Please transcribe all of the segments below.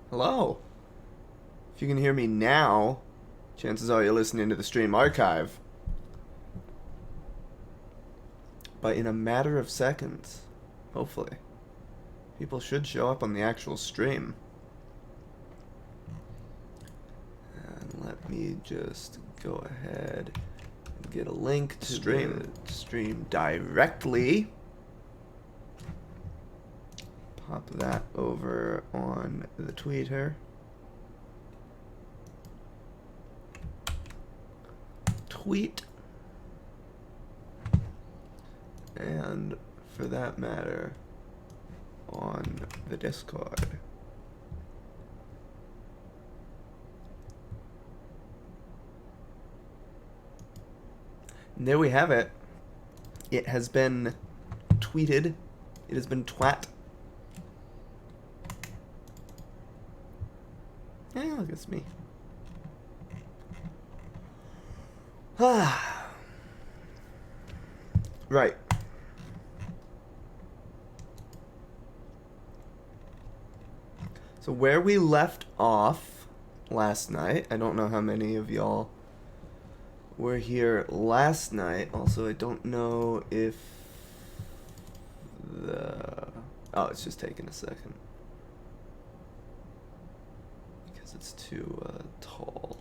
Hello. If you can hear me now, chances are you're listening to the stream archive. But in a matter of seconds, hopefully, people should show up on the actual stream. And let me just go ahead and get a link to the stream directly. Pop that over on the Twitter. Tweet. And for that matter, on the Discord. And there we have it. It has been tweeted. It has been twat. Yeah, look, it's me. Right. So where we left off last night, I don't know how many of y'all were here last night. Also, I don't know if oh, it's just taking a second. Because it's too tall.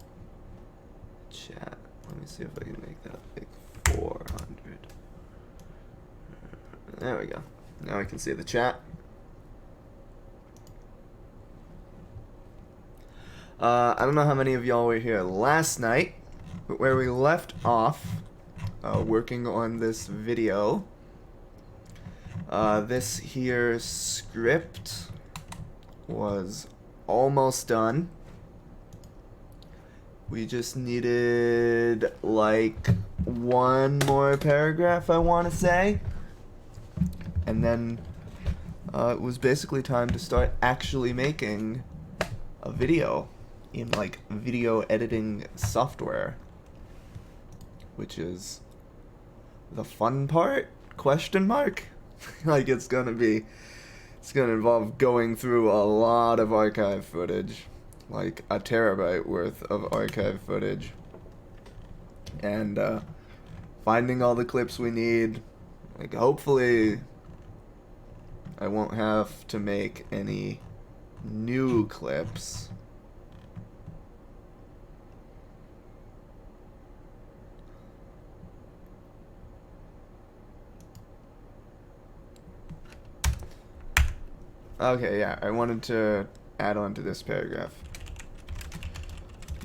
Chat. Let me see if I can make that a big 400. There we go. Now I can see the chat. I don't know how many of y'all were here last night, but where we left off, working on this video, this here script was almost done. We just needed like one more paragraph, I want to say, and then it was basically time to start actually making a video in like video editing software, which is the fun part, question mark. Like it's gonna involve going through a lot of archive footage, like a terabyte worth of archive footage, and finding all the clips we need. Like hopefully I won't have to make any new clips. Okay, yeah, I wanted to add on to this paragraph.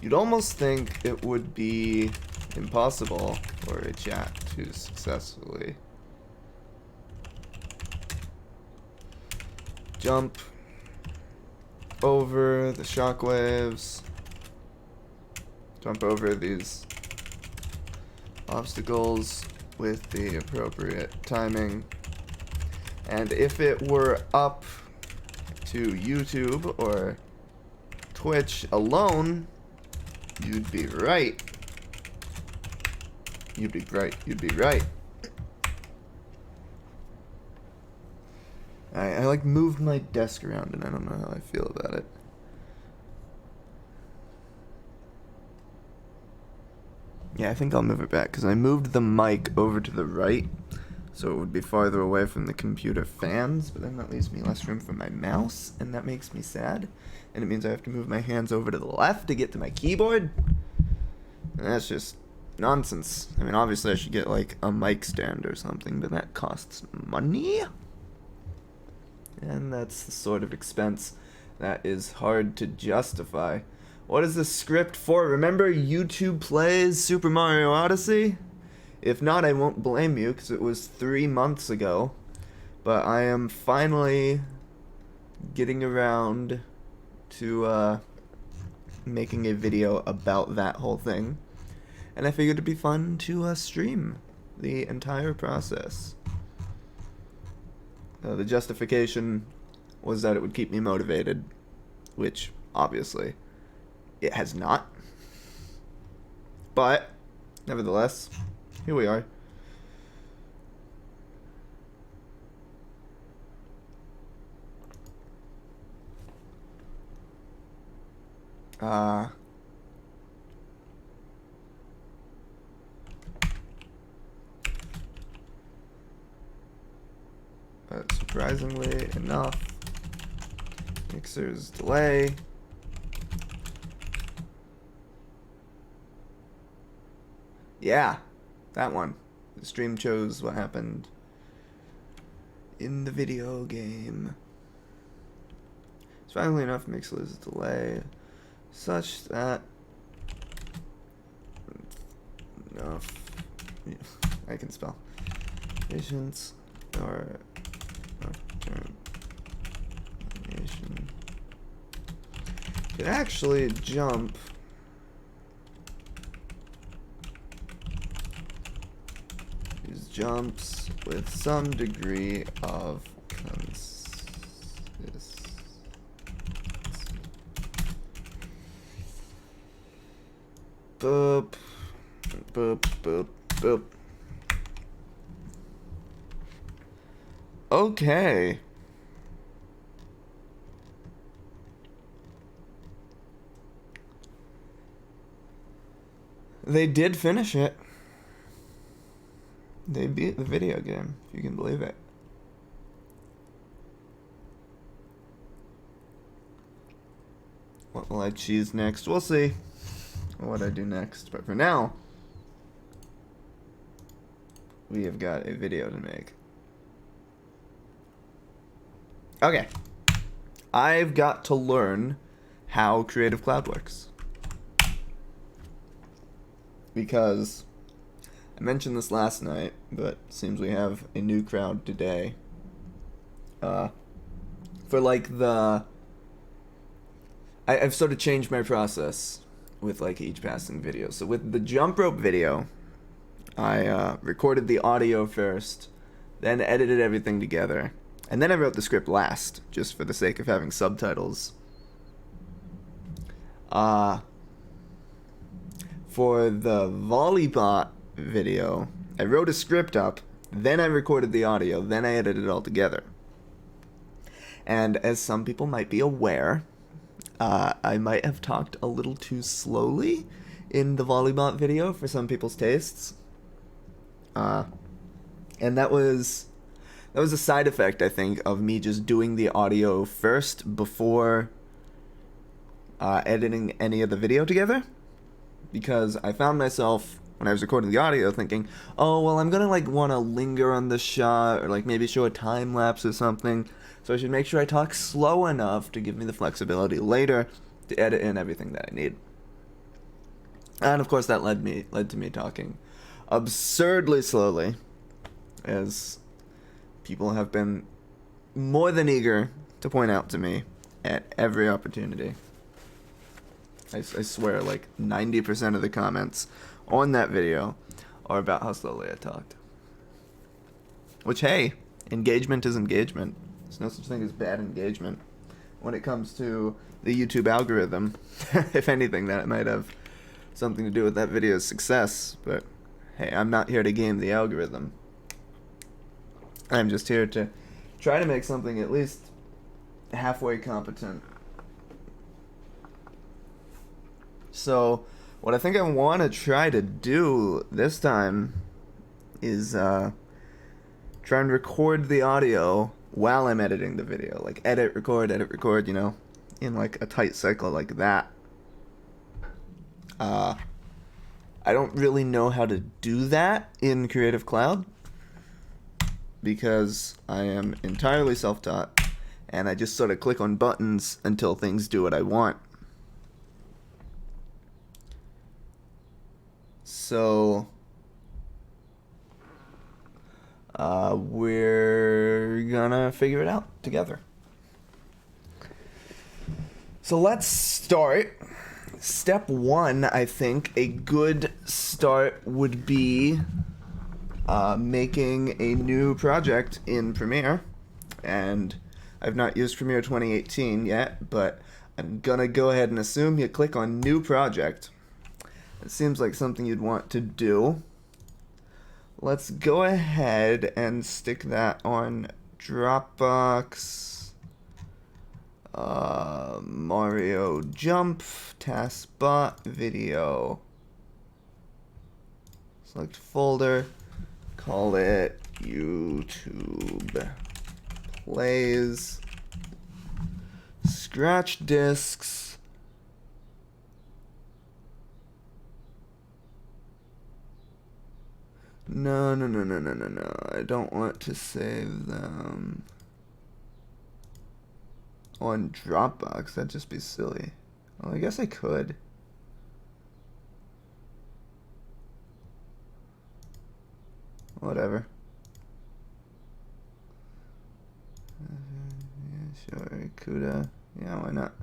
You'd almost think it would be impossible for a chat to successfully jump over the shockwaves, jump over these obstacles with the appropriate timing. And if it were up to YouTube or Twitch alone, you'd be right. You'd be right. You'd be right. I like moved my desk around and I don't know how I feel about it. Yeah, I think I'll move it back because I moved the mic over to the right so it would be farther away from the computer fans, but then that leaves me less room for my mouse, and that makes me sad. And it means I have to move my hands over to the left to get to my keyboard. And that's just nonsense. I mean, obviously I should get like a mic stand or something, but that costs money. And that's the sort of expense that is hard to justify. What is the script for? Remember YouTube Plays Super Mario Odyssey? If not, I won't blame you, because it was 3 months ago. But I am finally getting around to making a video about that whole thing. And I figured it'd be fun to stream the entire process. The justification was that it would keep me motivated, which, obviously, it has not. But, nevertheless, here we are. But surprisingly enough, mixer's delay. Yeah, that one. The stream chose what happened in the video game. Surprisingly enough, mixer's delay such that enough. I can spell. Patience or termination could actually jump these jumps with some degree of boop, boop, boop, boop. Okay. They did finish it. They beat the video game, if you can believe it. What will I choose next? We'll see what I do next. But for now, we have got a video to make. Okay. I've got to learn how Creative Cloud works. Because I mentioned this last night, but it seems we have a new crowd today. For like the... I've sort of changed my process with like each passing video. So with the jump rope video, I recorded the audio first, then edited everything together, and then I wrote the script last, just for the sake of having subtitles. For the volleybot video, I wrote a script up, then I recorded the audio, then I edited it all together. And as some people might be aware, I might have talked a little too slowly in the volleybot video for some people's tastes. And that was a side effect, I think, of me just doing the audio first before editing any of the video together. Because I found myself, when I was recording the audio, thinking, oh, well, I'm gonna like want to linger on the shot, or like maybe show a time lapse or something. So I should make sure I talk slow enough to give me the flexibility later to edit in everything that I need. And of course that led to me talking absurdly slowly, as people have been more than eager to point out to me at every opportunity. I swear, like 90% of the comments on that video are about how slowly I talked. Which, hey, engagement is engagement. There's no such thing as bad engagement. When it comes to the YouTube algorithm, if anything, that might have something to do with that video's success. But, hey, I'm not here to game the algorithm. I'm just here to try to make something at least halfway competent. So, what I think I want to try to do this time is try and record the audio while I'm editing the video. Like, edit, record, you know, in like a tight cycle like that. I don't really know how to do that in Creative Cloud, because I am entirely self-taught, and I just sort of click on buttons until things do what I want. So, we're gonna figure it out together. So let's start. Step one, I think a good start would be making a new project in Premiere. And I've not used Premiere 2018 yet, but I'm gonna go ahead and assume you click on New Project. It seems like something you'd want to do. Let's go ahead and stick that on Dropbox. Mario jump, taskbar, video. Select folder, call it YouTube Plays. Scratch disks. No. I don't want to save them on Dropbox. That'd just be silly. Well, I guess I could. Whatever. Yeah, sure. Cuda. Yeah, why not?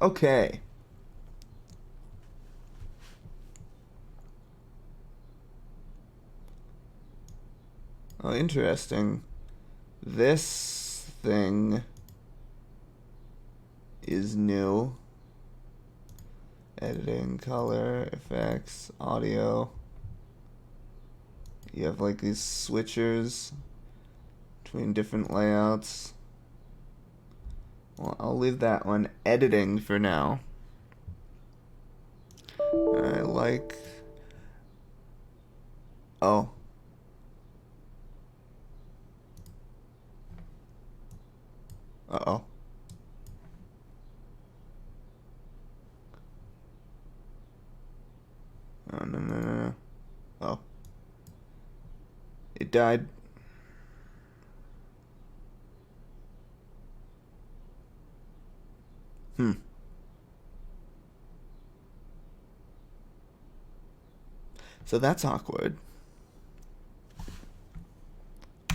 Okay. Oh, interesting. This thing is new. Editing, color, effects, audio. You have like these switchers between different layouts. Well, I'll leave that one editing for now. I like... Oh. Uh-oh. Oh, no. Oh. It died. So that's awkward.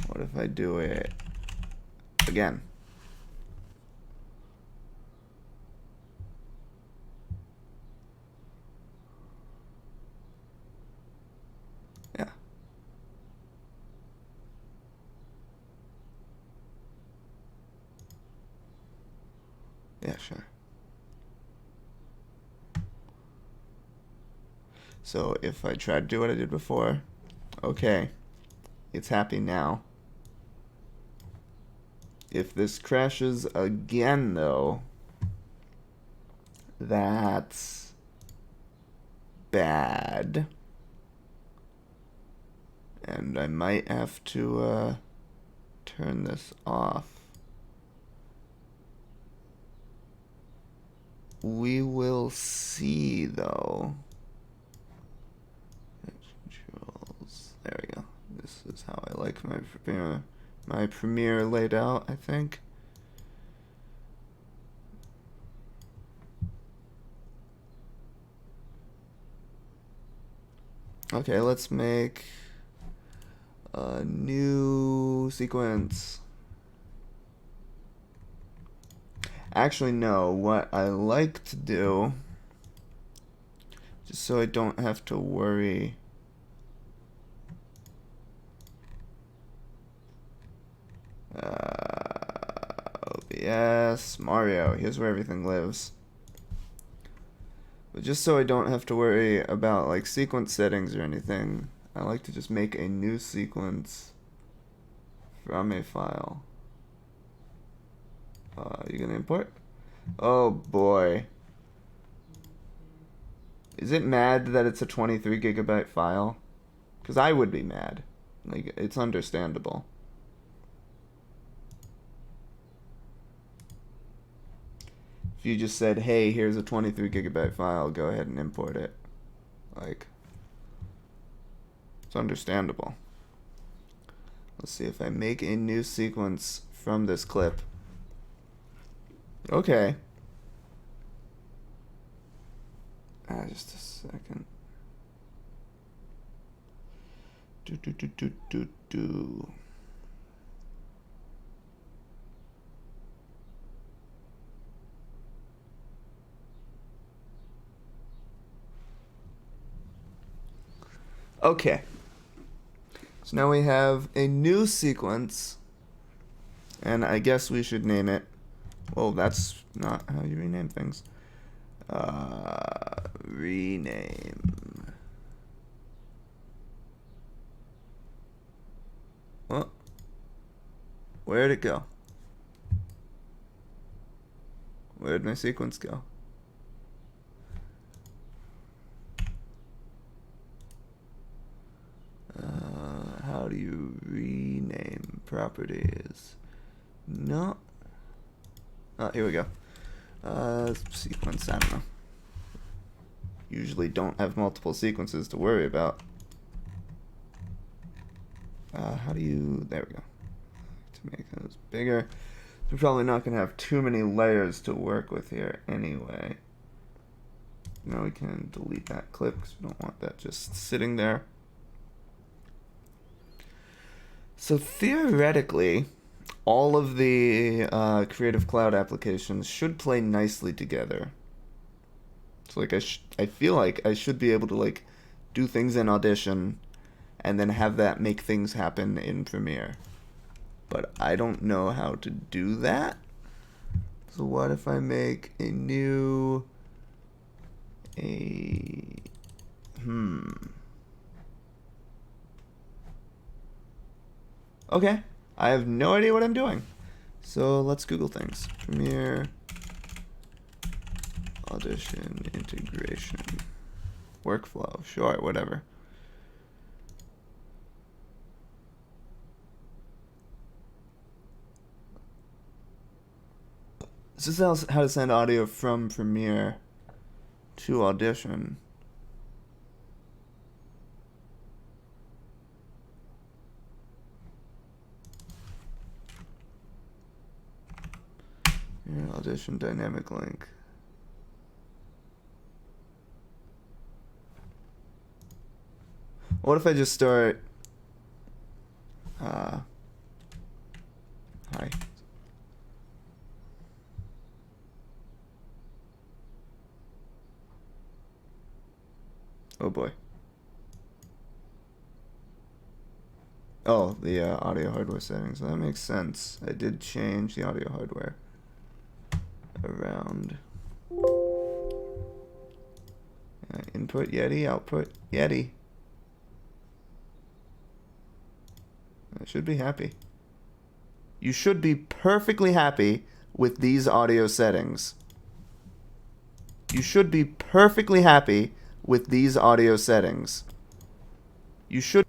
What if I do it again? Yeah. Yeah, sure. So if I try to do what I did before, okay, it's happy now. If this crashes again, though, that's bad. And I might have to turn this off. We will see, though. Controls. There we go. This is how I like my Premiere laid out, I think. Okay, let's make a new sequence. Actually, no, what I like to do, just so I don't have to worry. OBS, Mario, here's where everything lives. But just so I don't have to worry about like sequence settings or anything, I like to just make a new sequence from a file. You gonna import? Oh boy. Is it mad that it's a 23 gigabyte file? Because I would be mad. Like, it's understandable. If you just said, hey, here's a 23 gigabyte file, go ahead and import it. Like, it's understandable. Let's see if I make a new sequence from this clip. Okay. Just a second. Do. Okay. So now we have a new sequence, and I guess we should name it. Well, that's not how you rename things. Rename. Oh. Where'd it go? Where'd my sequence go? How do you rename properties? No. Oh, here we go. Sequence, I don't know. Usually don't have multiple sequences to worry about. How do you, there we go. To make those bigger. We're probably not going to have too many layers to work with here anyway. Now we can delete that clip because we don't want that just sitting there. So theoretically, all of the Creative Cloud applications should play nicely together. So like I feel like I should be able to like do things in Audition and then have that make things happen in Premiere. But I don't know how to do that. So what if I make a new Okay, I have no idea what I'm doing. So let's Google things. Premiere, Audition, integration, workflow, sure, whatever. This is how to send audio from Premiere to Audition. Yeah, Audition dynamic link. What if I just start hi. Oh boy. Oh, the audio hardware settings. That makes sense. I did change the audio hardware around. Input Yeti, output Yeti. I should be happy. You should be perfectly happy with these audio settings. You should be perfectly happy with these audio settings. You should.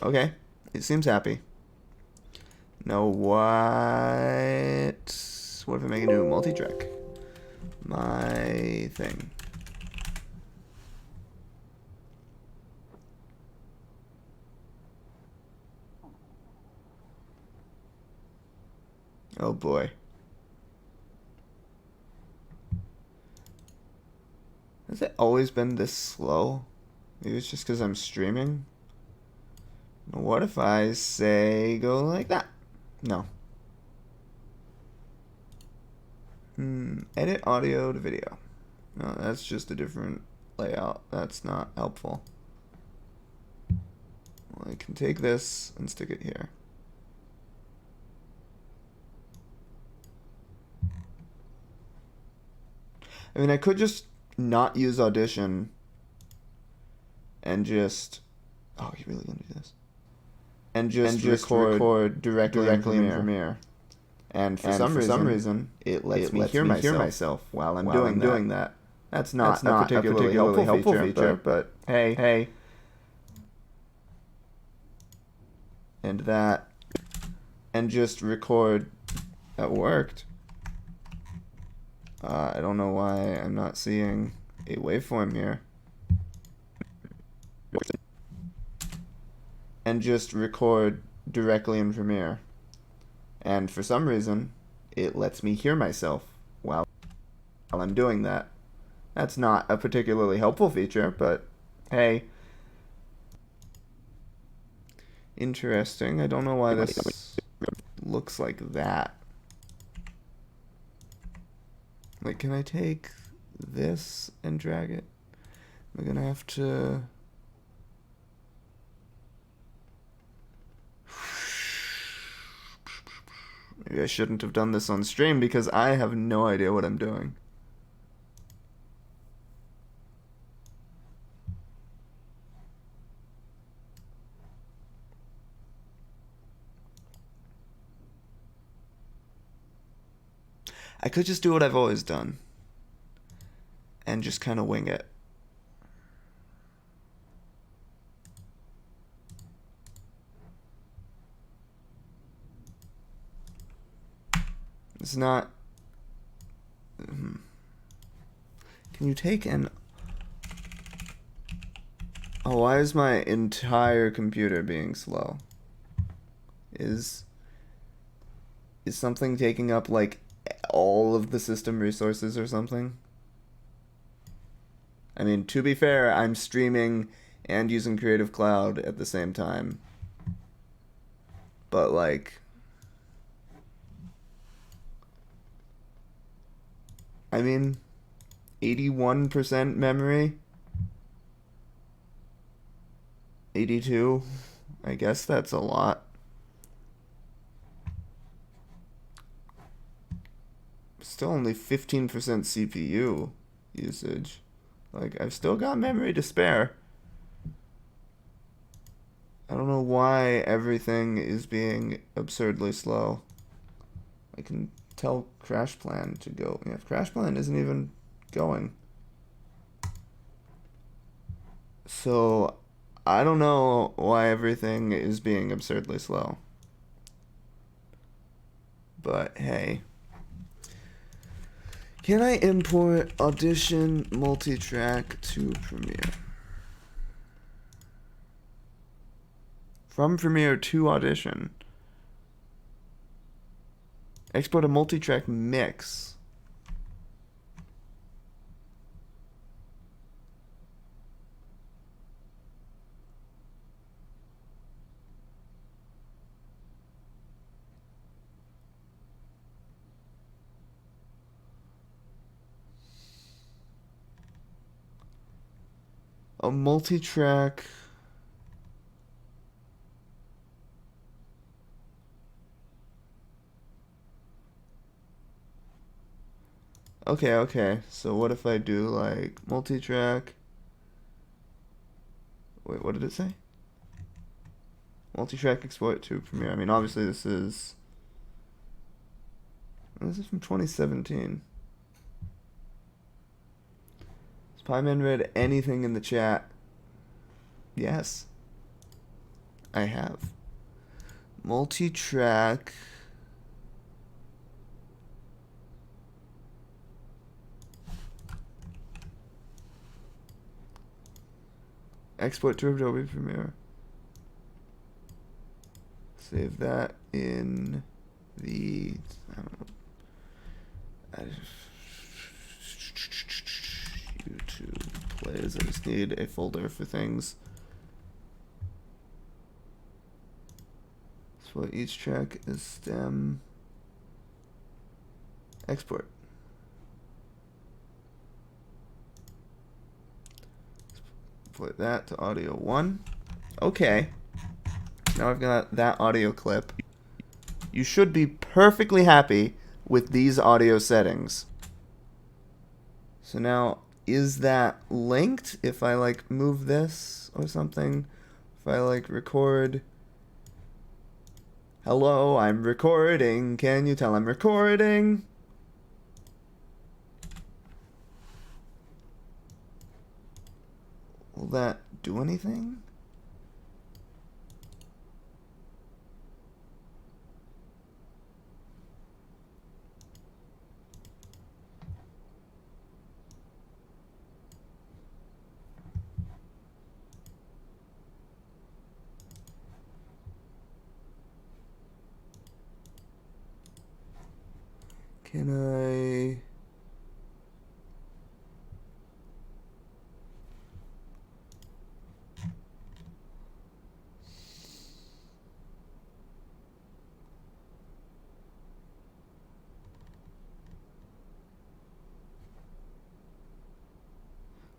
Okay, it seems happy. Now what? What if I make a new multi-track? My thing. Oh boy. Has it always been this slow? Maybe it's just because I'm streaming? What if I say go like that? No. Edit audio to video. No, that's just a different layout. That's not helpful. Well, I can take this and stick it here. I mean, I could just not use Audition and just... Oh, you really gonna do this? And just record directly in Premiere. And for some reason, it lets me hear myself while I'm doing that. That's not a particularly helpful feature, but hey. And that. And just record. That worked. I don't know why I'm not seeing a waveform here. And just record directly in Premiere. And for some reason, it lets me hear myself while I'm doing that. That's not a particularly helpful feature, but hey. Interesting. I don't know why this looks like that. Like, can I take this and drag it? Am I gonna have to... Maybe I shouldn't have done this on stream because I have no idea what I'm doing. I could just do what I've always done and just kind of wing it. It's not... Can you take an... Oh, why is my entire computer being slow? Is something taking up, like, all of the system resources or something? I mean, to be fair, I'm streaming and using Creative Cloud at the same time. But, like... I mean, 81% memory? 82? I guess that's a lot. Still only 15% CPU usage. Like, I've still got memory to spare. I don't know why everything is being absurdly slow. I can tell Crash Plan to go. Yeah, Crash Plan isn't even going. So, I don't know why everything is being absurdly slow. But, hey. Can I import Audition multitrack to Premiere? From Premiere to Audition. Export a multitrack mix. A multitrack. Okay. So what if I do like multitrack? Wait, what did it say? Multitrack export to Premiere. I mean, obviously this is from 2017. Has Pyman read anything in the chat? Yes, I have. Multitrack. Export to Adobe Premiere. Save that in the... I don't know. YouTube Plays. I just need a folder for things. So each track is stem. Export. Put that to audio 1. Okay. Now I've got that audio clip. You should be perfectly happy with these audio settings. So now, is that linked if I like move this or something? If I like record, hello, I'm recording, can you tell I'm recording? Will that do anything? Can I...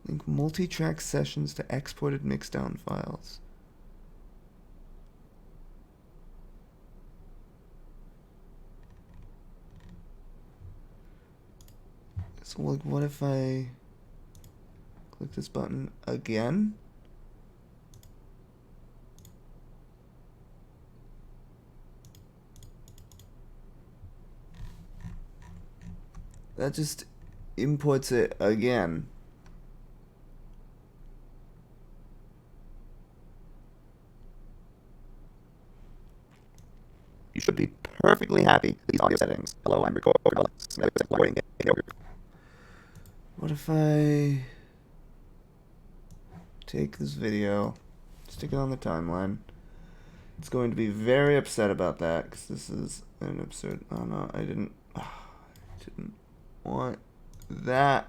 link multi-track sessions to exported mixdown files. So like, what if I click this button again? That just imports it again. You should be perfectly happy with these audio settings. Hello, I'm recording. What if I take this video, stick it on the timeline? It's going to be very upset about that because this is an absurd. Oh no, I didn't want that.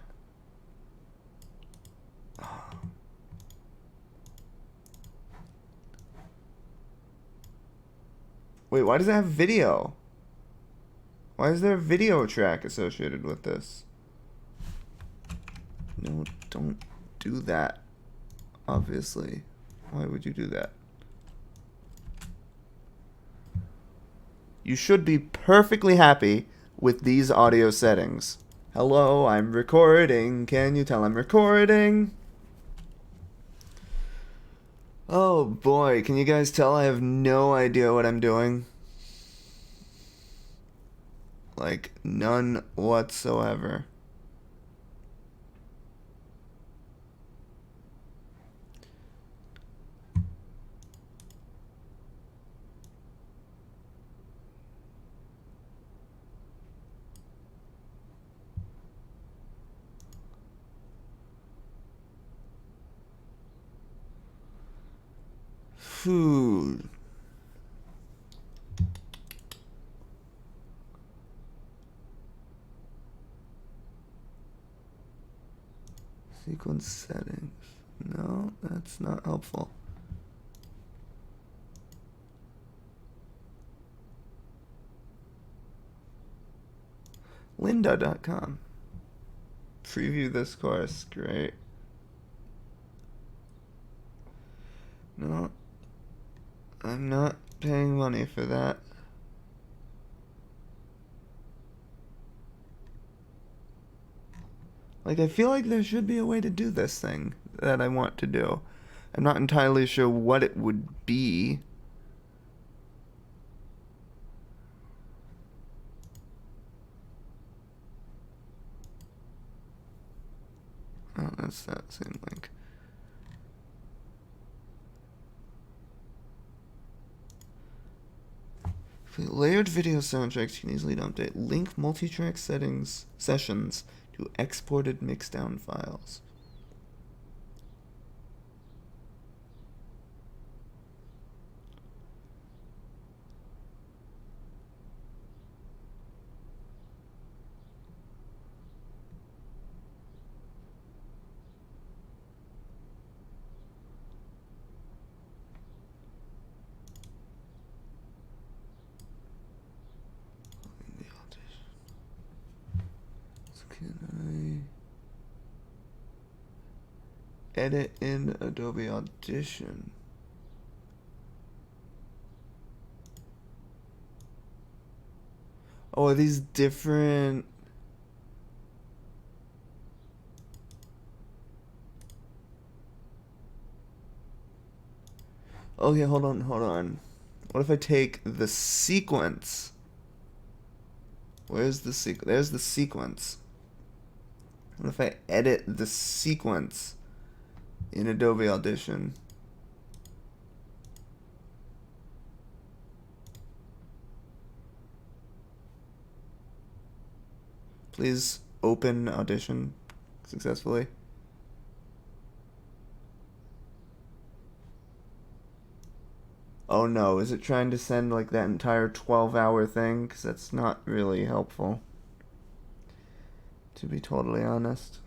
Wait, why does it have video? Why is there a video track associated with this? No, don't do that. Obviously. Why would you do that? You should be perfectly happy with these audio settings. Hello, I'm recording. Can you tell I'm recording? Oh boy, can you guys tell I have no idea what I'm doing? Like, none whatsoever. Food. Sequence settings. No, that's not helpful. Lynda.com. Preview this course. Great. No, I'm not paying money for that. Like, I feel like there should be a way to do this thing that I want to do. I'm not entirely sure what it would be. Oh, that's that same link. For layered video soundtracks, you can easily update link multi-track settings sessions to exported mixdown files. Can I edit in Adobe Audition? Oh, are these different? Okay, hold on. What if I take the sequence? Where's the sequence? There's the sequence. What if I edit the sequence in Adobe Audition? Please open Audition successfully. Oh no, is it trying to send like that entire 12-hour thing? Because that's not really helpful, to be totally honest.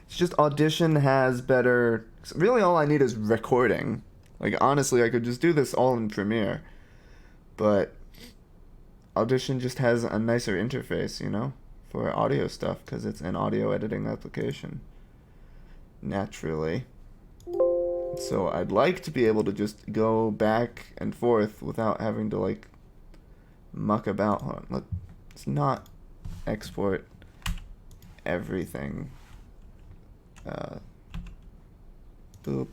It's just Audition has better... Really all I need is recording. Like, honestly, I could just do this all in Premiere. But Audition just has a nicer interface, you know, for audio stuff, because it's an audio editing application. Naturally. So I'd like to be able to just go back and forth without having to, like, muck about. Hold on, look, it's not export everything. Boop,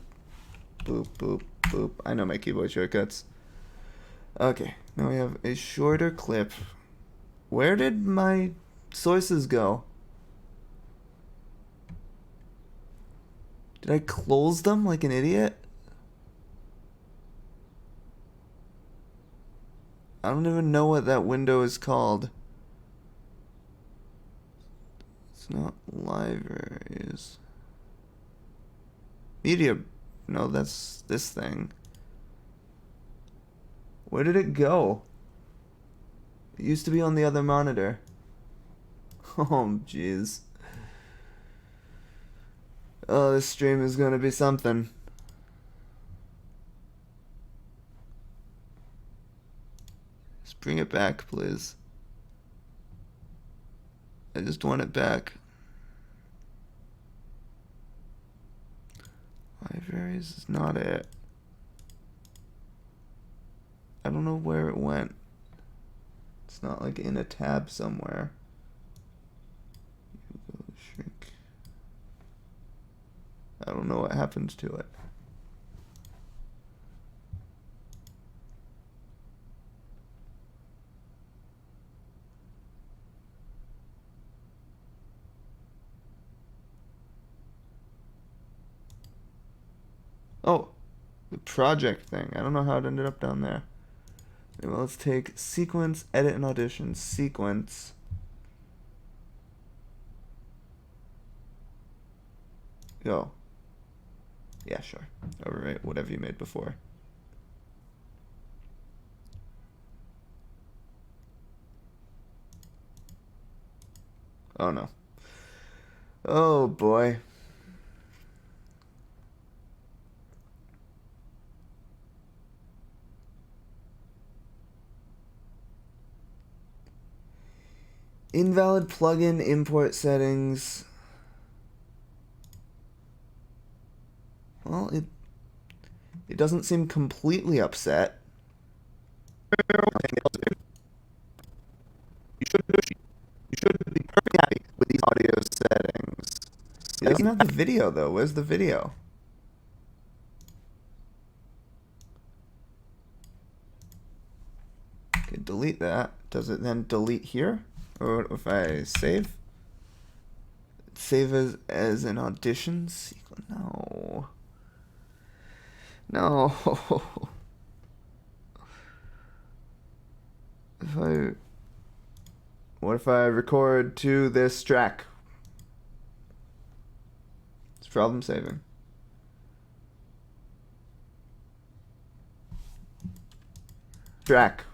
boop, boop, boop. I know my keyboard shortcuts. Okay, now we have a shorter clip. Where did my sources go? Did I close them like an idiot? I don't even know what that window is called. It's not libraries. Media. No, that's this thing. Where did it go? It used to be on the other monitor. Oh, jeez. Oh, this stream is gonna be something. Just bring it back, please. I just want it back. Libraries is not it. I don't know where it went. It's not like in a tab somewhere. Shrink. I don't know what happened to it. Oh, the project thing. I don't know how it ended up down there. Anyway, let's take sequence, edit, and audition. Sequence. Go. Yeah, sure. Overwrite whatever you made before. Oh no. Oh boy. Invalid plugin import settings. Well, it doesn't seem completely upset. You should be perfectly happy with these audio settings. It doesn't have the video though. Where's the video? Okay, delete that. Does it then delete here? Or if I save? Save as an audition sequence? No. No. What if I record to this track? It's problem saving. Track.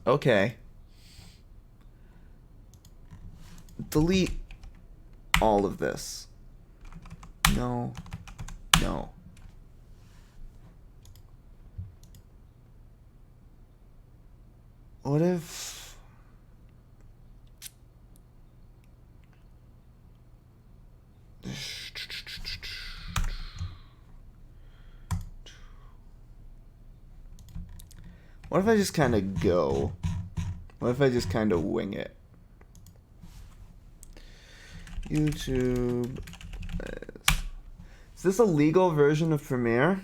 Okay. Delete all of this. No. No. What if... What if I just kind of go? What if I just kind of wing it? YouTube. Is this a legal version of Premiere?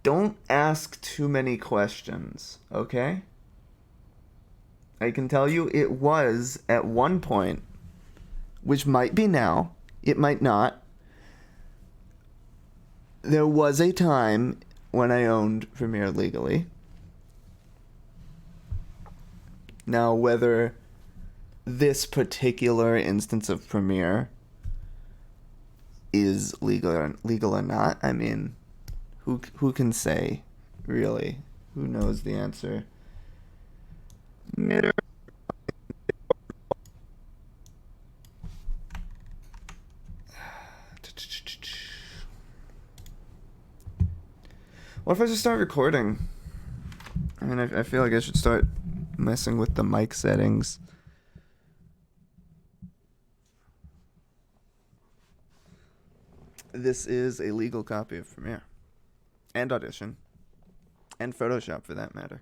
Don't ask too many questions, okay? I can tell you it was at one point, which might be now, it might not. There was a time when I owned Premiere legally. Now, whether this particular instance of Premiere is legal or not, I mean, who can say, really? Who knows the answer? What if I just start recording? I mean, I feel like I should start messing with the mic settings. This is a legal copy of Premiere. And Audition. And Photoshop, for that matter.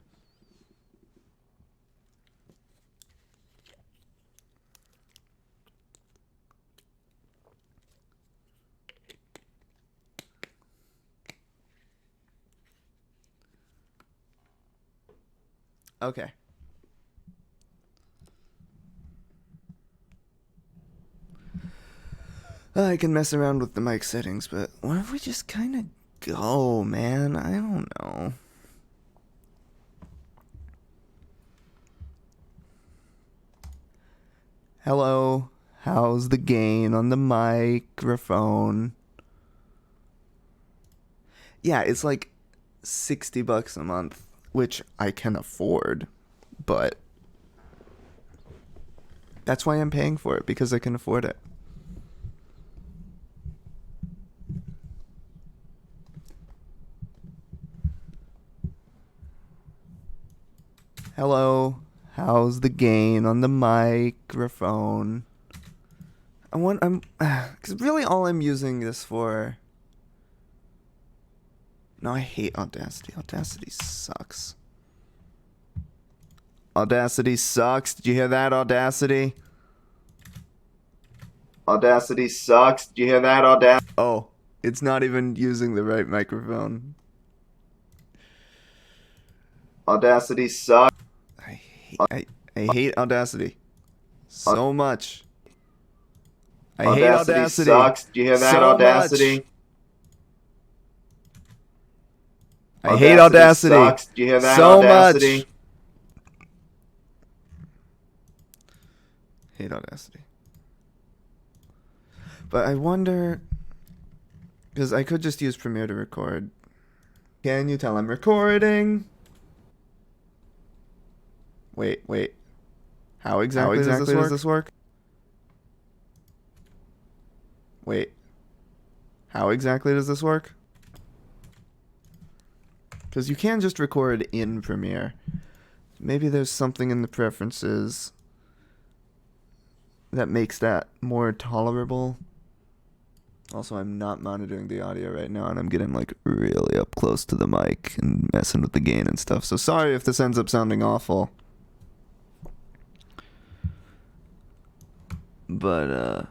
Okay. I can mess around with the mic settings, but what if we just kind of go, man? I don't know. Hello, how's the gain on the microphone? Yeah, it's like $60 a month, which I can afford, but that's why I'm paying for it, because I can afford it. Hello, how's the gain on the microphone? Because really all I'm using this for... No, I hate Audacity. Audacity sucks. Audacity sucks. Did you hear that, Audacity? Audacity sucks. Did you hear that, Audacity? Oh, it's not even using the right microphone. Audacity sucks. I hate Audacity so much. I hate Audacity. Sucks. Did you hear that, Audacity? I hate Audacity. Sucks. Did you hear that, Audacity? Hate Audacity. But I wonder, because I could just use Premiere to record. Can you tell I'm recording? Wait. How exactly does this work? Wait. How exactly does this work? Because you can just record in Premiere. Maybe there's something in the preferences that makes that more tolerable. Also, I'm not monitoring the audio right now, and I'm getting like really up close to the mic and messing with the gain and stuff. So sorry if this ends up sounding awful. But,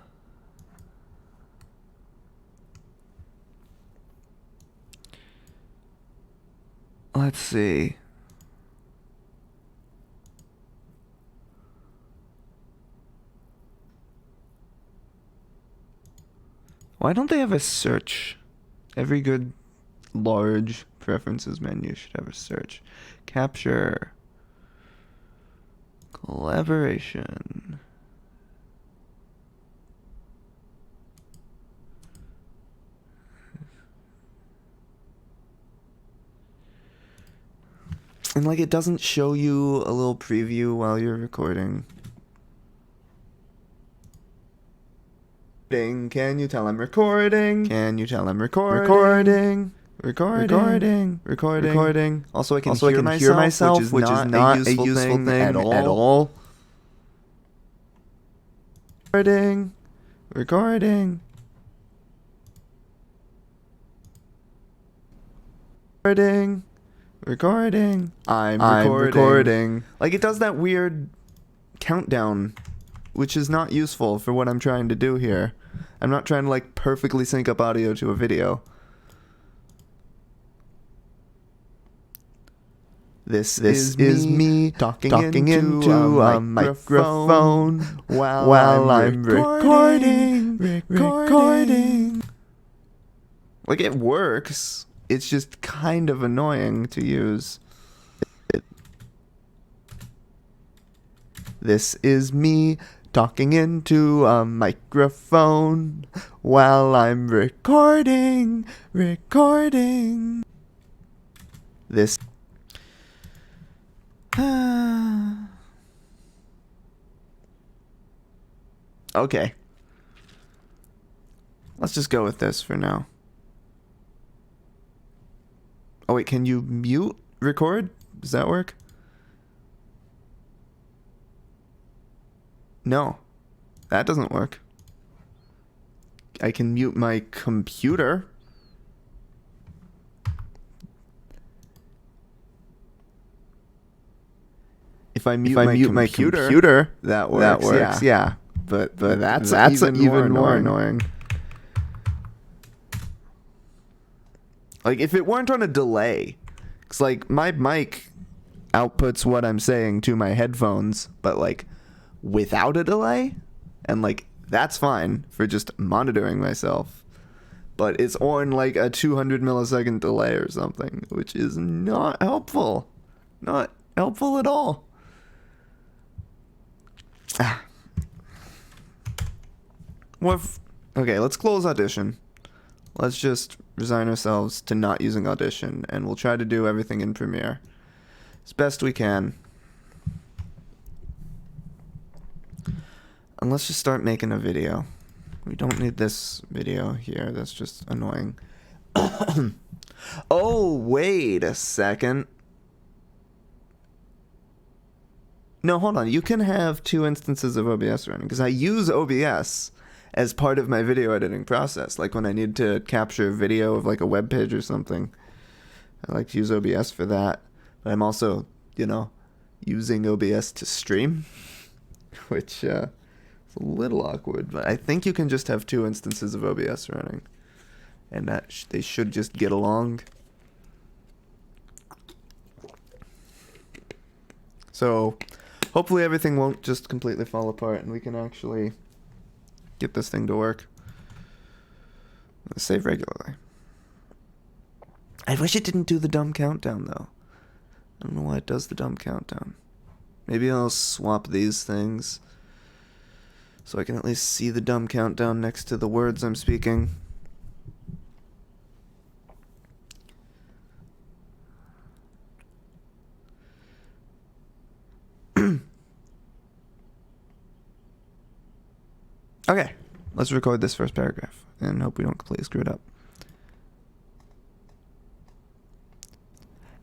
let's see. Why don't they have a search? Every good large preferences menu should have a search. Capture. Collaboration. And like it doesn't show you a little preview while you're recording. Can you tell I'm recording? Can you tell I'm recording? Recording. Also, I can hear myself, which is not a useful thing at all. Recording. I'm recording. Like it does that weird countdown, which is not useful for what I'm trying to do here. I'm not trying to like perfectly sync up audio to a video. This is me talking into a microphone while I'm recording. Like it works. It's just kind of annoying to use. This is me talking into a microphone while I'm recording. This. Okay. Let's just go with this for now. Oh wait, can you mute record? Does that work? No, that doesn't work. I can mute my computer. If I mute my computer, that works. Yeah. But that's even more annoying. Like if it weren't on a delay, 'cause like my mic outputs what I'm saying to my headphones, but like without a delay, and like that's fine for just monitoring myself. But it's on like a 200 millisecond delay or something, which is not helpful. Not helpful at all. Okay, let's close Audition. Let's just resign ourselves to not using Audition, and we'll try to do everything in Premiere as best we can. And let's just start making a video. We don't need this video here. That's just annoying. Oh, wait a second. No, hold on. You can have 2 instances of OBS running, because I use OBS as part of my video editing process. Like when I need to capture video of like a web page or something, I like to use OBS for that. But I'm also, using OBS to stream, which is a little awkward. But I think you can just have 2 instances of OBS running, and that they should just get along. So hopefully everything won't just completely fall apart, and we can actually get this thing to work. Let's save regularly. I wish it didn't do the dumb countdown, though. I don't know why it does the dumb countdown. Maybe I'll swap these things so I can at least see the dumb countdown next to the words I'm speaking. Okay, let's record this first paragraph and hope we don't completely screw it up.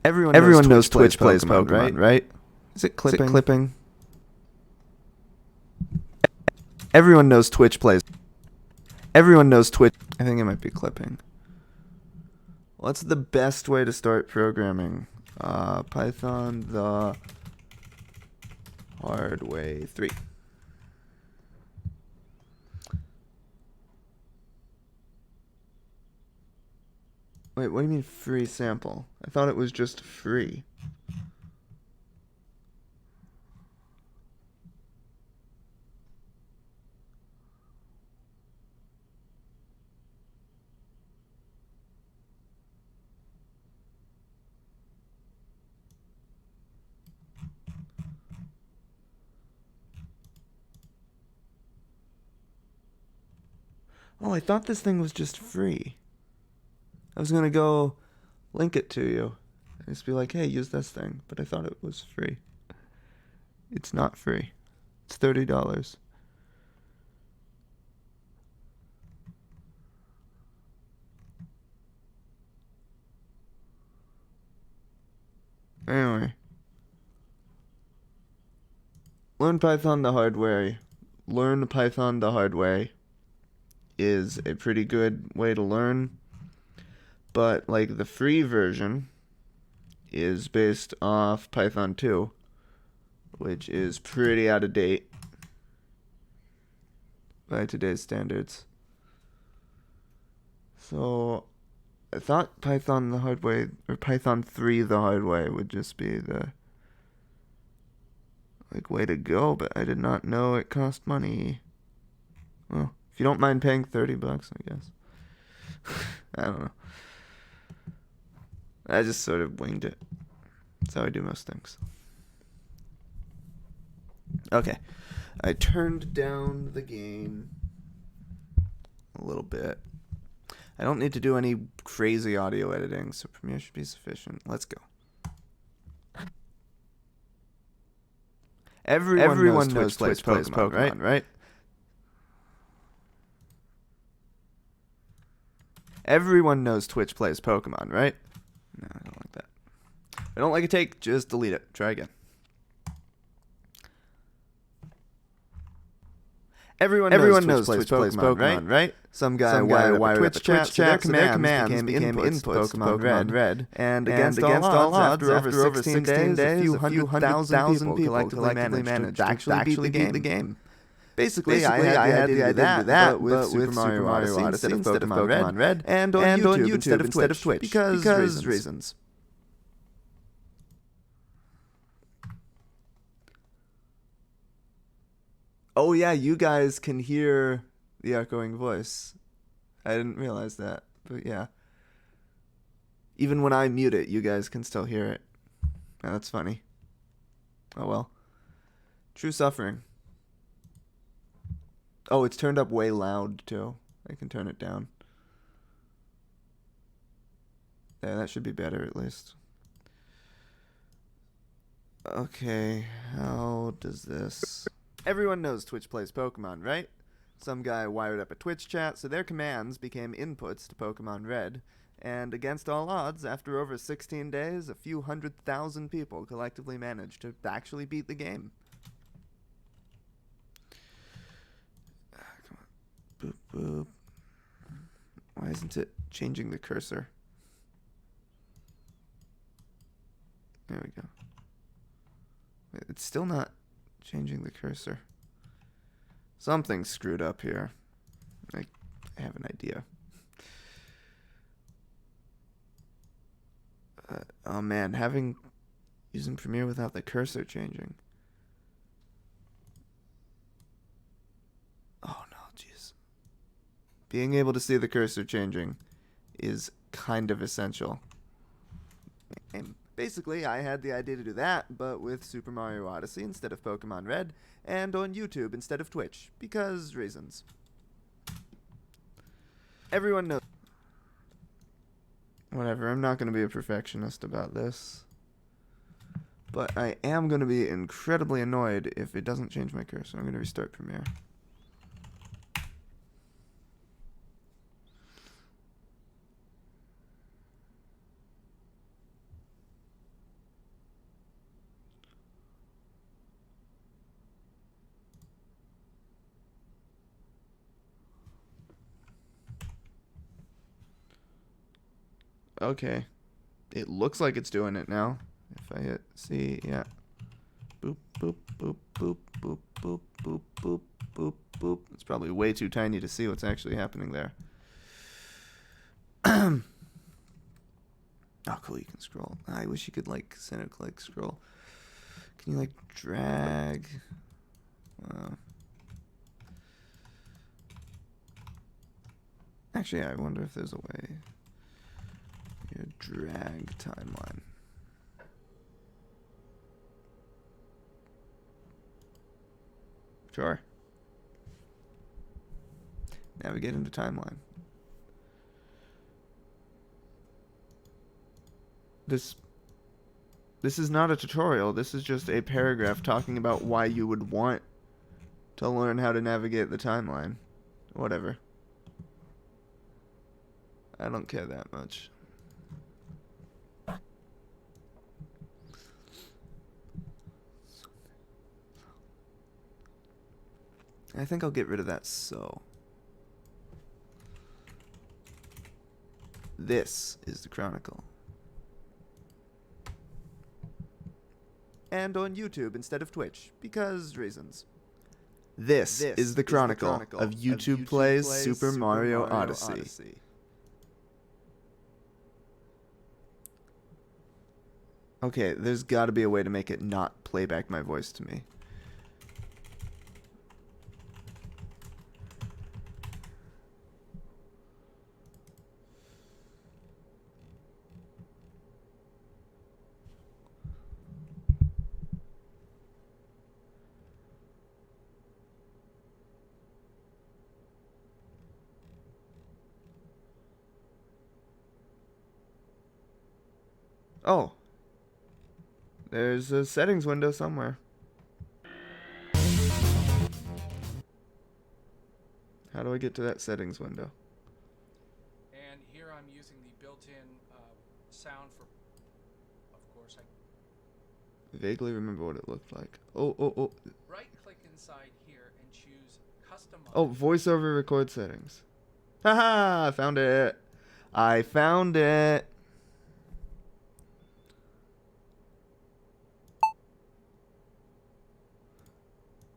Everyone knows Twitch plays Pokemon, right? Is it clipping? Everyone knows Twitch plays. Everyone knows Twitch. I think it might be clipping. What's the best way to start programming? Python the hard way 3. Wait, what do you mean free sample? I thought it was just free. Oh, I thought this thing was just free. I was going to go link it to you and just be like, hey, use this thing. But I thought it was free. It's not free. It's $30. Anyway. Learn Python the hard way. Learn Python the hard way is a pretty good way to learn. But, like, the free version is based off Python 2, which is pretty out of date by today's standards. So, I thought Python the hard way, or Python 3 the hard way, would just be the, way to go, but I did not know it cost money. Well, if you don't mind paying $30, I guess. I don't know. I just sort of winged it. That's how I do most things. Okay. I turned down the gain a little bit. I don't need to do any crazy audio editing, so Premiere should be sufficient. Let's go. Everyone knows Twitch plays Pokemon, right? Everyone knows Twitch plays Pokemon, right? No, I don't like that. If I don't like a take, just delete it. Try again. Everyone knows Twitch plays Pokemon, right? Some guy wired up Twitch chat, so their commands became inputs to Pokemon Red. And against all odds, after over 16 days, a few hundred thousand people collectively managed to actually beat the game. Basically, I had the idea to do that, but with Super Mario Odyssey instead of Pokemon Red, and on YouTube instead of Twitch, because reasons. Oh yeah, you guys can hear the echoing voice. I didn't realize that, but yeah. Even when I mute it, you guys can still hear it. Oh, that's funny. Oh well. True suffering. Oh, it's turned up way loud too. I can turn it down. Yeah, that should be better at least. Okay, how does this... Everyone knows Twitch plays Pokemon, right? Some guy wired up a Twitch chat, so their commands became inputs to Pokemon Red. And against all odds, after over 16 days, a few 100,000 people collectively managed to actually beat the game. Come on. Boop, boop. Why isn't it changing the cursor? There we go. It's still not changing the cursor. Something's screwed up here. I have an idea. Oh man, using Premiere without the cursor changing. Oh no, jeez. Being able to see the cursor changing is kind of essential. And basically, I had the idea to do that, but with Super Mario Odyssey instead of Pokemon Red, and on YouTube instead of Twitch, because reasons. Everyone knows. Whatever, I'm not going to be a perfectionist about this. But I am going to be incredibly annoyed if it doesn't change my cursor. I'm going to restart Premiere. Okay. It looks like it's doing it now. If I hit C, yeah. Boop, boop, boop, boop, boop, boop, boop, boop, boop, boop. It's probably way too tiny to see what's actually happening there. Oh, cool, you can scroll. I wish you could, like, center click scroll. Can you, like, drag? Actually, I wonder if there's a way. Your drag timeline. Sure. Navigate into timeline. This is not a tutorial. This is just a paragraph talking about why you would want to learn how to navigate the timeline. Whatever. I don't care that much. I think I'll get rid of that so. This is the Chronicle. And on YouTube instead of Twitch, because reasons. This is the Chronicle of YouTube Plays Super Mario Odyssey. Okay, there's got to be a way to make it not play back my voice to me. Oh. There's a settings window somewhere. How do I get to that settings window? And here I'm using the built-in sound for, of course, I Vaguely remember what it looked like. Oh. right-click inside here and choose Customize. Oh, voiceover record settings. Haha, I found it. I found it.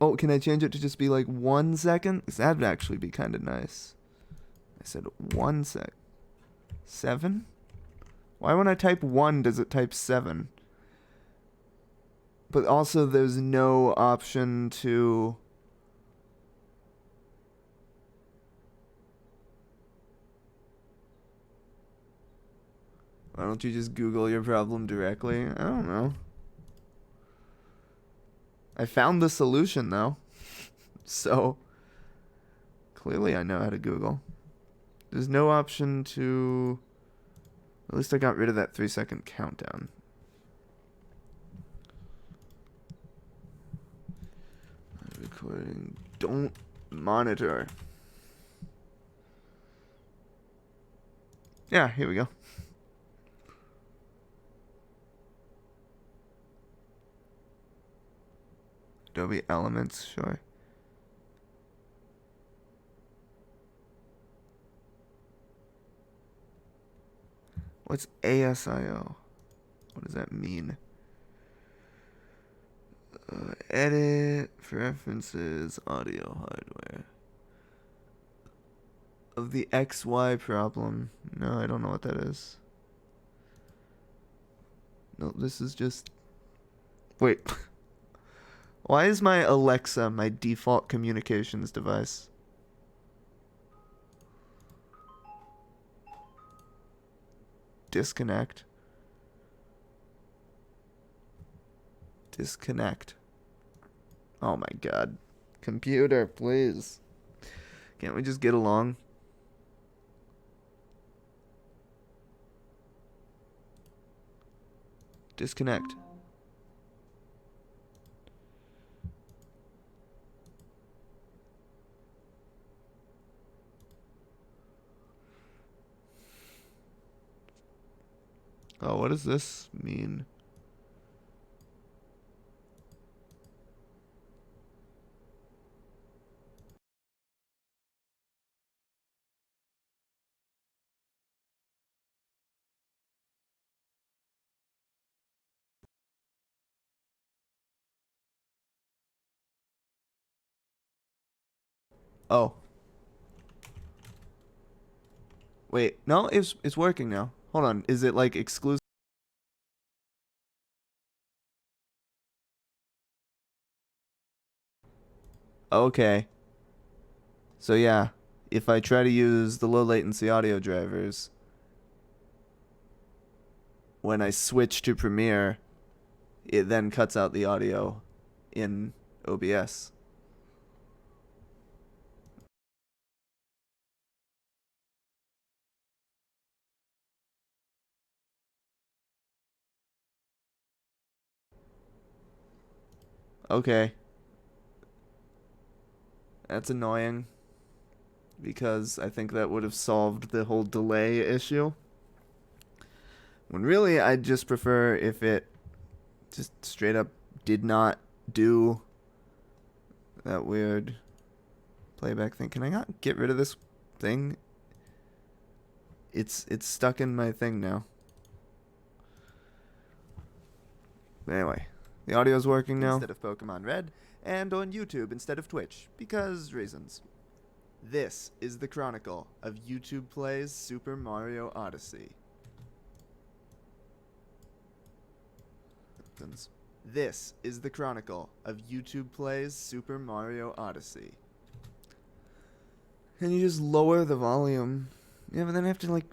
Oh, can I change it to just be like 1 second? 'Cause that'd actually be kind of nice. I said 1 sec. 7? Why when I type 1 does it type 7? But also there's no option to Why don't you just Google your problem directly? I don't know. I found the solution though. So clearly I know how to Google. There's no option to... At least I got rid of that 3-second countdown. Recording. Don't monitor. Yeah, here we go. Adobe Elements, sure. What's ASIO? What does that mean? Edit preferences, audio hardware. Of the XY problem. No, I don't know what that is. No, this is just... Wait. Why is my Alexa my default communications device? Disconnect. Disconnect. Oh my god. Computer, please. Can't we just get along? Disconnect. Oh, what does this mean? Oh. Wait, no, it's working now. Hold on, is it like exclusive? Okay. So yeah, if I try to use the low latency audio drivers, when I switch to Premiere, it then cuts out the audio in OBS. Okay. That's annoying, because I think that would have solved the whole delay issue. When really, I'd just prefer if it just straight up did not do that weird playback thing. Can I not get rid of this thing? It's stuck in my thing now. Anyway, the audio's working now. Instead of Pokemon Red, and on YouTube instead of Twitch, because reasons. This is the chronicle of YouTube Plays Super Mario Odyssey. This is the chronicle of YouTube Plays Super Mario Odyssey. And you just lower the volume. Yeah, but then I have to like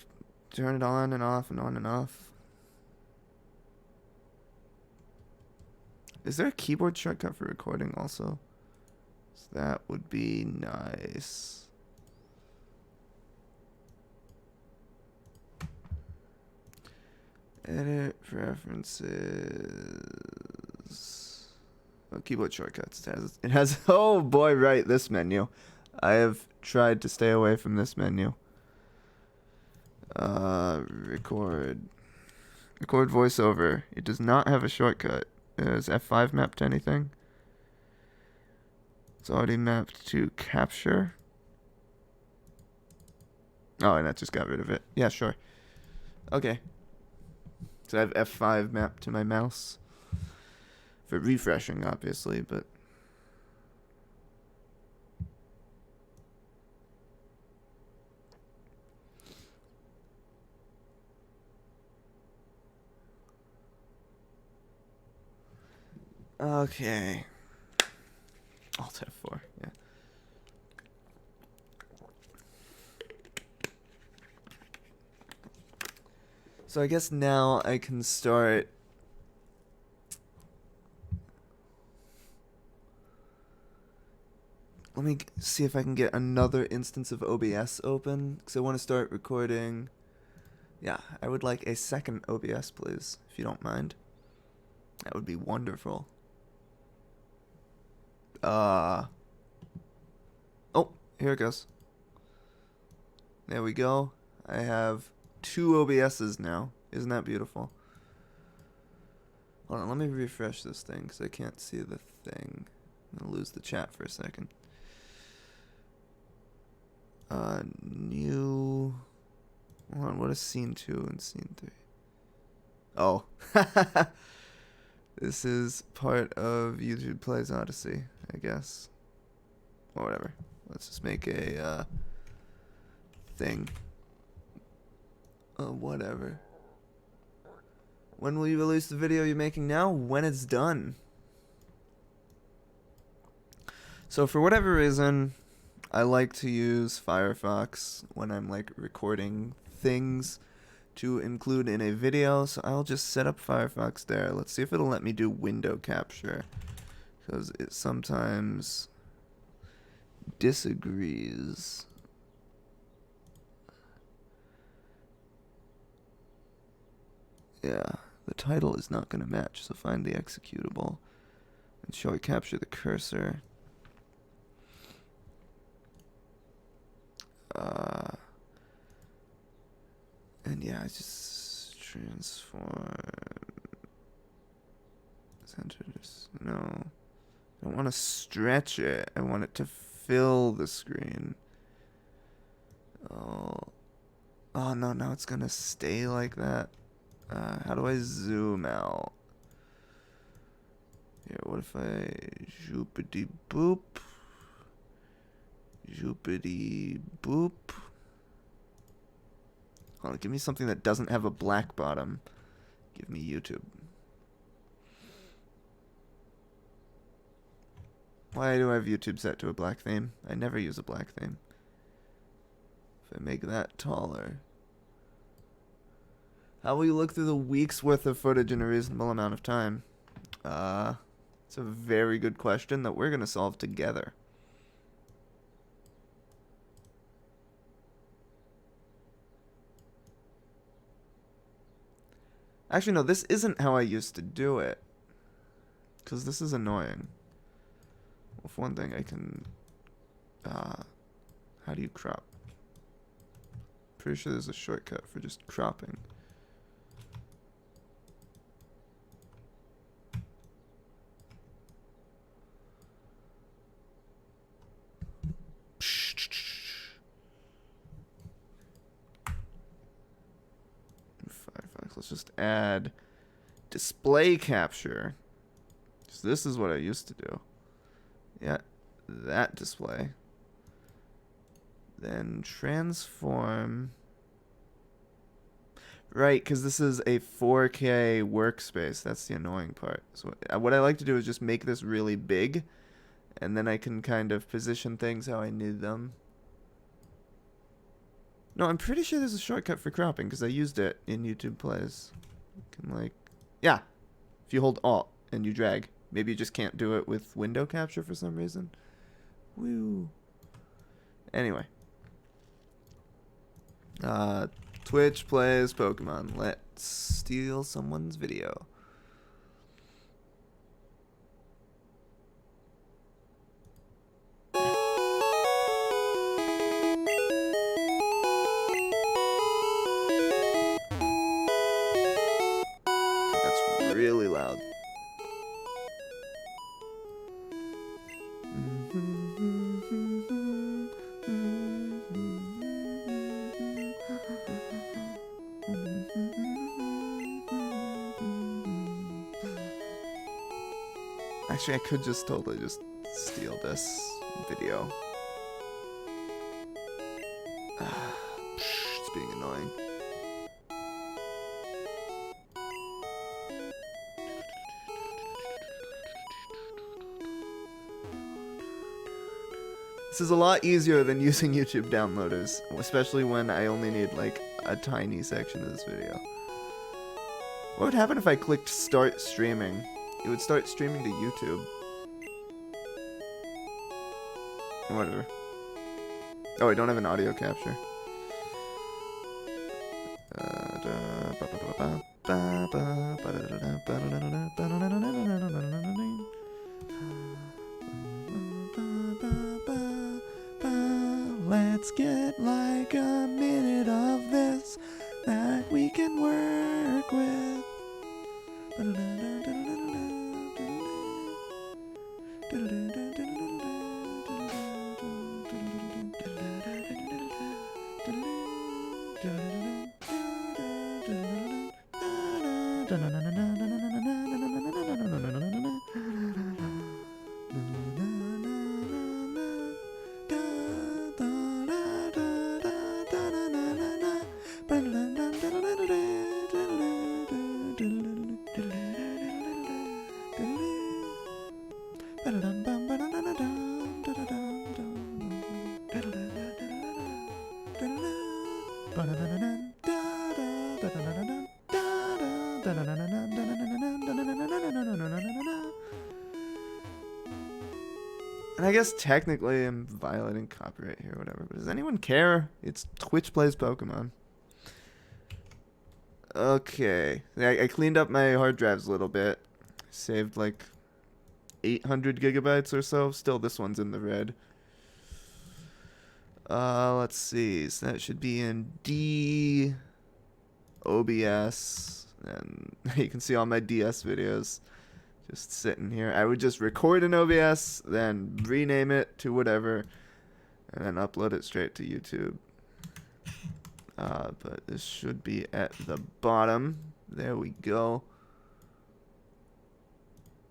turn it on and off and on and off. Is there a keyboard shortcut for recording also? So that would be nice. Edit preferences. Oh, keyboard shortcuts. It has oh boy, right, this menu. I have tried to stay away from this menu. Record voiceover. It does not have a shortcut. Is F5 mapped to anything? It's already mapped to capture. Oh, and that just got rid of it. Yeah, sure. Okay. So I have F5 mapped to my mouse. For refreshing, obviously, but... Okay. Alt F4, yeah. So I guess now I can start. Let me see if I can get another instance of OBS open, because I want to start recording. Yeah, I would like a second OBS, please, if you don't mind. That would be wonderful. Oh, here it goes. There we go. I have 2 OBSs now. Isn't that beautiful? Hold on, let me refresh this thing, because I can't see the thing. I'm going to lose the chat for a second. New... Hold on, what is scene 2 and scene 3? Oh. This is part of YouTube Plays Odyssey, I guess. Or whatever. Let's just make a, thing. Whatever. When will you release the video you're making now? When it's done. So for whatever reason, I like to use Firefox when I'm like recording things to include in a video, so I'll just set up Firefox there. Let's see if it'll let me do window capture, because it sometimes disagrees. Yeah, the title is not going to match, so find the executable. And shall we capture the cursor? And yeah, I just transform. Center this. No. I don't want to stretch it. I want it to fill the screen. Oh. Oh, no, now it's going to stay like that. How do I zoom out? Here, what if I zoopity boop? Zoopity boop. Hold on, give me something that doesn't have a black bottom. Give me YouTube. Why do I have YouTube set to a black theme? I never use a black theme. If I make that taller. How will you look through the week's worth of footage in a reasonable amount of time? It's a very good question that we're going to solve together. Actually, no, this isn't how I used to do it. Because this is annoying. Well, for one thing, I can... how do you crop? Pretty sure there's a shortcut for just cropping. Let's just add display capture. So this is what I used to do. Yeah, that display. Then transform. Right, because this is a 4K workspace. That's the annoying part. So what I like to do is just make this really big, and then I can kind of position things how I need them. No, I'm pretty sure there's a shortcut for cropping because I used it in YouTube Plays. You can like, yeah, if you hold Alt and you drag. Maybe you just can't do it with window capture for some reason. Woo. Anyway. Twitch plays Pokemon. Let's steal someone's video. Really loud. Actually, I could just totally just steal this video. It's being annoying. This is a lot easier than using YouTube downloaders, especially when I only need like a tiny section of this video. What would happen if I clicked start streaming? It would start streaming to YouTube. Whatever. Oh, I don't have an audio capture. Let's get like a minute of this that we can work with. And I guess technically I'm violating copyright here, whatever. But does anyone care? It's Twitch Plays Pokemon. Okay. I cleaned up my hard drives a little bit. Saved like 800 gigabytes or so. Still, this one's in the red. Let's see. So that should be in D, OBS, and you can see all my DS videos just sitting here. I would just record in OBS, then rename it to whatever, and then upload it straight to YouTube. But this should be at the bottom. There we go.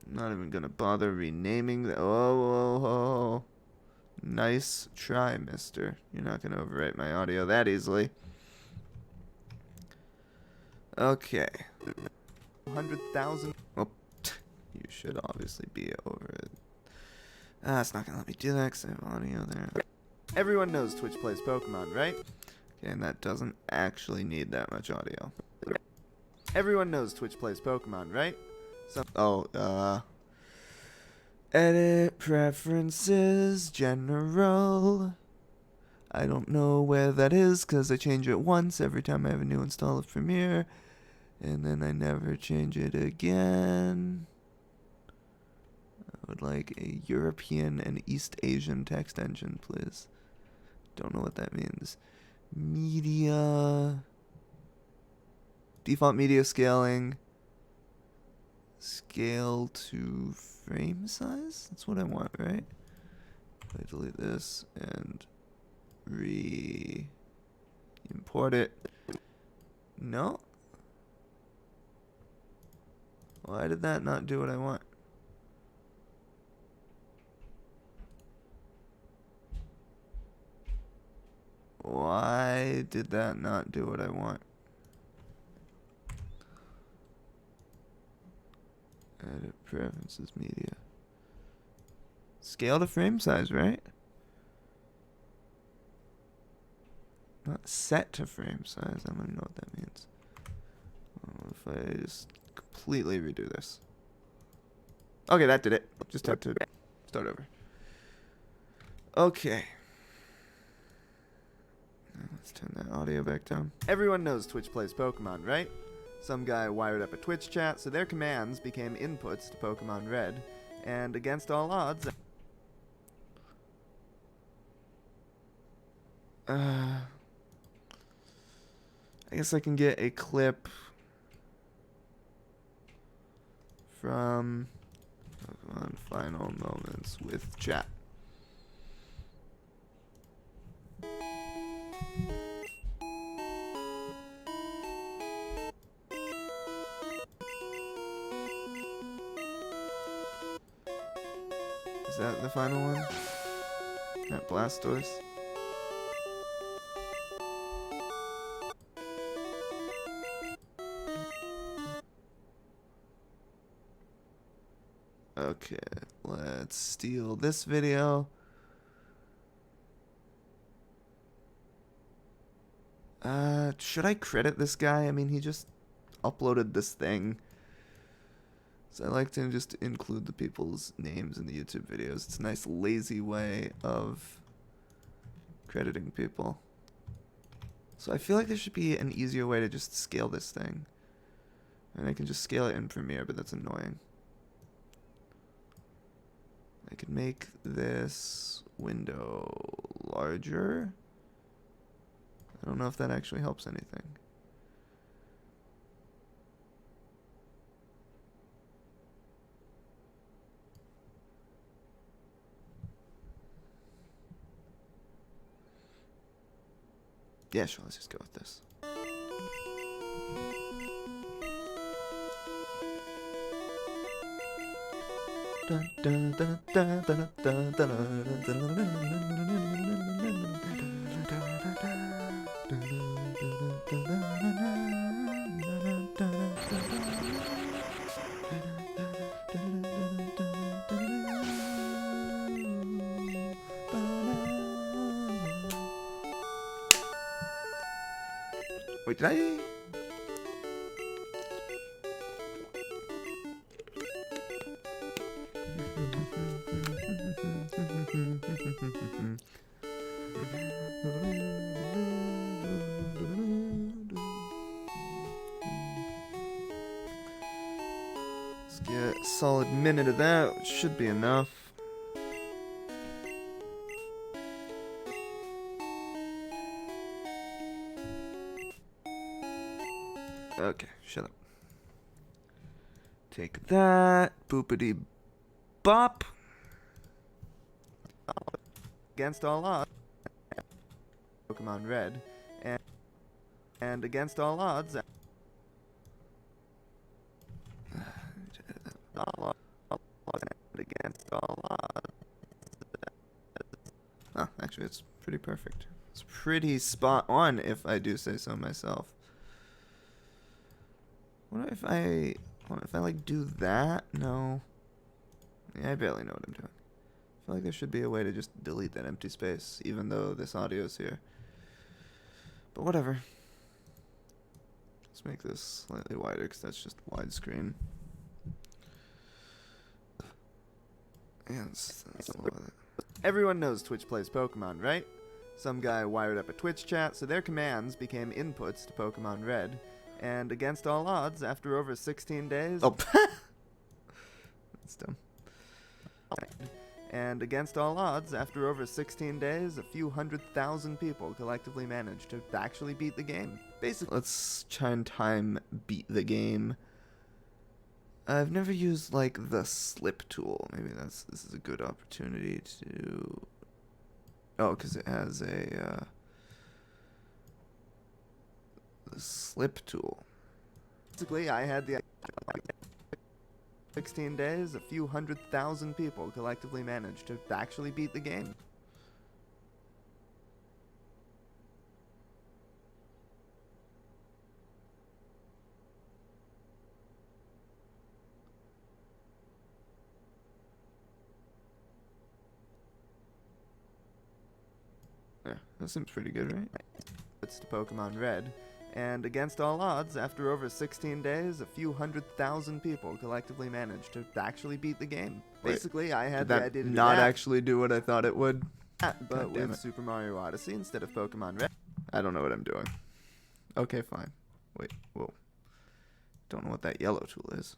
I'm not even gonna bother renaming the. Oh. Nice try, mister. You're not gonna overwrite my audio that easily. Okay. 100,000. Oh, you should obviously be over it. It's not gonna let me do that because I have audio there. Everyone knows Twitch Plays Pokemon, right? Okay, and that doesn't actually need that much audio. Everyone knows Twitch Plays Pokemon, right? Edit preferences, general. I don't know where that is because I change it once every time I have a new install of Premiere. And then I never change it again. I would like a European and East Asian text engine, please. Don't know what that means. Media. Default media scaling. Scale to frame size? That's what I want, right? I delete this and import it. No? Why did that not do what I want? Why did that not do what I want? Edit preferences, media. Scale to frame size, right? Not set to frame size. I don't even know what that means. If I just completely redo this. Okay, that did it. Just have to start over. Okay. Now let's turn that audio back down. Everyone knows Twitch Plays Pokemon, right? Some guy wired up a Twitch chat, so their commands became inputs to Pokemon Red. And against all odds... I guess I can get a clip from Pokemon Final Moments with chat. Is that the final one? That Blastoise? Okay, let's steal this video. Should I credit this guy? I mean, he just uploaded this thing. So I like to just include the people's names in the YouTube videos. It's a nice lazy way of crediting people. So I feel like there should be an easier way to just scale this thing. And I can just scale it in Premiere, but that's annoying. I can make this window larger. I don't know if that actually helps anything. Yeah, sure, let's just go with this. Wait, did I? Let's get a solid minute of that, which should be enough. Okay, shut up. Take that. Boopity bop. Against all odds. Pokemon Red. And against all odds. Against all odds. Oh, actually, it's pretty perfect. It's pretty spot on, if I do say so myself. What if I like do that? No. Yeah, I barely know what I'm doing. I feel like there should be a way to just delete that empty space, even though this audio is here. But whatever. Let's make this slightly wider, because that's just widescreen. Yeah, that's a lot of it. Everyone knows Twitch plays Pokemon, right? Some guy wired up a Twitch chat, so their commands became inputs to Pokemon Red. And against all odds, after over 16 days... Oh, that's dumb. And against all odds, after over 16 days, a few 100,000 people collectively managed to actually beat the game. Basically, let's try and time beat the game. I've never used, like, the slip tool. Maybe this is a good opportunity to... Oh, because it has a... the slip tool. Basically, I had the 16 days, a few 100,000 people collectively managed to actually beat the game. Yeah, that seems pretty good, right? It's to Pokemon Red. And against all odds, after over 16 days, a few 100,000 people collectively managed to actually beat the game. Wait, basically, I had the idea to not actually do what I thought it would. But with Super Mario Odyssey instead of Pokemon Red. I don't know what I'm doing. Okay, fine. Wait, whoa. Don't know what that yellow tool is.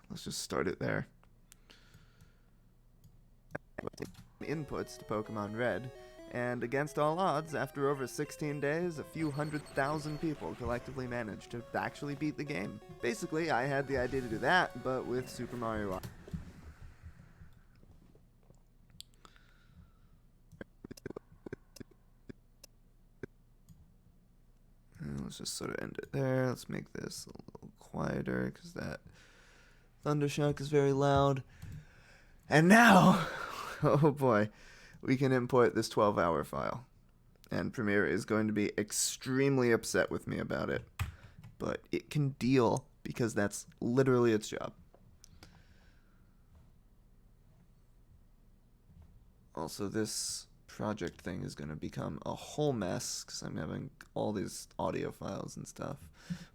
Let's just start it there. Inputs to Pokemon Red, and against all odds, after over 16 days, a few 100,000 people collectively managed to actually beat the game. Basically, I had the idea to do that, but with Super Mario Odyssey. Let's just sort of end it there. Let's make this a little quieter, because that Thundershock is very loud. And now... oh boy, we can import this 12-hour file. And Premiere is going to be extremely upset with me about it. But it can deal, because that's literally its job. Also, this project thing is going to become a whole mess because I'm having all these audio files and stuff.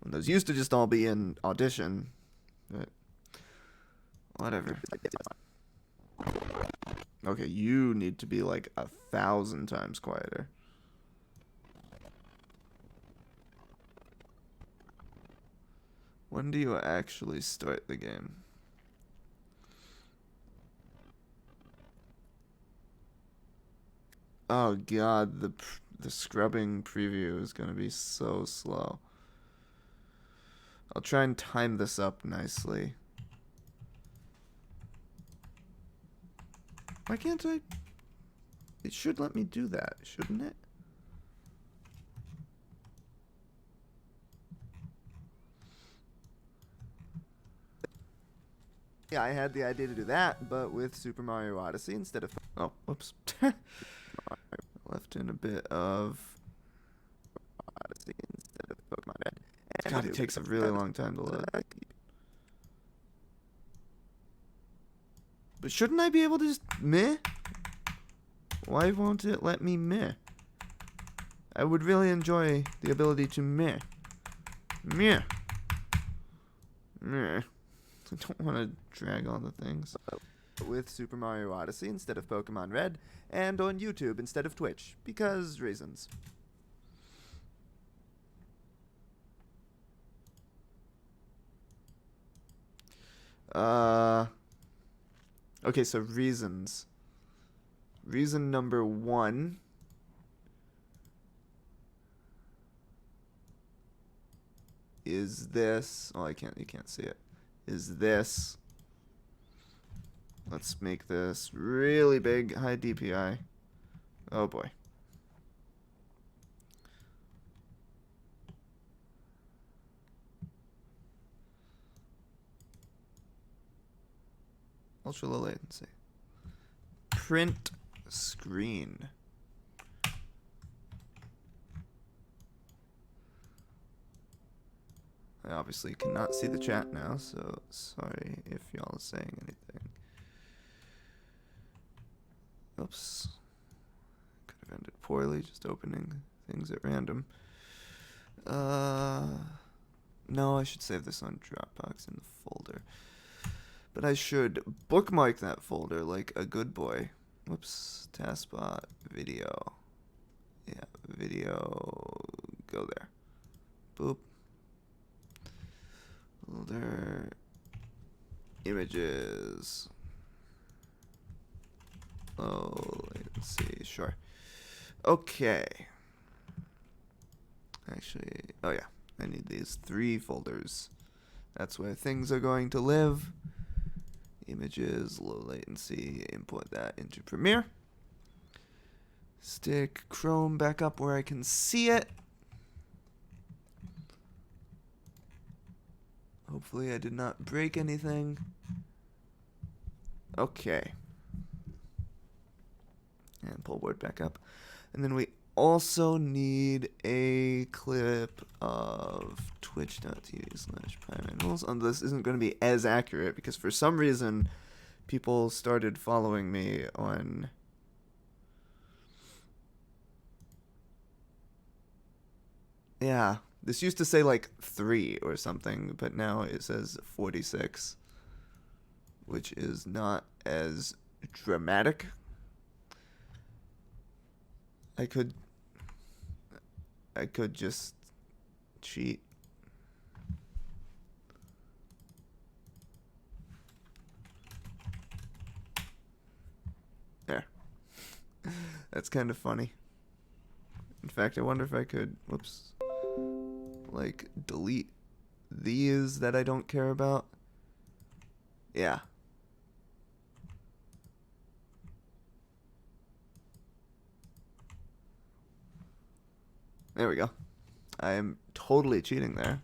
When those used to just all be in Audition, but whatever. Okay, you need to be like 1,000 times quieter. When do you actually start the game? Oh god, the scrubbing preview is gonna be so slow. I'll try and time this up nicely. Why can't I? It should let me do that, shouldn't it? Yeah, I had the idea to do that, but with Super Mario Odyssey instead of... Oh, whoops. Left in a bit of... Odyssey instead of Pokemon Red. God, it takes a really long time to load. But shouldn't I be able to just meh? Why won't it let me meh? I would really enjoy the ability to meh. Meh. Meh. I don't want to drag all the things. With Super Mario Odyssey instead of Pokemon Red, and on YouTube instead of Twitch, because reasons. Okay, so reasons. Reason number 1 is this. Oh, you can't see it. Is this. Let's make this really big, high DPI. Oh boy. Ultra low latency. Print screen. I obviously cannot see the chat now, so sorry if y'all are saying anything. Oops. Could have ended poorly, just opening things at random. No, I should save this on Dropbox in the folder. But I should bookmark that folder like a good boy. Whoops. Taskbar. Video. Yeah, video. Go there. Boop. Folder. Images. Oh, let's see. Sure. Okay. Actually, oh yeah. I need these 3 folders. That's where things are going to live. Images, low latency, import that into Premiere. Stick Chrome back up where I can see it. Hopefully I did not break anything. Okay. And pull board back up. And then we also need a clip of twitch.tv/PrimeAnimals. This isn't going to be as accurate because for some reason people started following me on this used to say like 3 or something, but now it says 46, which is not as dramatic. I could just cheat. There. That's kind of funny. In fact, I wonder if I could, whoops, like delete these that I don't care about. Yeah. There we go. I am totally cheating there.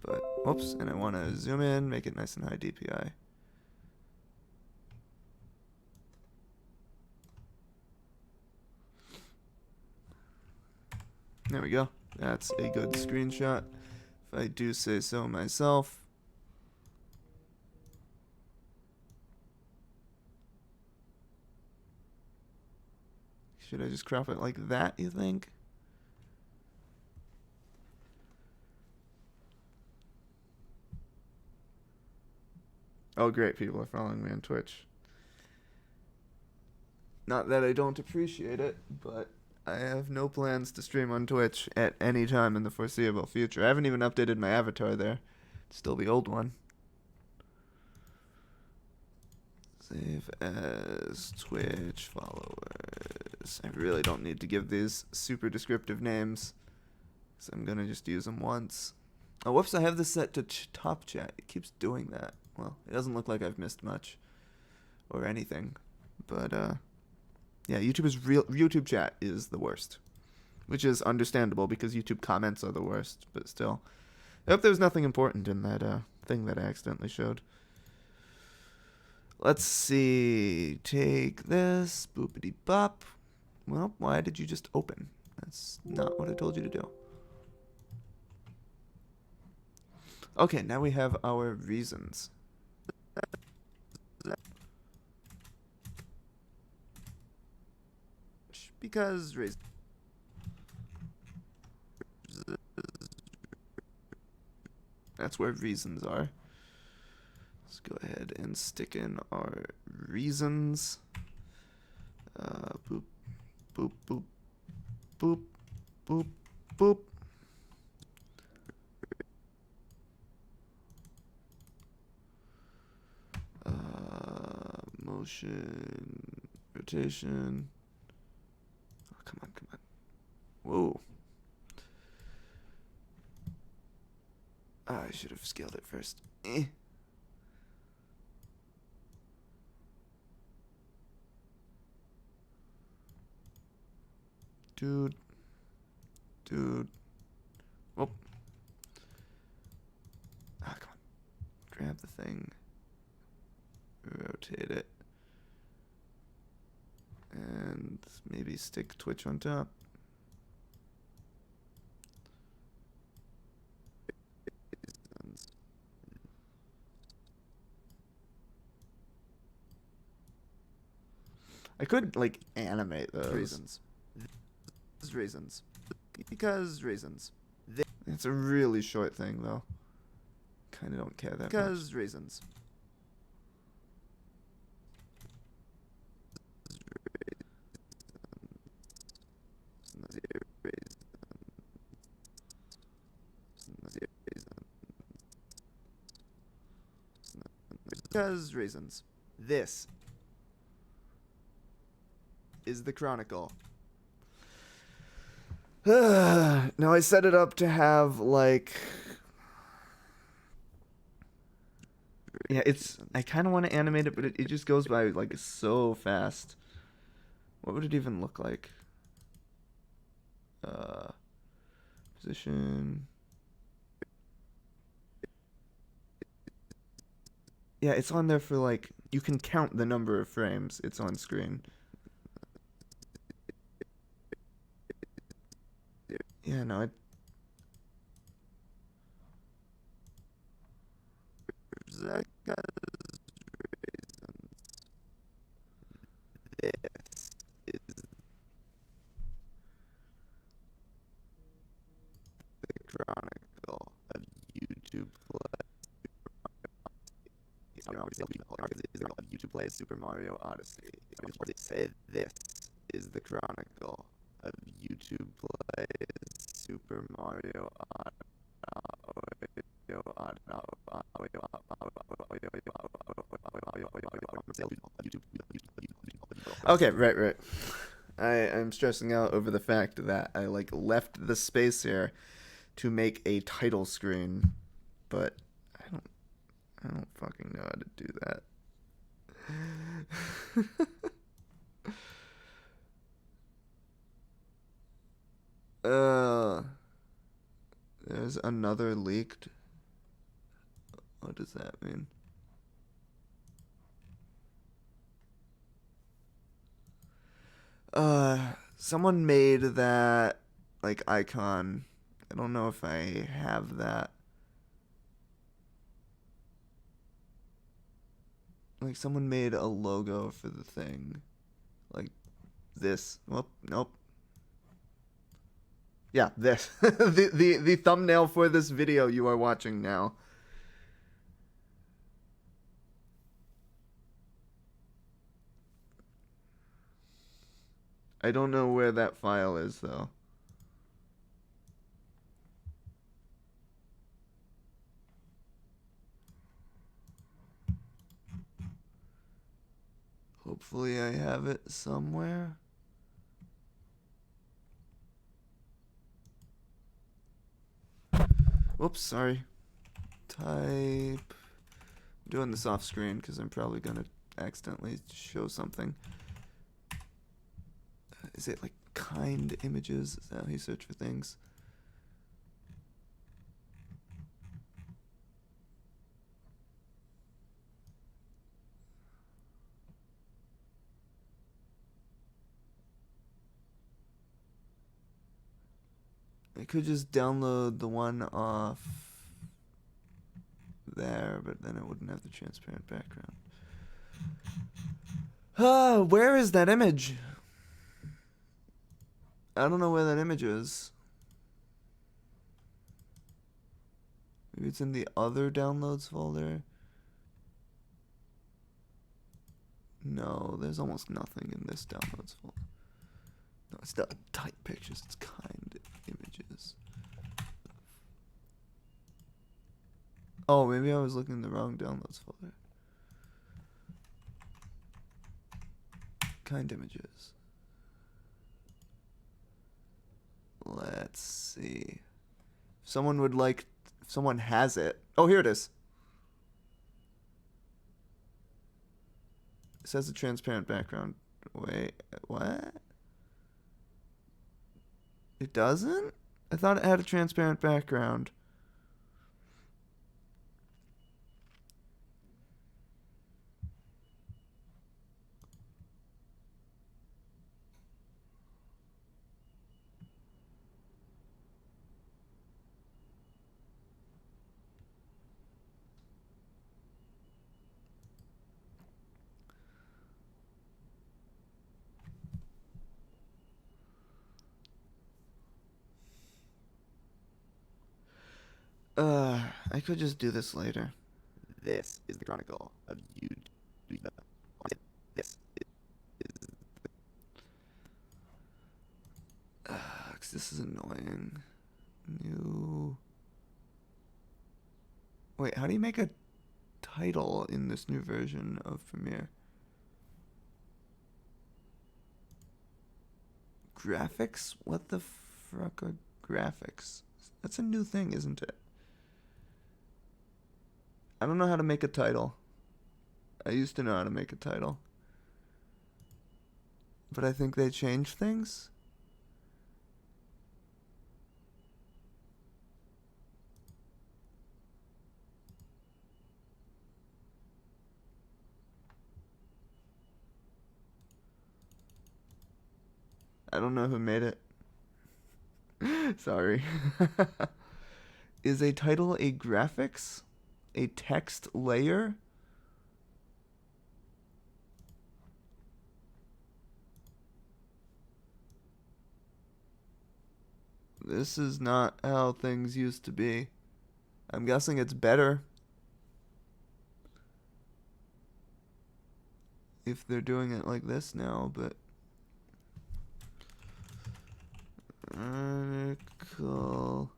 But, whoops, and I want to zoom in, make it nice and high DPI. There we go. That's a good screenshot, if I do say so myself. Should I just crop it like that, you think? Oh, great. People are following me on Twitch. Not that I don't appreciate it, but I have no plans to stream on Twitch at any time in the foreseeable future. I haven't even updated my avatar there. It's still the old one. Save as Twitch followers. I really don't need to give these super descriptive names, so I'm gonna just use them once. Oh, whoops, I have this set to top chat. It keeps doing that. Well, it doesn't look like I've missed much or anything, but yeah, YouTube chat is the worst, which is understandable because YouTube comments are the worst, but still. I hope there was nothing important in that thing that I accidentally showed. Let's see. Take this. Boopity bop. Well, why did you just open? That's not what I told you to do. Okay, now we have our reasons. Because reasons. That's where reasons are. Let's go ahead and stick in our reasons. Boop, boop, boop, boop, boop, boop. Motion, rotation. Oh, come on, come on. Whoa. I should have scaled it first. Dude. Oh. Ah, come on. Grab the thing. Rotate it. And maybe stick Twitch on top. I could, like, animate those. Reasons. Reasons. Because reasons. It's a really short thing, though. Kind of don't care that much. Because reasons. Because reasons. This is the Chronicle. Now I set it up to have, like... Yeah, it's... I kind of want to animate it, but it just goes by, like, so fast. What would it even look like? Position... Yeah, it's on there for, like... You can count the number of frames it's on screen. Yeah, no, it... This is the Chronicle of YouTube YouTube Plays Super Mario Odyssey. Say this is the Chronicle of YouTube Plays Super Mario Okay, right. I'm stressing out over the fact that I like left the space here to make a title screen, but I don't fucking know how to do that. There's another leaked. What does that mean? Someone made that, like, icon. I don't know if I have that. Like, someone made a logo for the thing. Like, this. Whoop, nope. Yeah, this. the thumbnail for this video you are watching now. I don't know where that file is, though. Hopefully I have it somewhere. Whoops, sorry. Type. I'm doing this off screen because I'm probably going to accidentally show something. Is it like kind images? Is that how you search for things? I could just download the one off there, but then it wouldn't have the transparent background. Where is that image? I don't know where that image is. Maybe it's in the other downloads folder. No, there's almost nothing in this downloads folder. No, it's not type pictures, it's kind images. Oh, maybe I was looking in the wrong downloads folder. Kind images. Let's see. If someone would like, if someone has it. Oh, here it is. It says a transparent background. Wait, what? It doesn't? I thought it had a transparent background. I could just do this later. This is the chronicle of you. This is. 'Cause this is annoying. New. Wait, how do you make a title in this new version of Premiere? Graphics? What the fuck are graphics? That's a new thing, isn't it? I don't know how to make a title. I used to know how to make a title. But I think they changed things. I don't know who made it. Sorry. Is a title a graphics? A text layer? This is not how things used to be. I'm guessing it's better. If they're doing it like this now, but... Article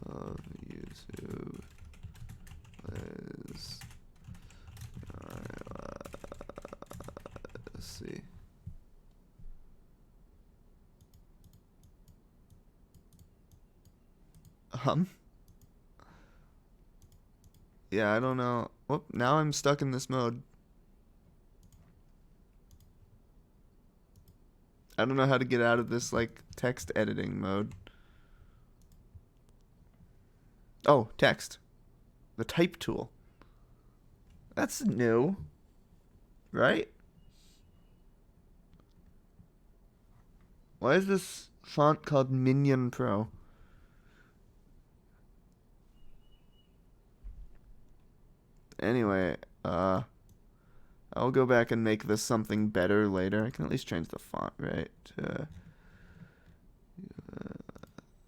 of YouTube Plays Odyssey. Yeah, I don't know. Whoop, now I'm stuck in this mode. I don't know how to get out of this, like, text editing mode. Oh, text. The type tool. That's new. Right? Why is this font called Minion Pro? Anyway, I I'll go back and make this something better later. I can at least change the font, right?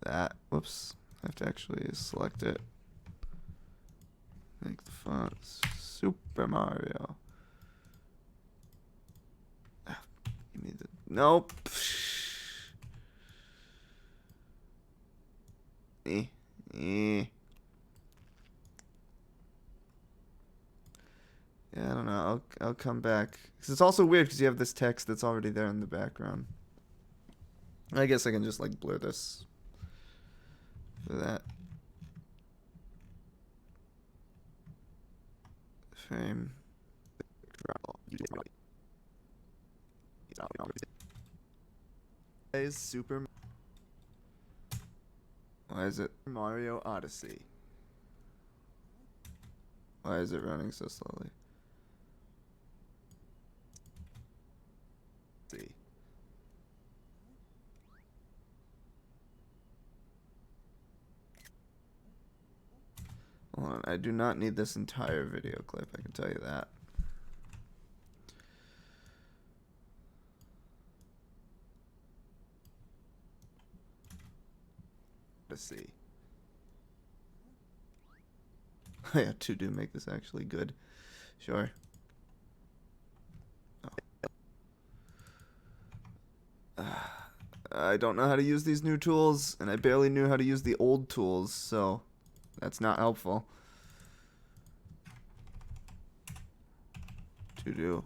That. Whoops. I have to actually select it. Make the font Super Mario. Give me the. Nope. Eh. Yeah, I don't know. I'll come back. Because it's also weird because you have this text that's already there in the background. I guess I can just like blur this for that. Frame. Is Super. Why is it Mario Odyssey? Why is it running so slowly? See. Hold on, I do not need this entire video clip, I can tell you that. Let's see. Yeah, to do make this actually good. Sure. Oh. I don't know how to use these new tools, and I barely knew how to use the old tools, so that's not helpful. To do.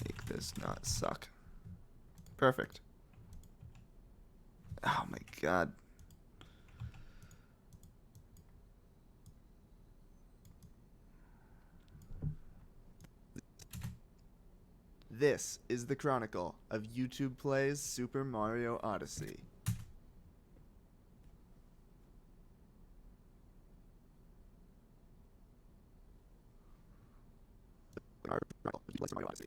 Make this not suck. Perfect. Oh my god. This is the chronicle of YouTube Plays Super Mario Odyssey. Mario Odyssey.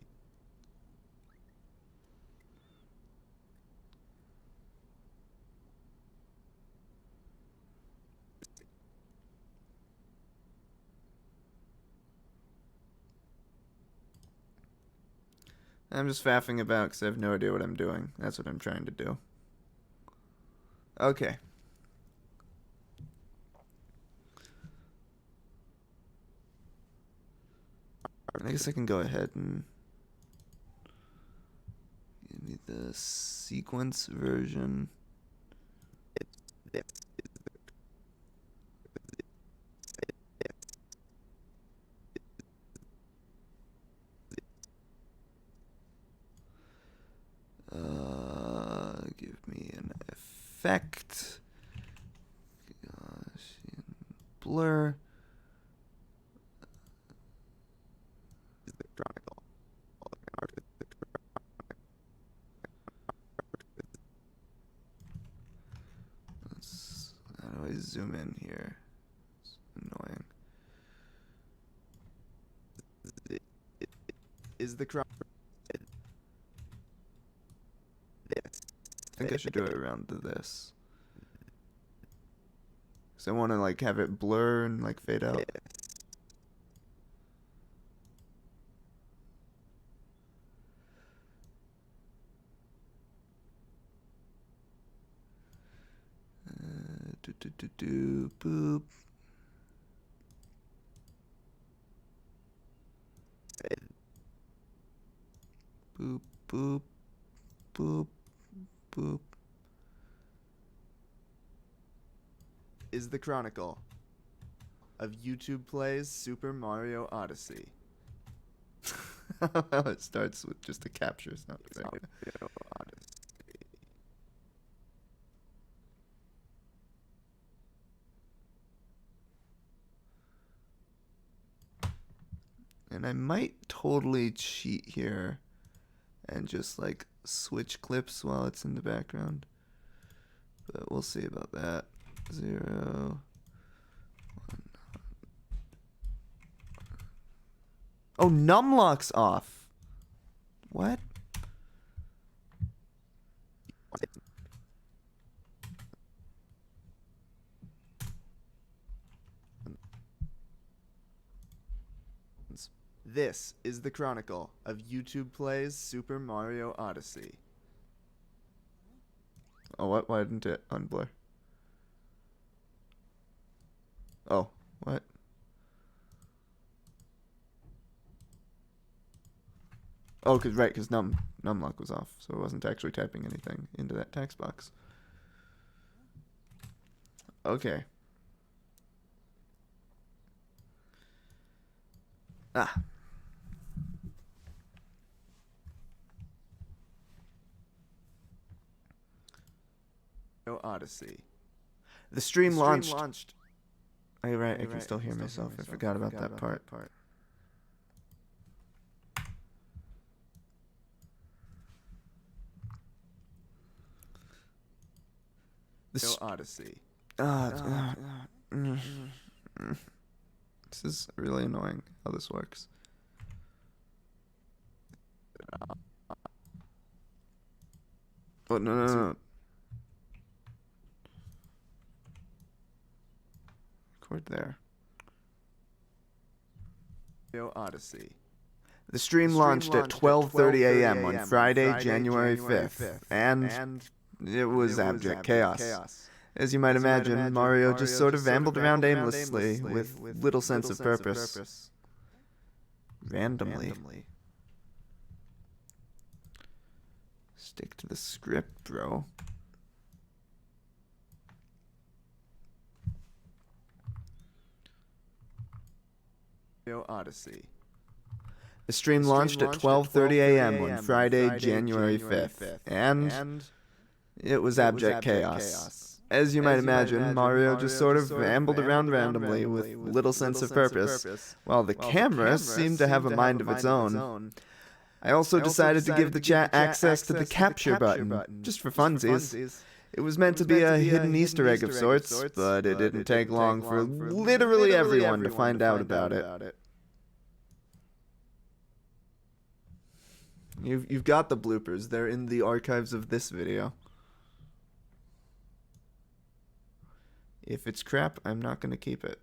I'm just faffing about because I have no idea what I'm doing. That's what I'm trying to do. Okay. I guess I can go ahead and give me the sequence version. Give me an effect. Gaussian blur. How do I zoom in here? It's annoying. Is the crop? I think I should do it around to this. Cause I want to like have it blur and like fade out. Boop. Boop, boop, boop, boop. Is the chronicle of YouTube Plays Super Mario Odyssey. It starts with just a capture sound. And I might totally cheat here and just like switch clips while it's in the background. But we'll see about that. 0, 1. Oh, numlock's off. What? This is the chronicle of YouTube Plays Super Mario Odyssey. Oh, what? Why didn't it unblur? Oh, what? Oh, because numlock was off, so I wasn't actually typing anything into that text box. Okay. Ah. Odyssey. The stream launched. Oh, you're right. I can still hear myself. I forgot about that part. The Odyssey. This is really annoying how this works. Oh, no. Record there. Odyssey. The stream launched at 12:30 a.m. on Friday, January 5th, and it was abject chaos. As you might imagine, Mario just sort of ambled around aimlessly, with little sense of purpose. Randomly. Stick to the script, bro. Odyssey. The stream launched at 12:30 a.m. on Friday, January 5th, and it was abject chaos. As you might imagine, Mario just sort of ambled around randomly with little sense of purpose, while the camera seemed to have a mind of its own. I also decided to give the chat access to the capture button, just for funsies. It was meant to be a hidden Easter egg of sorts, but it didn't take long for literally everyone to find out about it. You've got the bloopers. They're in the archives of this video. If it's crap, I'm not going to keep it.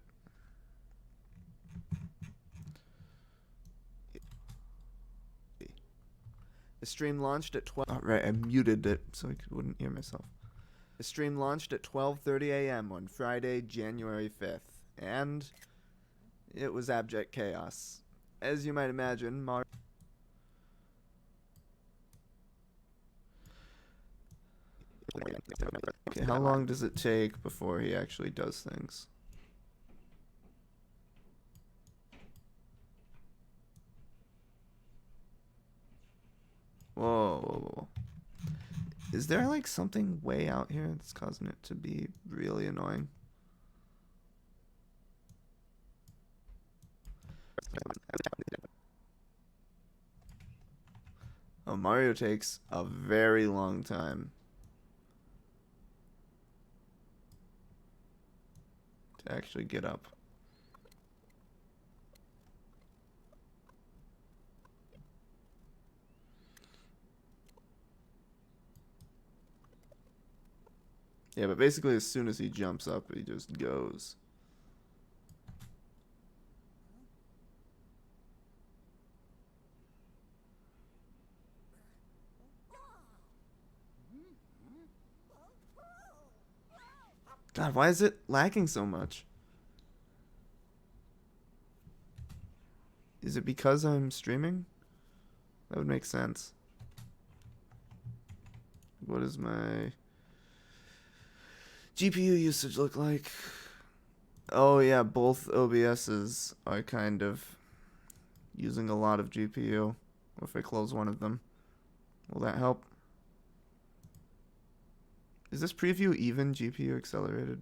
The stream launched at 12... Oh, right, I muted it so I wouldn't hear myself. The stream launched at 12:30 a.m. on Friday, January 5th, and it was abject chaos. As you might imagine, Okay, how long does it take before he actually does things? Whoa. Is there like something way out here that's causing it to be really annoying? Oh, Mario takes a very long time to actually get up. Yeah, but basically as soon as he jumps up, he just goes. God, why is it lagging so much? Is it because I'm streaming? That would make sense. What does my GPU usage look like? Oh yeah, both OBSs are kind of using a lot of GPU. If I close one of them, will that help? Is this preview even GPU accelerated?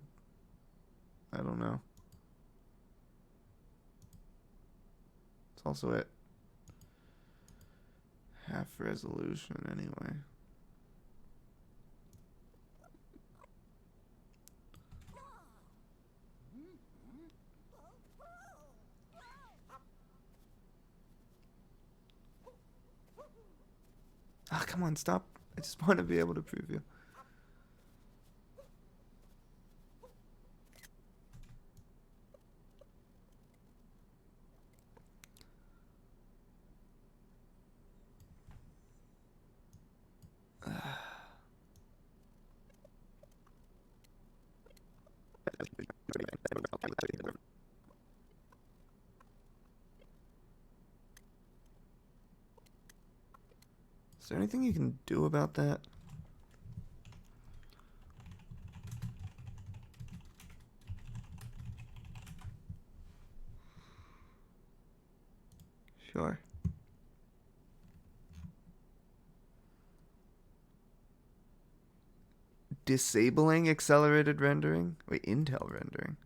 I don't know. It's also at half resolution anyway. Ah, come on, stop. I just want to be able to preview. there anything you can do about that? Sure. Disabling accelerated rendering? Wait, Intel rendering.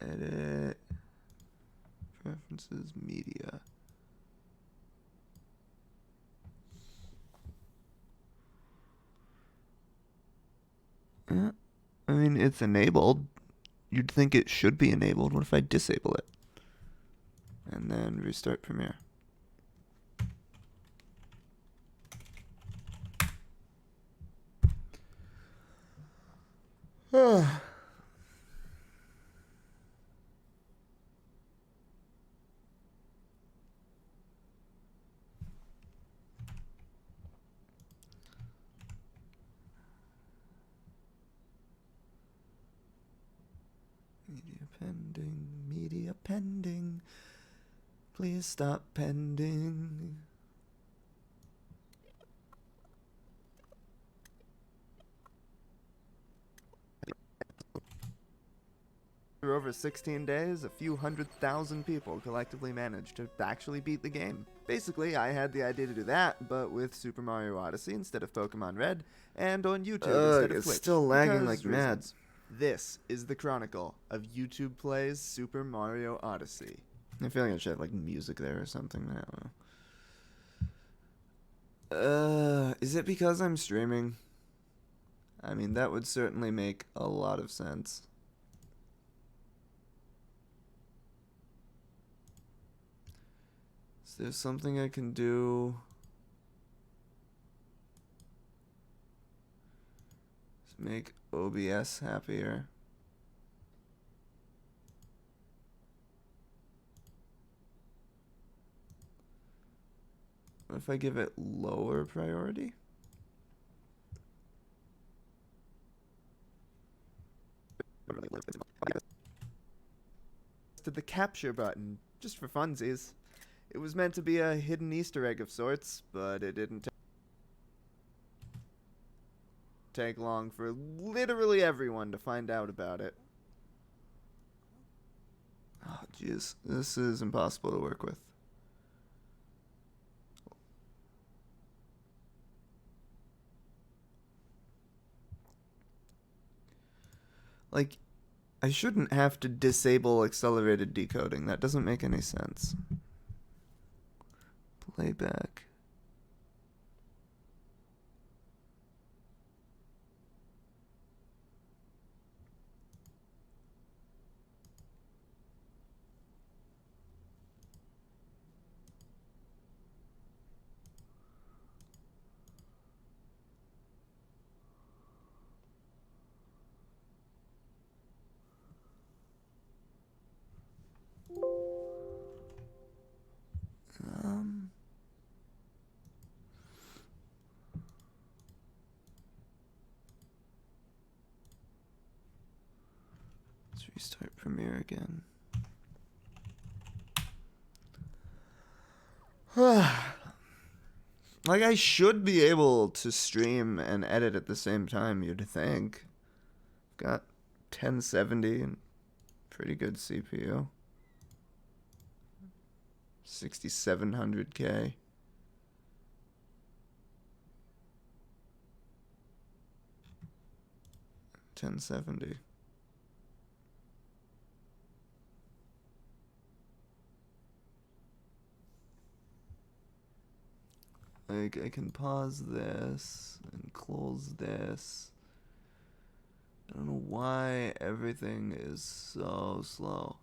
Edit. Preferences, media. I mean, it's enabled. You'd think it should be enabled. What if I disable it? And then restart Premiere. Media pending, media pending. Please stop pending. For over 16 days, a few 100,000 people collectively managed to actually beat the game. Basically, I had the idea to do that, but with Super Mario Odyssey instead of Pokemon Red, and on YouTube instead of Twitch. It's still lagging like mad. This is the chronicle of YouTube Plays Super Mario Odyssey. I feel like I should have like music there or something. I don't know. Is it because I'm streaming? I mean, that would certainly make a lot of sense. Is there something I can do? To make OBS happier. What if I give it lower priority? To the capture button, just for funsies. It was meant to be a hidden Easter egg of sorts, but it didn't take long for literally everyone to find out about it. Oh, jeez. This is impossible to work with. Like, I shouldn't have to disable accelerated decoding. That doesn't make any sense. Playback. Let's restart Premiere again. Like, I should be able to stream and edit at the same time, you'd think. Got 1070 and pretty good CPU. 6700K. $1070. Like, I can pause this and close this. I don't know why everything is so slow.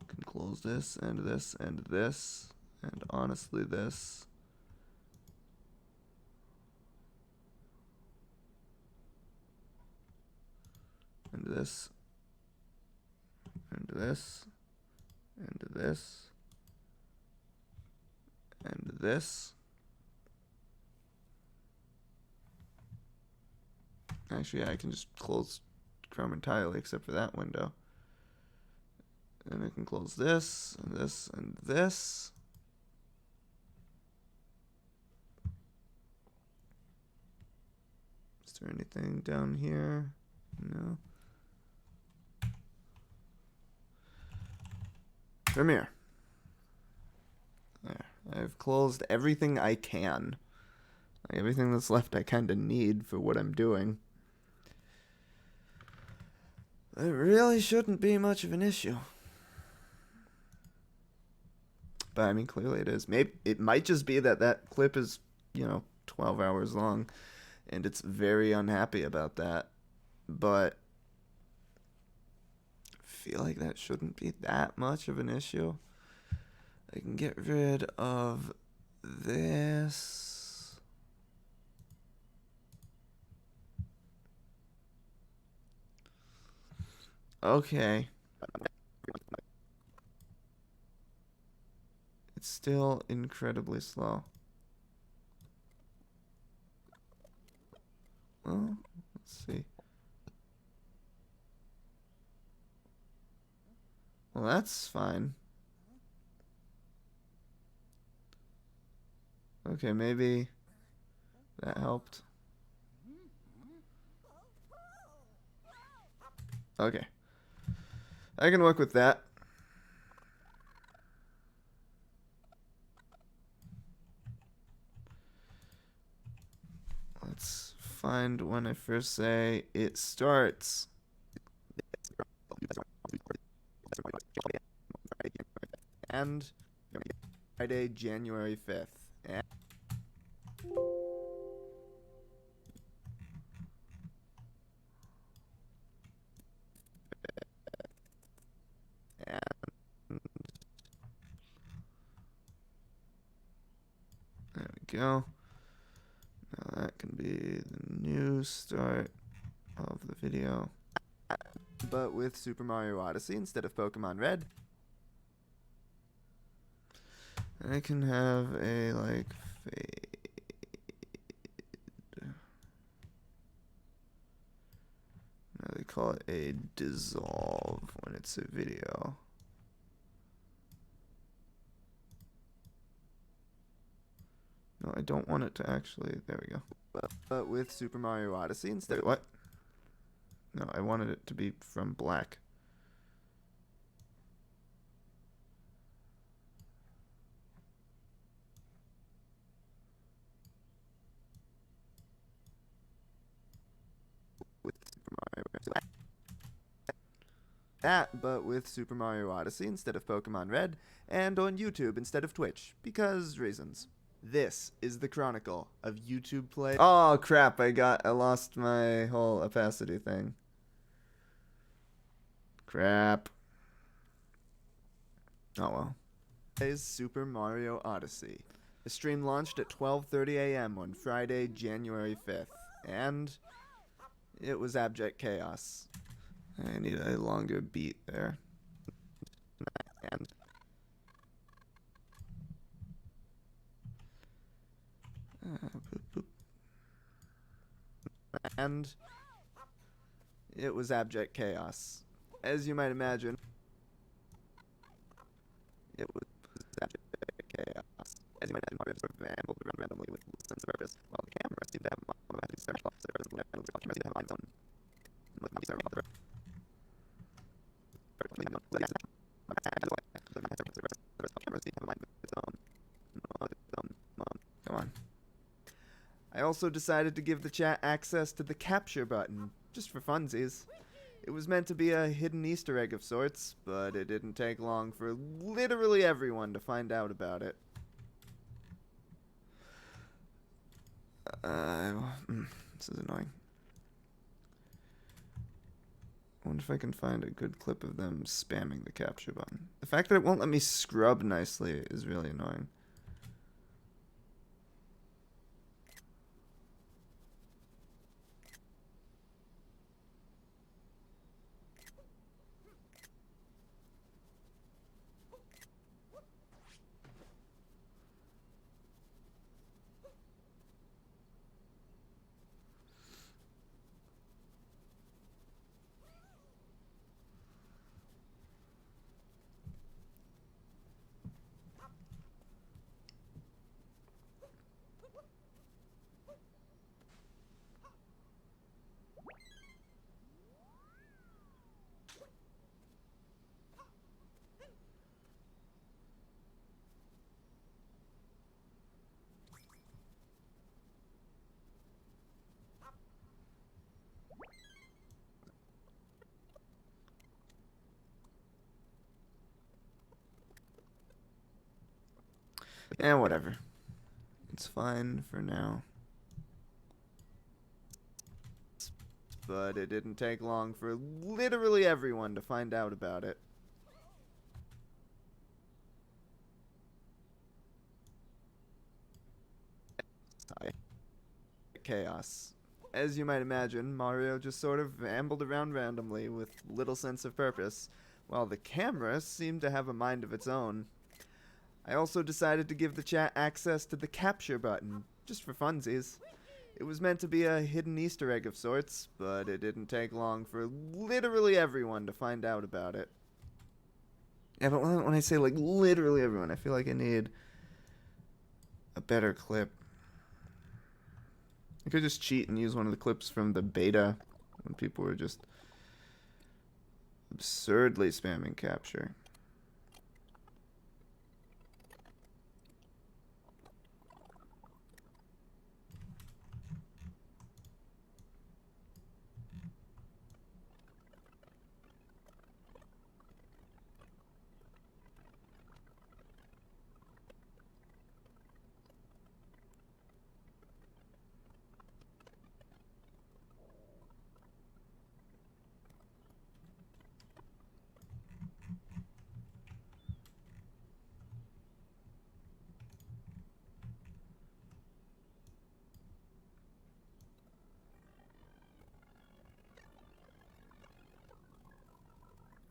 I can close this and this and this, and honestly this. and this, and this, and this, and this. Actually, I can just close Chrome entirely except for that window. And I can close this, and this, and this. Is there anything down here? No. Premiere. There. I've closed everything I can. Like everything that's left I kind of need for what I'm doing. It really shouldn't be much of an issue. But I mean, clearly it is. Maybe it might just be that that clip is, 12 hours long, and it's very unhappy about that. But I feel like that shouldn't be that much of an issue. I can get rid of this. Okay. It's still incredibly slow. Well, let's see. Well, that's fine. Okay, maybe that helped. Okay. I can work with that. Let's find when I first say it starts. And Friday, January 5th. And there we go. Now that can be the new start of the video. But with Super Mario Odyssey instead of Pokemon Red. I can have a, fade. Now they call it a dissolve when it's a video. No, I don't want it to actually, there we go. But with Super Mario Odyssey instead of, what? No, I wanted it to be from black. But with Super Mario Odyssey instead of Pokemon Red, and on YouTube instead of Twitch, because reasons. This is the chronicle of YouTube Play. Oh crap! I lost my whole opacity thing. Crap. Oh well. Today's Super Mario Odyssey. The stream launched at 12:30 a.m. on Friday, January 5th, and it was abject chaos. I need a longer beat there. And it was abject chaos. As you might imagine, it was abject chaos. As you might imagine, Mario sort of ran randomly with sense of purpose, while the camera seemed to have automatically searched off the camera seemed to have on its own. Come on. I also decided to give the chat access to the capture button, just for funsies. It was meant to be a hidden Easter egg of sorts, but it didn't take long for literally everyone to find out about it. This is annoying. I wonder if I can find a good clip of them spamming the capture button. The fact that it won't let me scrub nicely is really annoying. And whatever. It's fine for now. But it didn't take long for literally everyone to find out about it. Chaos. As you might imagine, Mario just sort of ambled around randomly with little sense of purpose, while the camera seemed to have a mind of its own. I also decided to give the chat access to the capture button, just for funsies. It was meant to be a hidden Easter egg of sorts, but it didn't take long for literally everyone to find out about it. Yeah, but when I say, like, literally everyone, I feel like I need a better clip. I could just cheat and use one of the clips from the beta when people were just absurdly spamming capture.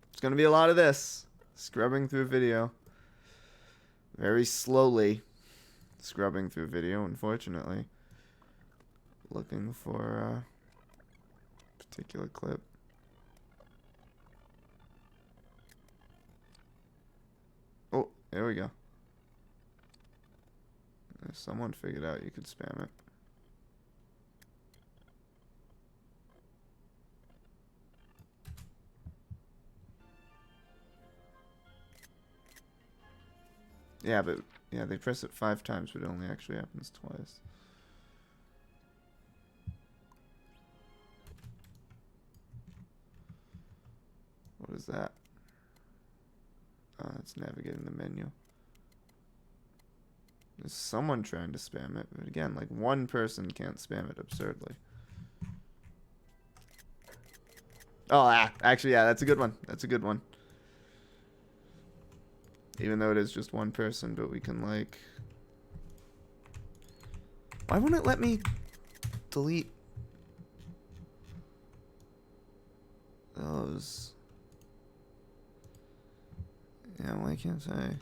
It's gonna be a lot of this. Scrubbing through video. Very slowly scrubbing through video, unfortunately. Looking for a particular clip. Oh, there we go. Someone figured out you could spam it. Yeah, but yeah, they press it 5 times, but it only actually happens twice. What is that? It's navigating the menu. There's someone trying to spam it, but again, like one person can't spam it absurdly. Oh, actually, yeah, that's a good one. That's a good one. Even though it is just one person, but we can, like... Why won't it let me delete those? Yeah, why can't I?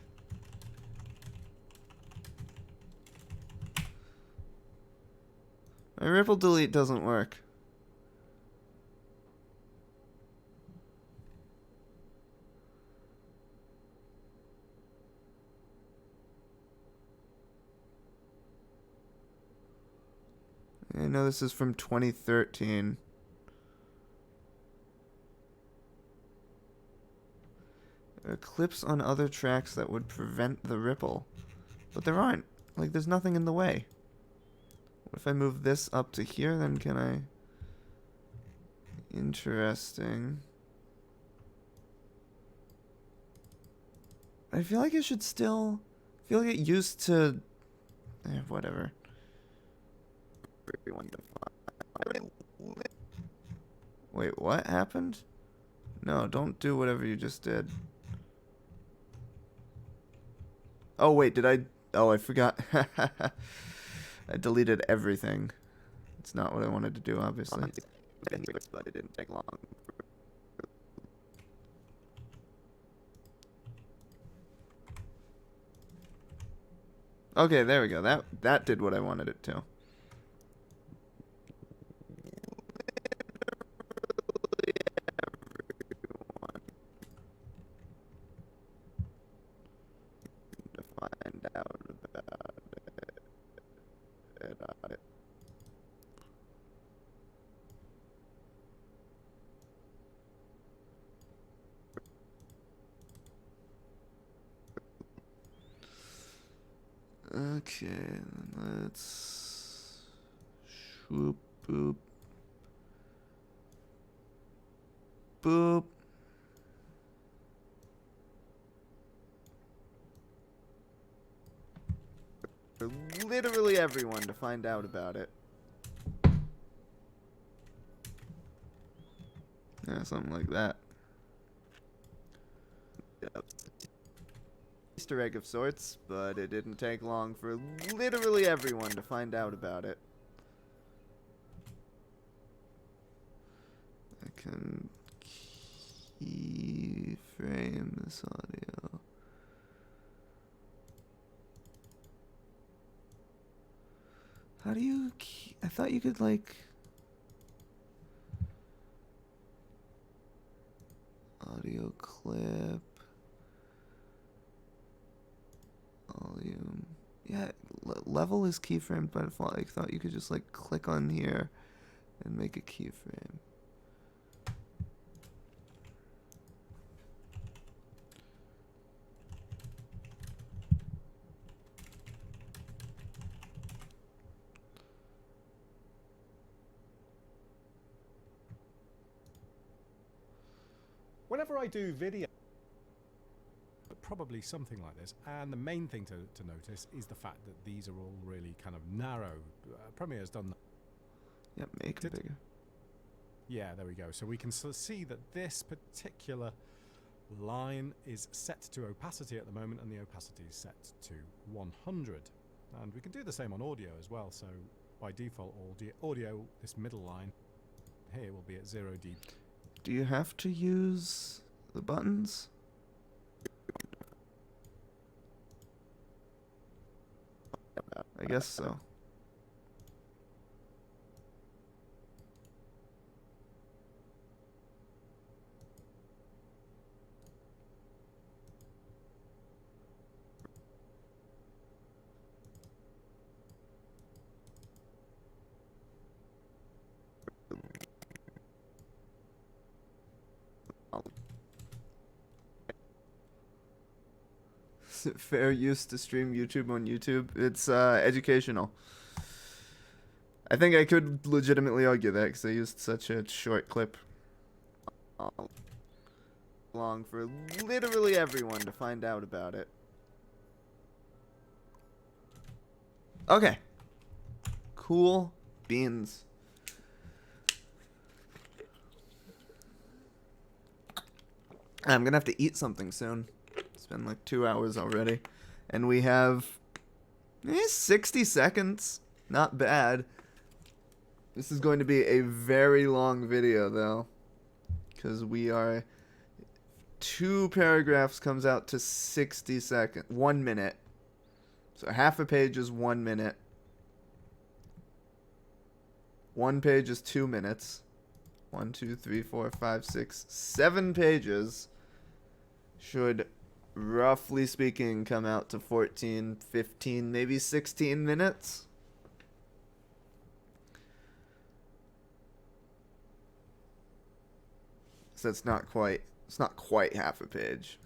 My ripple delete doesn't work. I know this is from 2013. There are clips on other tracks that would prevent the ripple. But there aren't. Like, there's nothing in the way. What if I move this up to here, then can I... Interesting. I feel like it should still... I feel like it used to... whatever. Everyone define. Wait, what happened? No, don't do whatever you just did. Oh, wait, did I... Oh, I forgot. I deleted everything. It's not what I wanted to do, obviously. But it didn't take long. Okay, there we go. That did what I wanted it to. To find out about it. Okay, let's swoop boop boop. for literally everyone to find out about it. Yeah, something like that. Yep. Easter egg of sorts, but it didn't take long for literally everyone to find out about it. I can keyframe this audio. How do you I thought you could like audio clip volume. Yeah, level is keyframed by default. I thought you could just like click on here and make a keyframe. Whenever I do video, probably something like this, and the main thing to notice is the fact that these are all really kind of narrow. Premiere's done that. Yep, make it bigger. Yeah, there we go. So we can see that this particular line is set to opacity at the moment, and the opacity is set to 100. And we can do the same on audio as well. So by default, audio, this middle line here will be at 0 dB. Do you have to use the buttons? I guess so. Is it fair use to stream YouTube on YouTube? It's educational. I think I could legitimately argue that because I used such a short clip. Long for literally everyone to find out about it. Okay. Cool beans. I'm gonna have to eat something soon. It's been like 2 hours already. And we have 60 seconds. Not bad. This is going to be a very long video though. Because we are... 2 paragraphs comes out to 60 seconds. 1 minute. So half a page is 1 minute. 1 page is 2 minutes. 1, 2, 3, 4, 5, 6, 7 pages should, roughly speaking, come out to 14, 15, maybe 16 minutes. So it's not quite half a page.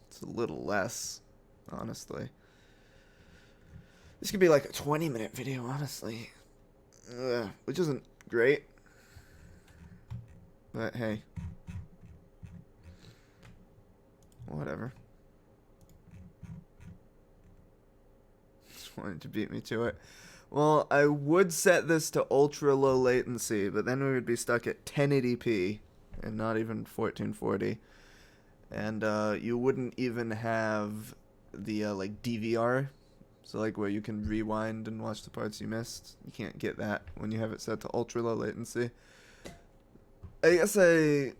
It's a little less, honestly. This could be like a 20-minute video, honestly. Which isn't great. But hey. Whatever. Just wanted to beat me to it. Well, I would set this to ultra low latency, but then we would be stuck at 1080p and not even 1440. And you wouldn't even have the like DVR. So like where you can rewind and watch the parts you missed. You can't get that when you have it set to ultra low latency. I guess I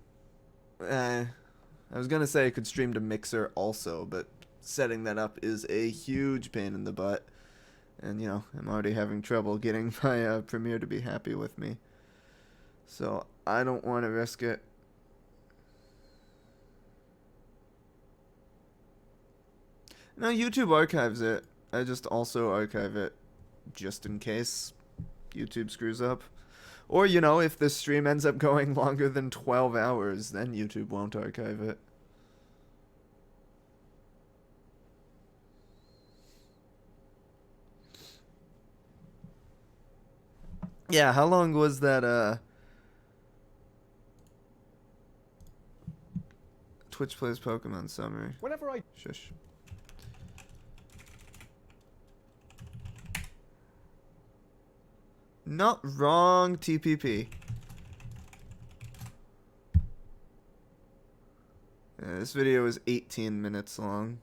was gonna say I could stream to Mixer also, but setting that up is a huge pain in the butt. And you know, I'm already having trouble getting my Premiere to be happy with me. So I don't want to risk it. No, YouTube archives it. I just also archive it just in case YouTube screws up. Or, you know, if this stream ends up going longer than 12 hours, then YouTube won't archive it. Yeah, how long was that, Twitch Plays Pokemon summary? Whenever I... Shush. Not wrong TPP. Yeah, this video is 18 minutes long.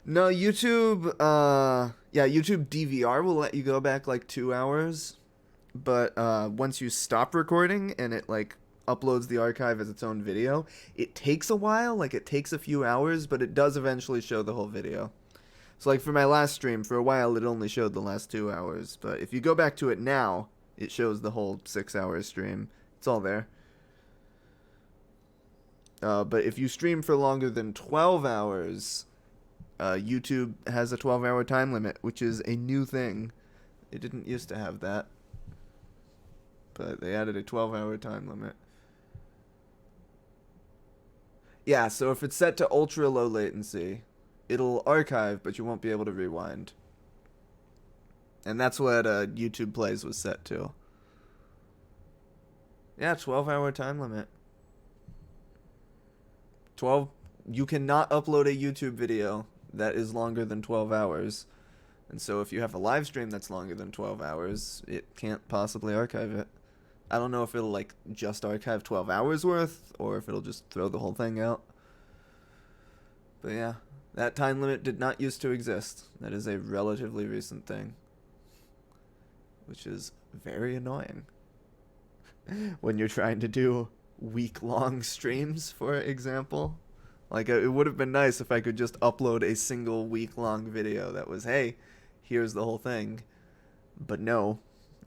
No, YouTube, yeah, YouTube DVR will let you go back like 2 hours. But once you stop recording and it like uploads the archive as its own video, it takes a while, like it takes a few hours, but it does eventually show the whole video. So like for my last stream, for a while it only showed the last 2 hours, but if you go back to it now, it shows the whole 6-hour stream. It's all there. But if you stream for longer than 12 hours, YouTube has a 12-hour time limit, which is a new thing. It didn't used to have that, but they added a 12-hour time limit. Yeah, so if it's set to ultra low latency, it'll archive, but you won't be able to rewind. And that's what YouTube Plays was set to. Yeah, 12-hour time limit. 12. You cannot upload a YouTube video that is longer than 12 hours. And so if you have a live stream that's longer than 12 hours, it can't possibly archive it. I don't know if it'll like just archive 12 hours worth or if it'll just throw the whole thing out. But yeah, that time limit did not used to exist. That is a relatively recent thing, which is very annoying when you're trying to do week-long streams, for example. Like, it would have been nice if I could just upload a single week-long video that was, hey, here's the whole thing. But no,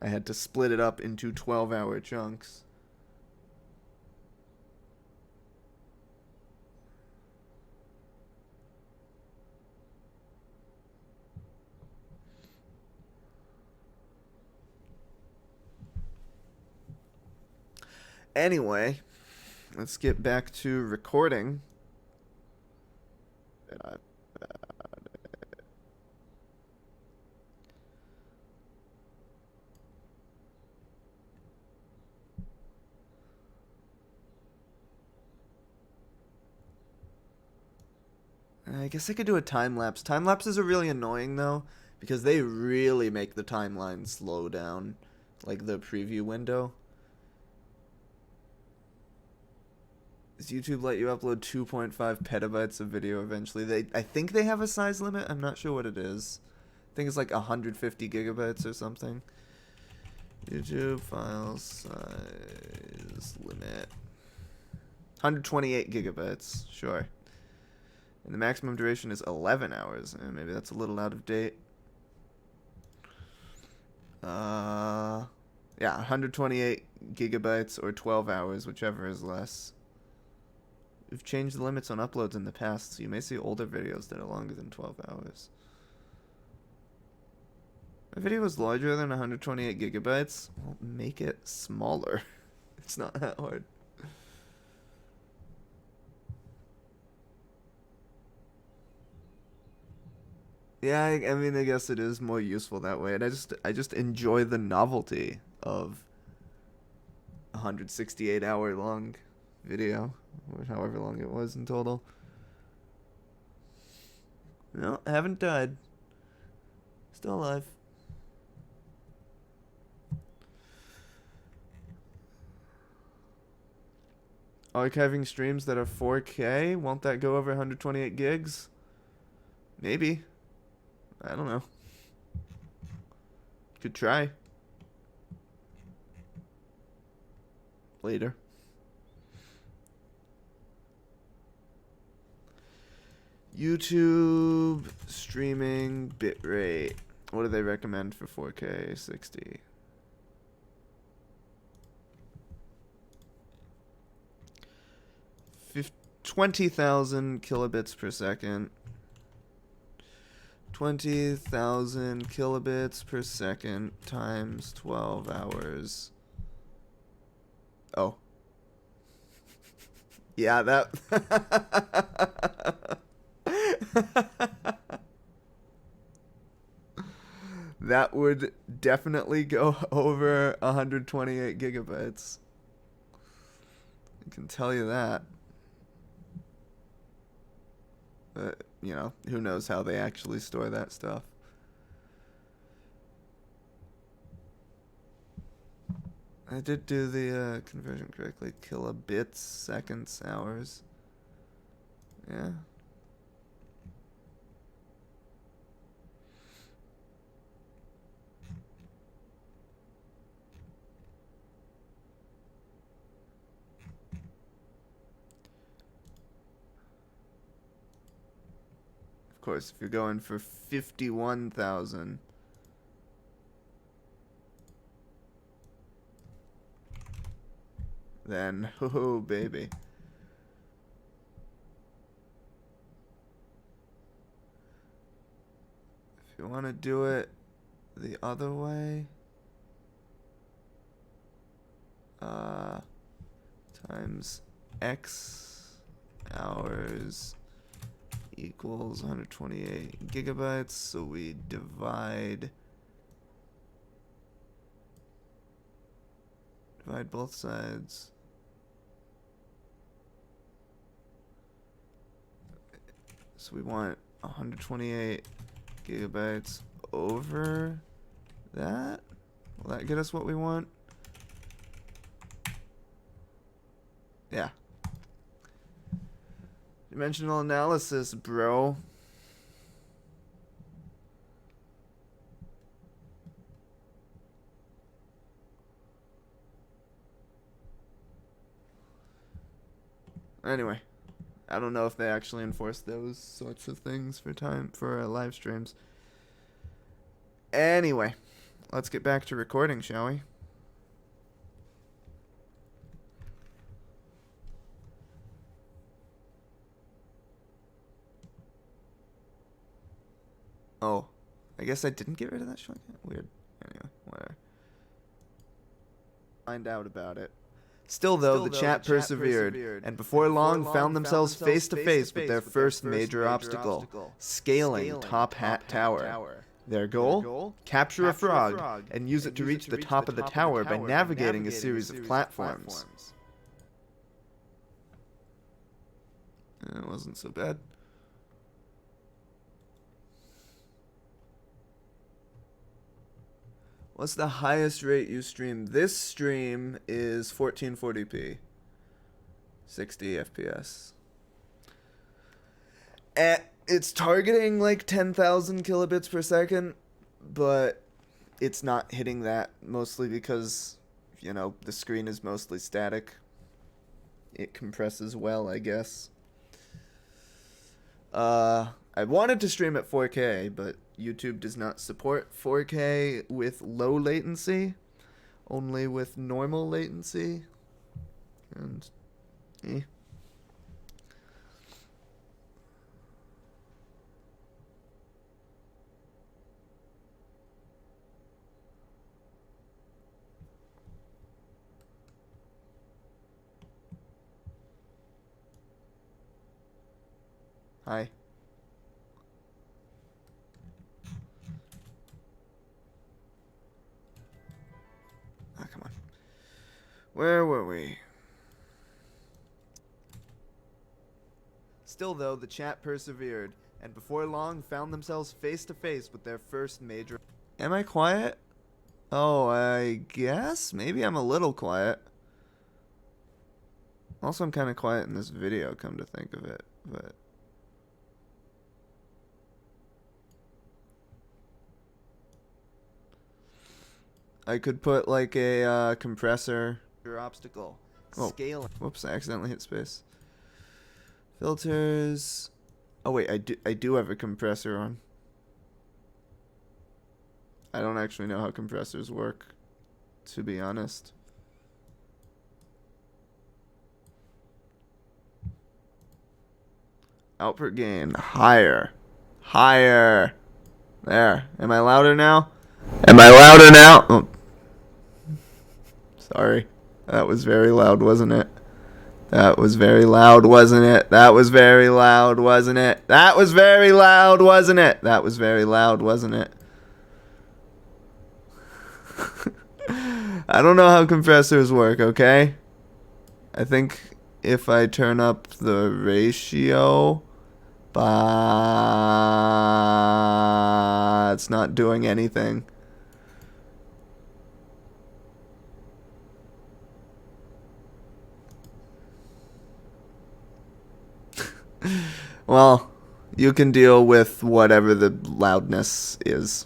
I had to split it up into 12-hour chunks. Anyway, let's get back to recording. I guess I could do a time-lapse. Time-lapses are really annoying, though, because they really make the timeline slow down, like the preview window. Does YouTube let you upload 2.5 petabytes of video eventually? I think they have a size limit. I'm not sure what it is. I think it's like 150 gigabytes or something. YouTube file size limit. 128 gigabytes, sure. And the maximum duration is 11 hours. Maybe that's a little out of date. Yeah, 128 gigabytes or 12 hours, whichever is less. We've changed the limits on uploads in the past, so you may see older videos that are longer than 12 hours. My video is larger than 128 gigabytes. Well, make it smaller. It's not that hard. Yeah, I mean, I guess it is more useful that way, and I just enjoy the novelty of a 168-hour long video, or however long it was in total. No, I haven't died. Still alive. Archiving streams that are 4K, won't that go over 128 gigs? Maybe. I don't know. Could try. Later. YouTube streaming bitrate. What do they recommend for 4K 60? Fif 20,000 kilobits per second. 20,000 kilobits per second times 12 hours. Oh. Yeah, that... that would definitely go over 128 gigabytes. I can tell you that. But you know, who knows how they actually store that stuff. I did do the conversion correctly. Kilobits, seconds, hours. Yeah. Of course, if you're going for 51,000, then, oh baby. If you want to do it the other way, times X hours equals 128 gigabytes, so we divide both sides. So we want 128 gigabytes over that. Will that get us what we want? Yeah. Dimensional analysis, bro. Anyway, I don't know if they actually enforce those sorts of things for live streams. Anyway, let's get back to recording, shall we? Oh, I guess I didn't get rid of that shortcut. Weird. Anyway, whatever. Find out about it. Still though, the chat persevered, and before long found themselves face to face with their first major obstacle, scaling Top Hat Tower. Their goal? Capture a frog, and use it to reach the top of the tower by navigating a series of platforms. It wasn't so bad. What's the highest rate you stream? This stream is 1440p, 60 FPS. It's targeting like 10,000 kilobits per second, but it's not hitting that, mostly because, you know, the screen is mostly static. It compresses well, I guess. I wanted to stream at 4K, but YouTube does not support 4K with low latency, only with normal latency. And Hi. Ah, come on. Where were we? Still though, the chat persevered, and before long found themselves face to face with their first major... Am I quiet? Oh, I guess? Maybe I'm a little quiet. Also, I'm kind of quiet in this video, come to think of it, but... I could put like a compressor. Your obstacle. Oh, scaling. Whoops! I accidentally hit space. Filters. Oh wait, I do have a compressor on. I don't actually know how compressors work, to be honest. Output gain higher, higher. There. Am I louder now? Am I louder now? Oh. Sorry. That was very loud, wasn't it? That was very loud, wasn't it? That was very loud, wasn't it? That was very loud, wasn't it? That was very loud, wasn't it? I don't know how compressors work, okay? I think if I turn up the ratio But it's not doing anything. Well, you can deal with whatever the loudness is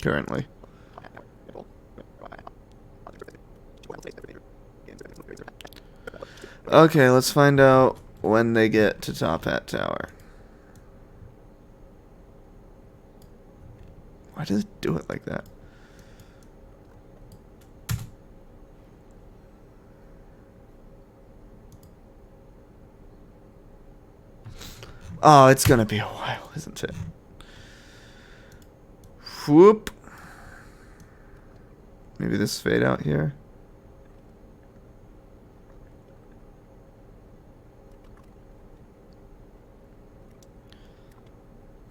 currently. Okay, let's find out when they get to Top Hat Tower. Why does it do it like that? Oh, it's gonna be a while, isn't it? Whoop. Maybe this fade out here.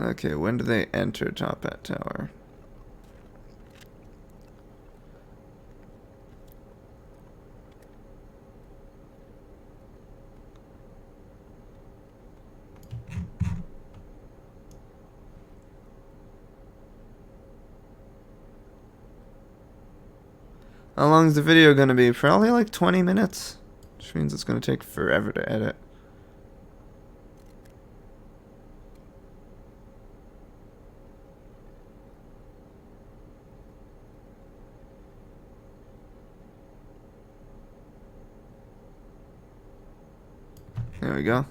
Okay, when do they enter Top Hat Tower? How long is the video gonna be? Probably like 20 minutes. Which means it's gonna take forever to edit. There we go.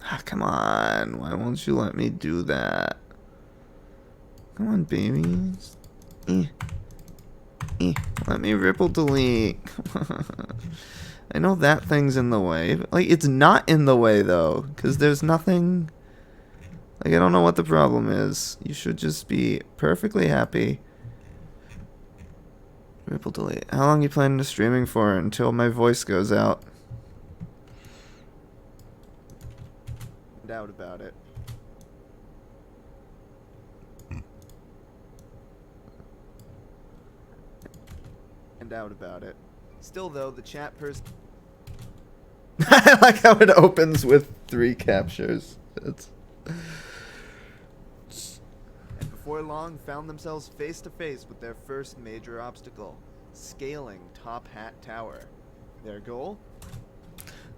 Ah, come on. Why won't you let me do that? Come on, babies. Let me ripple delete. I know that thing's in the way. But, like, it's not in the way, though. Because there's nothing... Like, I don't know what the problem is. You should just be perfectly happy. Ripple delete. How long are you planning to streaming for? Until my voice goes out. Doubt about it. Out about it. Still though, the chat person I like how it opens with 3 captures. It's... And before long found themselves face to face with their first major obstacle, scaling Top Hat Tower. Their goal?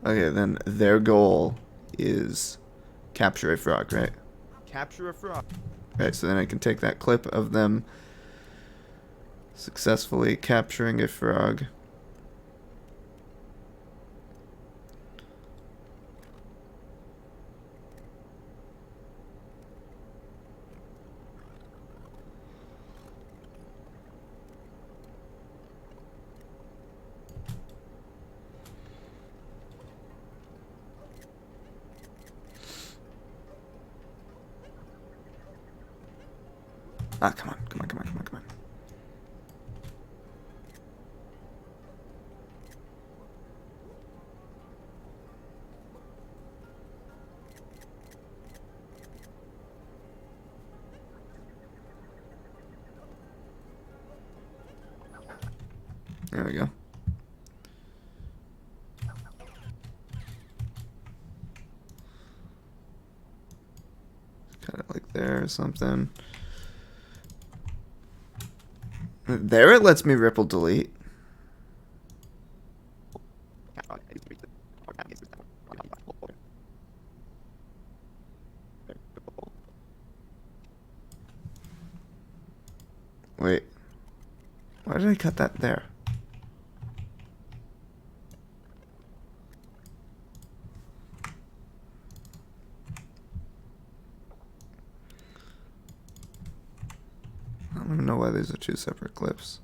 Okay, then their goal is capture a frog, right? Capture a frog. Right, so then I can take that clip of them successfully capturing a frog. Ah, come on, come on, come on, come on, come on. There we go. Cut it like there or something. There it lets me ripple delete. Wait. Why did I cut that there? I don't even know why these are 2 separate clips.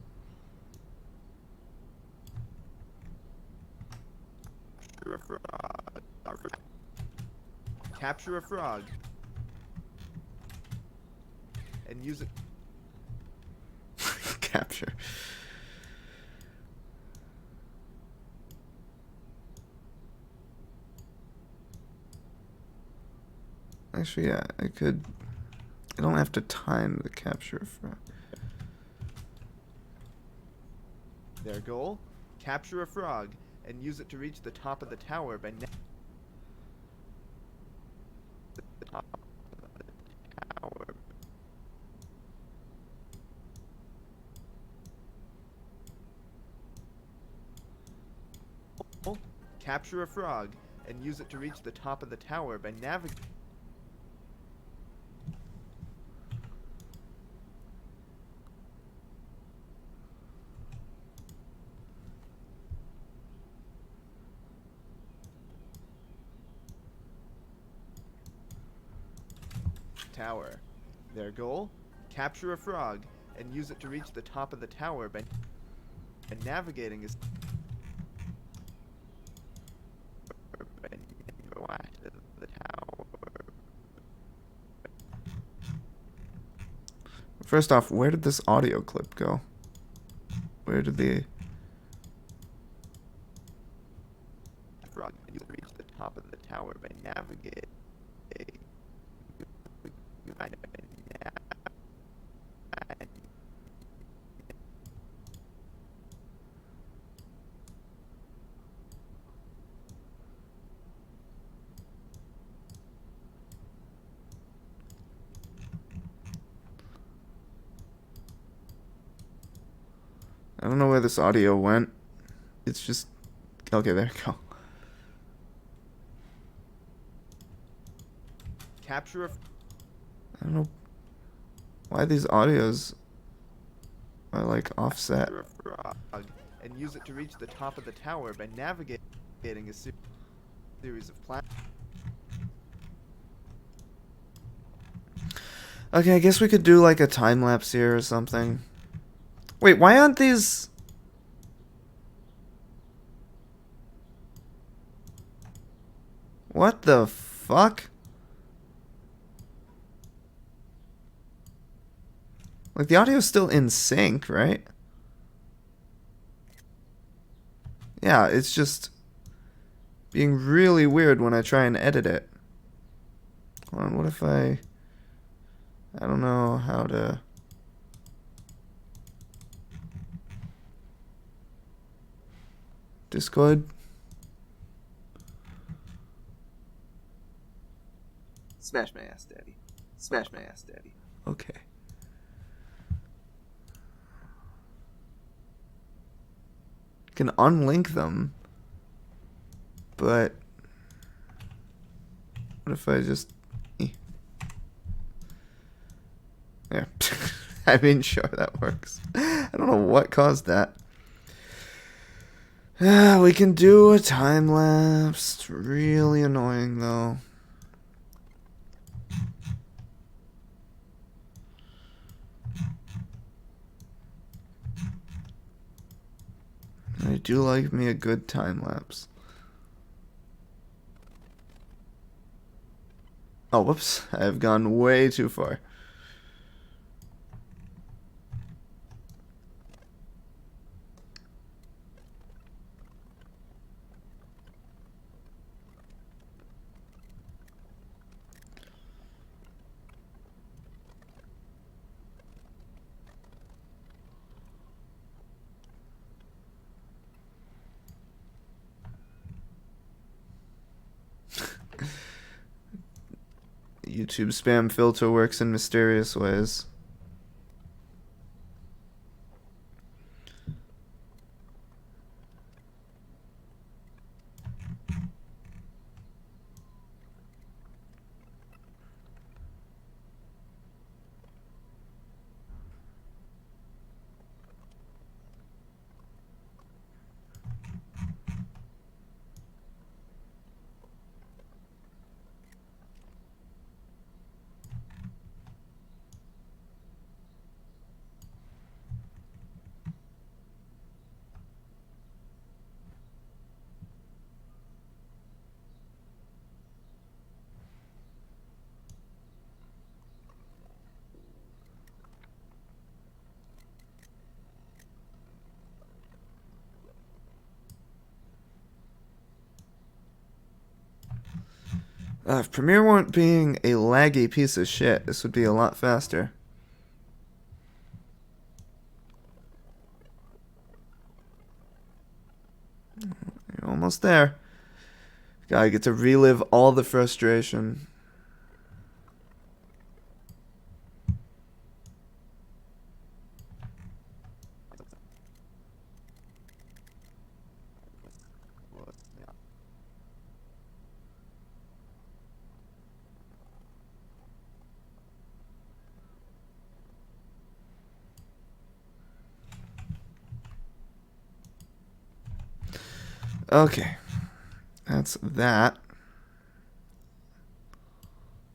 Capture a frog. And use it. Capture. Actually, yeah, I could. I don't have to time the capture frog. Their goal? Capture a frog. and use it to reach the top of the tower by the top of the tower. Capture a frog and use it to reach the top of the tower by navigating. Tower. Their goal? Capture a frog and use it to reach the top of the tower by navigating is the tower. First off, where did this audio clip go? Where did the frog reach the top of the tower by navigating? I don't know where this audio went. It's just... Okay, there we go. Capture a... I don't know why these audios are like offset. Capture a frog and use it to reach the top of the tower by navigating a series of platforms. Okay, I guess we could do like a time-lapse here or something. Wait, why aren't these... What the fuck? Like, the audio's still in sync, right? Yeah, it's just being really weird when I try and edit it. Hold on, what if I don't know how to... Discord? Smash my ass, daddy. Smash my ass, daddy. Okay. Can unlink them, but what if I just... Yeah. I mean, sure, that works. I don't know what caused that. We can do a time lapse. It's really annoying though. I do like me a good time lapse. Oh, whoops. I've gone way too far. YouTube spam filter works in mysterious ways. If Premiere weren't being a laggy piece of shit, this would be a lot faster. You're almost there. Gotta get to relive all the frustration. Okay, that's that.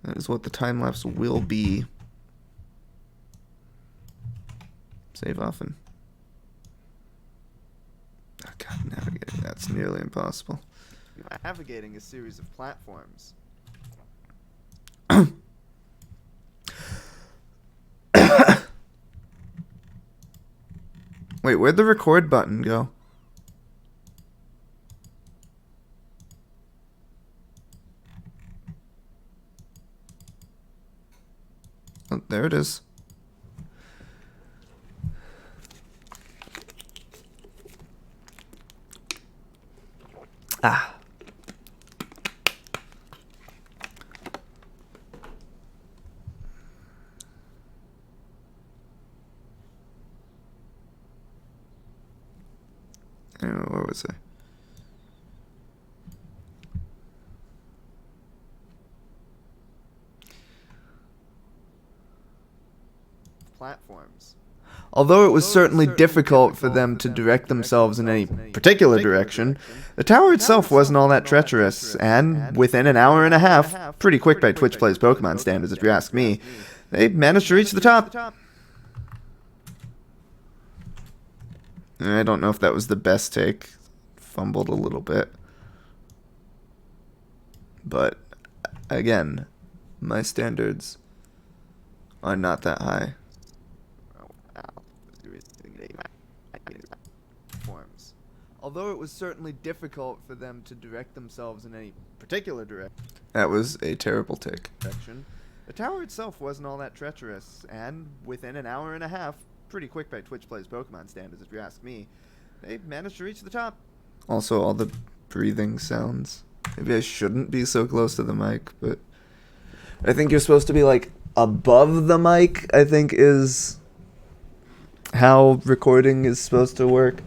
That is what the time-lapse will be. Save often. Oh god, navigating, that's nearly impossible. Navigating a series of platforms. Wait, where'd the record button go? Oh, there it is. Ah. Anyway, where was I? Platforms. Although it was certainly difficult for them to direct themselves in any particular direction, the tower itself wasn't all that treacherous, and within an hour and a half, pretty quick by Twitch Plays Pokemon standards if you ask me, they managed to reach the top. I don't know if that was the best take. Fumbled a little bit. But, again, my standards are not that high. Although it was certainly difficult for them to direct themselves in any particular direction. That was a terrible take. The tower itself wasn't all that treacherous, and within an hour and a half, pretty quick by Twitch Plays Pokemon standards if you ask me, they managed to reach the top. Also, all the breathing sounds. Maybe I shouldn't be so close to the mic, but I think you're supposed to be, like, above the mic, I think is how recording is supposed to work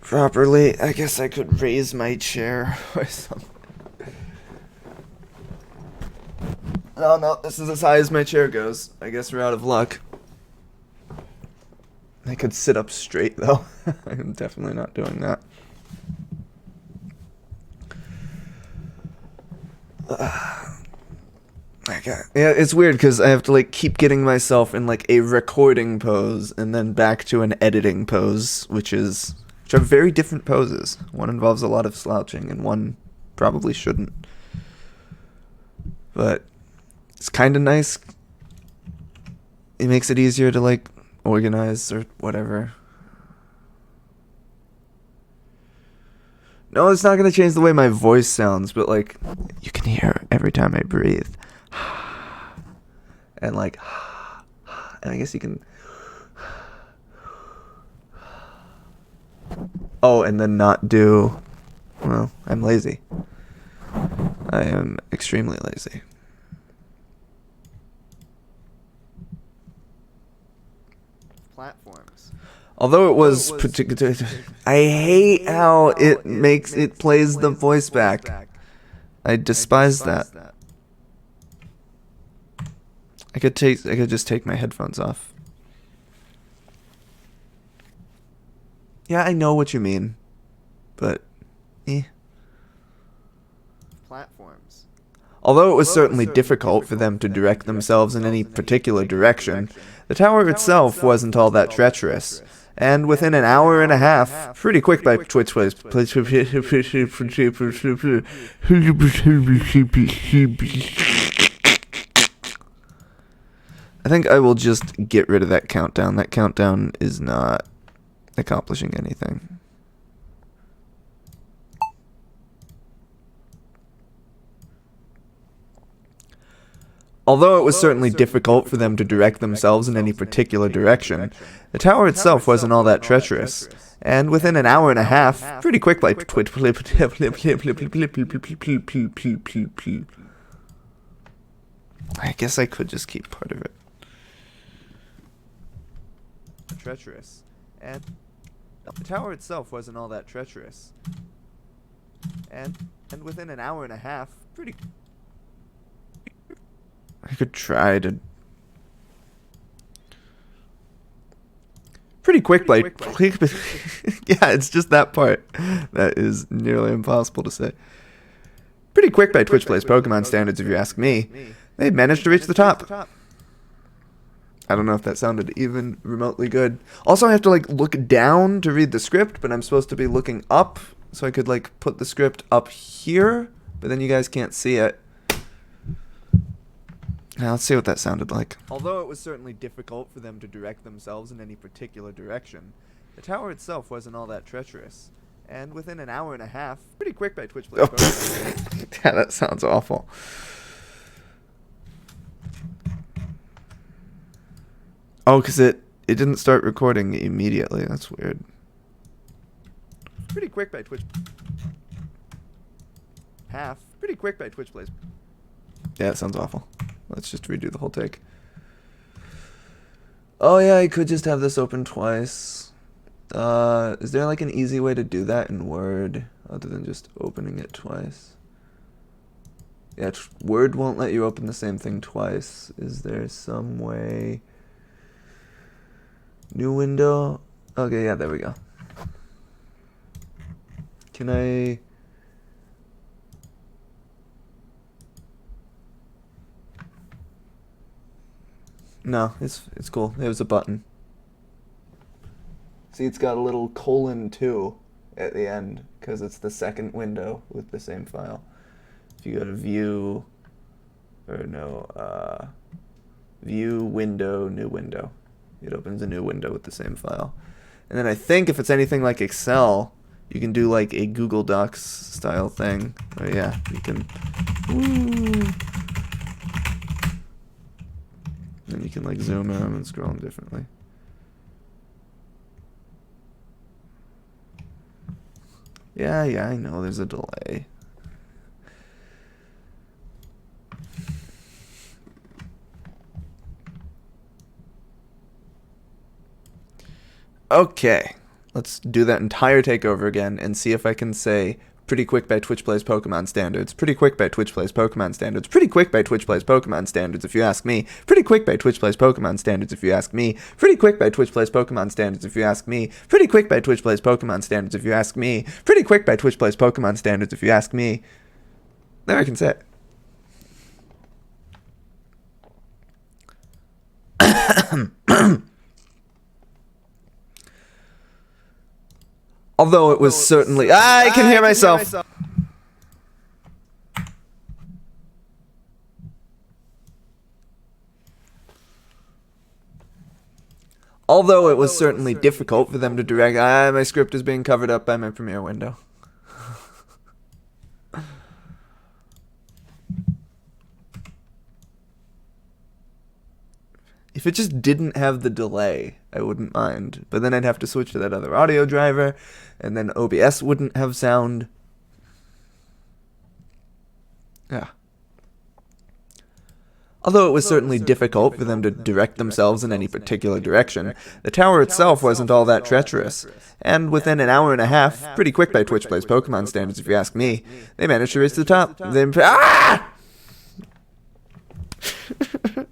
properly. I guess I could raise my chair or something. Oh no, this is as high as my chair goes. I guess we're out of luck. I could sit up straight though. I'm definitely not doing that. Okay. Yeah, it's weird because I have to like keep getting myself in like a recording pose and then back to an editing pose, which are very different poses. One involves a lot of slouching and one probably shouldn't. But it's kind of nice. It makes it easier to like organize or whatever. No, it's not going to change the way my voice sounds, but like you can hear every time I breathe. And like, and I guess you can. Oh, and then not do. Well, I'm lazy. I am extremely lazy. Platforms. Although it was particular, I hate how it plays the voice back. I despise that. I could just take my headphones off. Yeah, I know what you mean, but Platforms. Although it was certainly difficult for them to direct themselves in any particular direction, the tower itself wasn't all that treacherous. And within an hour and a half, pretty quick by Twitch Plays. I think I will just get rid of that countdown. That countdown is not accomplishing anything. Although it was certainly difficult for them to direct themselves in any particular direction, the tower itself wasn't all that treacherous. And within an hour and a half, pretty quick by I guess I could just keep part of it. Treacherous. And the tower itself wasn't all that treacherous. And within an hour and a half, pretty... I could try to... Pretty quick by... Yeah, it's just that part that is nearly impossible to say. Pretty quick by Twitch Plays Pokemon standards, if you ask me. They managed to reach the top. I don't know if that sounded even remotely good. Also, I have to, like, look down to read the script, but I'm supposed to be looking up, so I could, like, put the script up here, but then you guys can't see it. Now, let's see what that sounded like. Although it was certainly difficult for them to direct themselves in any particular direction, the tower itself wasn't all that treacherous. And within an hour and a half, pretty quick by Twitch Plays Pokemon. Yeah, that sounds awful. Oh, because it didn't start recording immediately. That's weird. Pretty quick by Twitch. Half. Pretty quick by Twitch Plays. Yeah, it sounds awful. Let's just redo the whole take. Oh yeah, I could just have this open twice. Is there like an easy way to do that in Word other than just opening it twice? Yeah, Word won't let you open the same thing twice. Is there some way... New window. Okay, yeah, there we go. Can I... No, it's cool. There's a button. See, it's got a little :2 at the end because it's the second window with the same file. If you go to View, or no, View, Window, New Window. It opens a new window with the same file. And then I think if it's anything like Excel, you can do like a Google Docs style thing. Oh yeah, you can... And you can like zoom in and scroll them differently. Yeah, I know there's a delay. Okay, let's do that entire takeover again and see if I can say pretty quick by Twitch Plays Pokemon standards, pretty quick by Twitch Plays Pokemon standards, pretty quick by Twitch Plays Pokemon standards if you ask me, pretty quick by Twitch Plays Pokemon standards if you ask me, pretty quick by Twitch Plays Pokemon standards if you ask me, pretty quick by Twitch Plays Pokemon standards if you ask me, pretty quick by Twitch Plays Pokemon standards if you ask me. There I can say it. Although it was certainly... I can hear myself. Although it was certainly difficult for them to direct... my script is being covered up by my Premiere window. If it just didn't have the delay, I wouldn't mind. But then I'd have to switch to that other audio driver, and then OBS wouldn't have sound. Yeah. Although it was certainly difficult for them to direct themselves in any particular direction, the tower itself wasn't all that treacherous. And within an hour and a half, pretty quick by Twitch Plays Pokemon standards if you ask me, they managed to reach the top. Ah!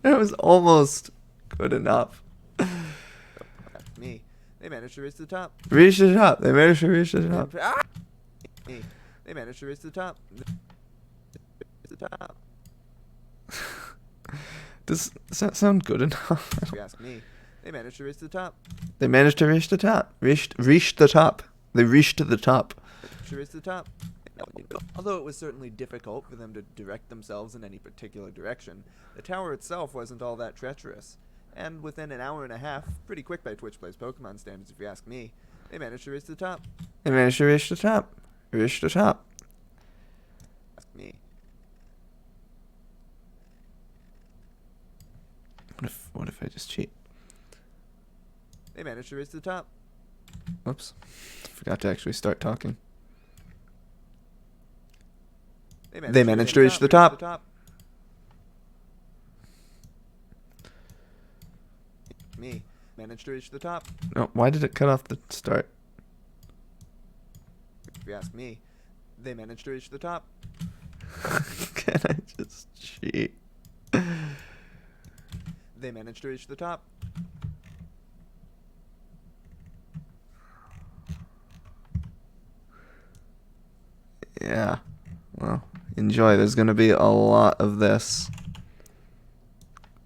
That was almost good enough. Me. They managed to reach the top. Reach the top. They managed to reach the top. Me. They managed to reach the top. The top. Does that sound good enough? If you ask me, they managed to reach the top. They managed to reach the top. Reached the top. They reached the top. To reach the top. Although it was certainly difficult for them to direct themselves in any particular direction, the tower itself wasn't all that treacherous. And within an hour and a half, pretty quick by Twitch Plays Pokemon standards if you ask me, they managed to reach the top. They managed to reach the top. Reach the top. Ask me. What if I just cheat? They managed to raise to the top. Whoops. Forgot to actually start talking. They managed to reach the top. Me. Managed to reach the top. No, why did it cut off the start? If you ask me, they managed to reach the top. Can I just cheat? They managed to reach the top. Yeah. Well, enjoy. There's going to be a lot of this.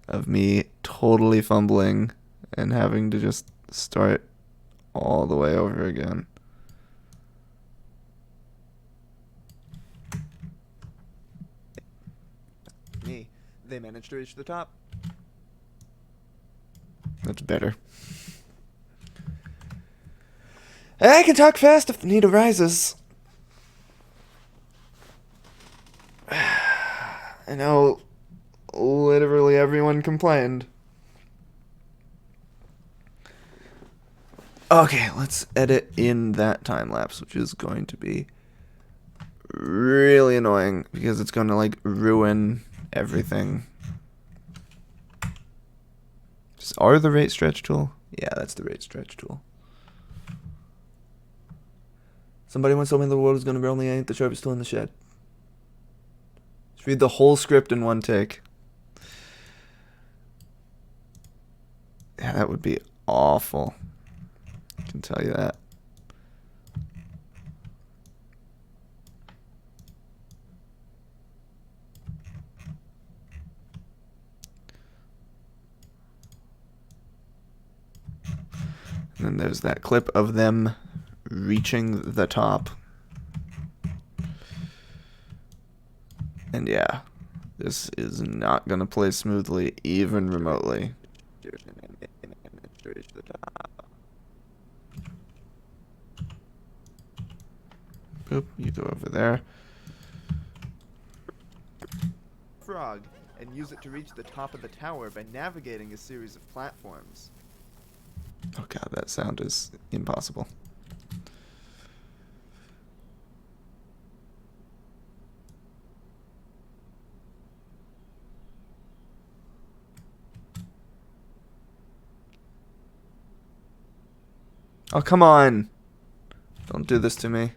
Of me totally fumbling and having to just start all the way over again. Me. They managed to reach the top. That's better. I can talk fast if the need arises. I know literally everyone complained. Okay, let's edit in that time lapse, which is going to be really annoying because it's going to like ruin everything. Just R the rate stretch tool? Yeah, that's the rate stretch tool. Somebody once told me the world is going to burn me. I ain't the sharpest tool in the shed. Just read the whole script in one take. Yeah, that would be awful. I can tell you that. And then there's that clip of them reaching the top. And yeah, this is not going to play smoothly even remotely. Boop, you go over there. Frog, and use it to reach the top of the tower by navigating a series of platforms. Oh god, that sound is impossible. Oh, come on. Don't do this to me.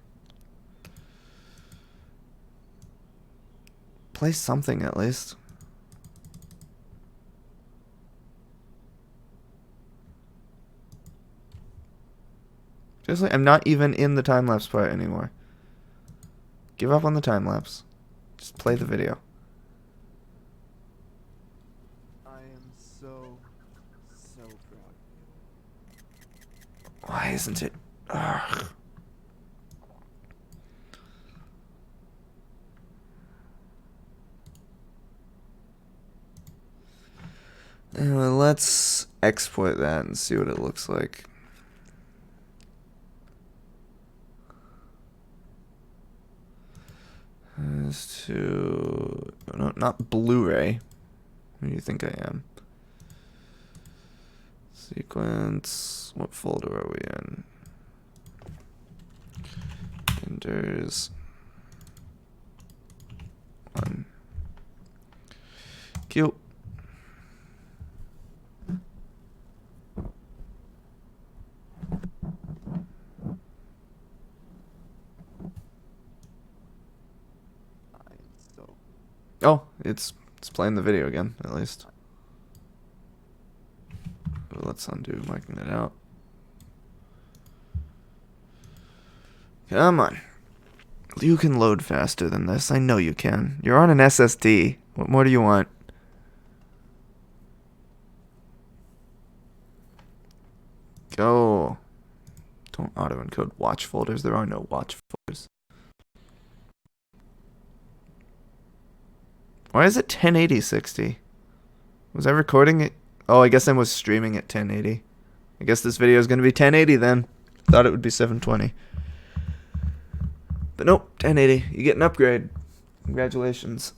Play something at least. Seriously, I'm not even in the time-lapse part anymore. Give up on the time-lapse. Just play the video. I am so proud. Why isn't it? Ugh. Anyway, let's export that and see what it looks like. As to... No, not Blu-ray. Who do you think I am? Sequence... What folder are we in? Renders... 1. Cute. Oh, it's playing the video again, at least. Let's undo marking it out. Come on. You can load faster than this. I know you can. You're on an SSD. What more do you want? Go. Don't auto-encode watch folders. There are no watch folders. Why is it 1080 60? Was I recording it? Oh, I guess I was streaming at 1080. I guess this video is going to be 1080 then. Thought it would be 720. But nope, 1080. You get an upgrade. Congratulations.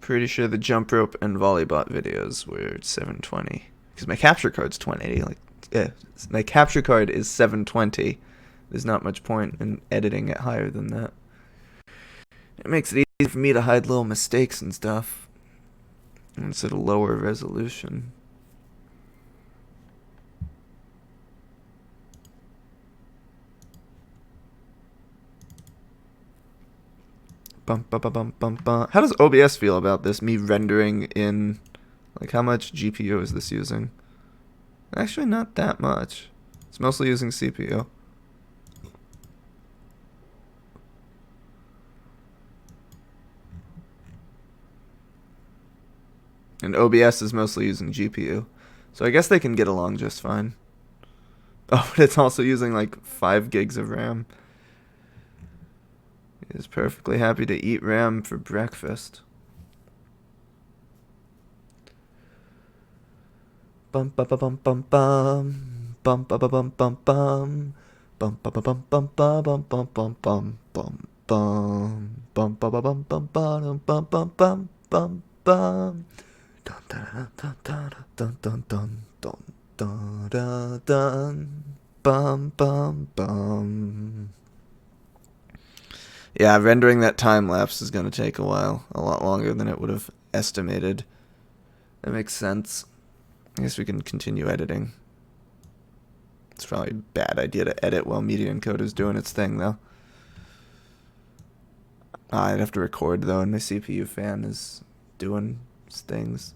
pretty sure the jump rope and volleybot videos were 720. Because my capture card's 1080. Like, yeah, my capture card is 720. There's not much point in editing it higher than that. It makes it easy for me to hide little mistakes and stuff. Instead of lower resolution. Bum, bum, bum, bum, bum, bum. How does OBS feel about this? Me rendering in, like, how much GPU is this using? Actually, not that much. It's mostly using CPU. And OBS is mostly using GPU. So I guess they can get along just fine. Oh, but it's also using like 5 gigs of RAM. He is perfectly happy to eat RAM for breakfast. Bum ba ba bum bum bum. Bum ba ba bum bum bum. Bum ba ba bum bum bum bum bum bum bum bum bum. Bum ba ba bum bum bum bum bum bum bum bum. Dun dun dun dun dun dun dun dun dun dun dun. Bum bum bum. Yeah, rendering that time lapse is going to take a while. A lot longer than it would have estimated. That makes sense. I guess we can continue editing. It's probably a bad idea to edit while Media Encoder is doing its thing, though. I'd have to record, though, and my CPU fan is doing its things.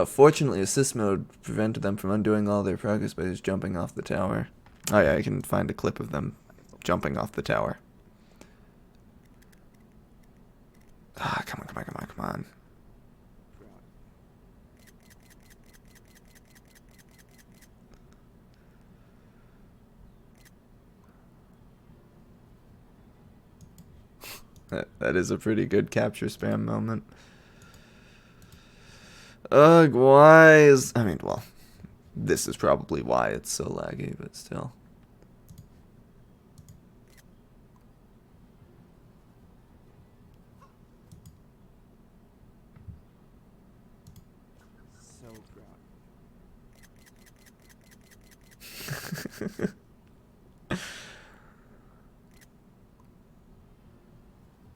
Fortunately, assist mode prevented them from undoing all their progress by just jumping off the tower. Oh yeah, I can find a clip of them jumping off the tower. Ah, come on, come on, come on, come on. That is a pretty good capture spam moment. Ugh, why is... I mean, well, this is probably why it's so laggy, but still. So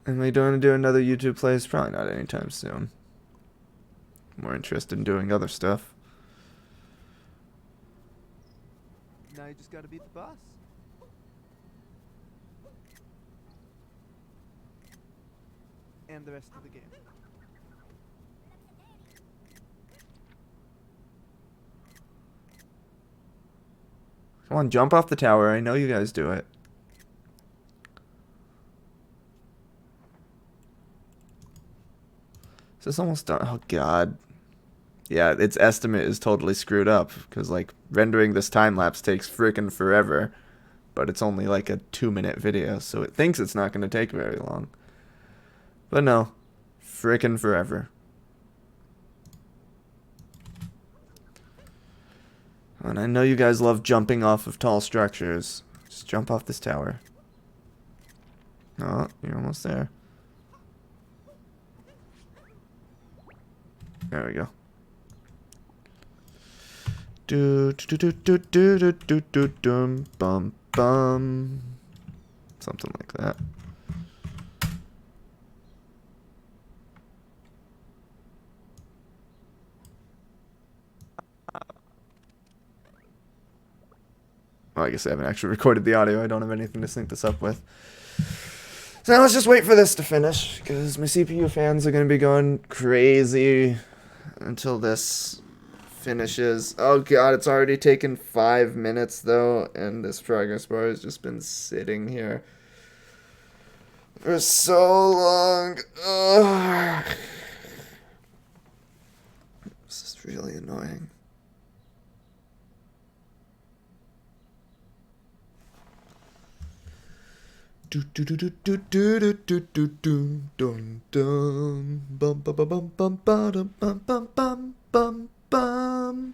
Am I going to do another YouTube Plays? Probably not anytime soon. More interested in doing other stuff. Now you just gotta beat the boss. And the rest of the game. Come on, jump off the tower. I know you guys do it. Is this almost done? Oh, God. Yeah, its estimate is totally screwed up. Because, like, rendering this time-lapse takes frickin' forever. But it's only, like, a 2-minute video. So it thinks it's not going to take very long. But no. Frickin' forever. And I know you guys love jumping off of tall structures. Just jump off this tower. Oh, you're almost there. There we go. Do do do do do do do do dum bum bum. Something like that. Well, I guess I haven't actually recorded the audio. I don't have anything to sync this up with. So now let's just wait for this to finish, because my CPU fans are going to be going crazy until this finishes. Oh god, it's already taken 5 minutes though, and this progress bar has just been sitting here for so long. Ugh. This is really annoying. Do do do do do do do do do dum dum bum bum bum bum bum bum bum bum bum bum bum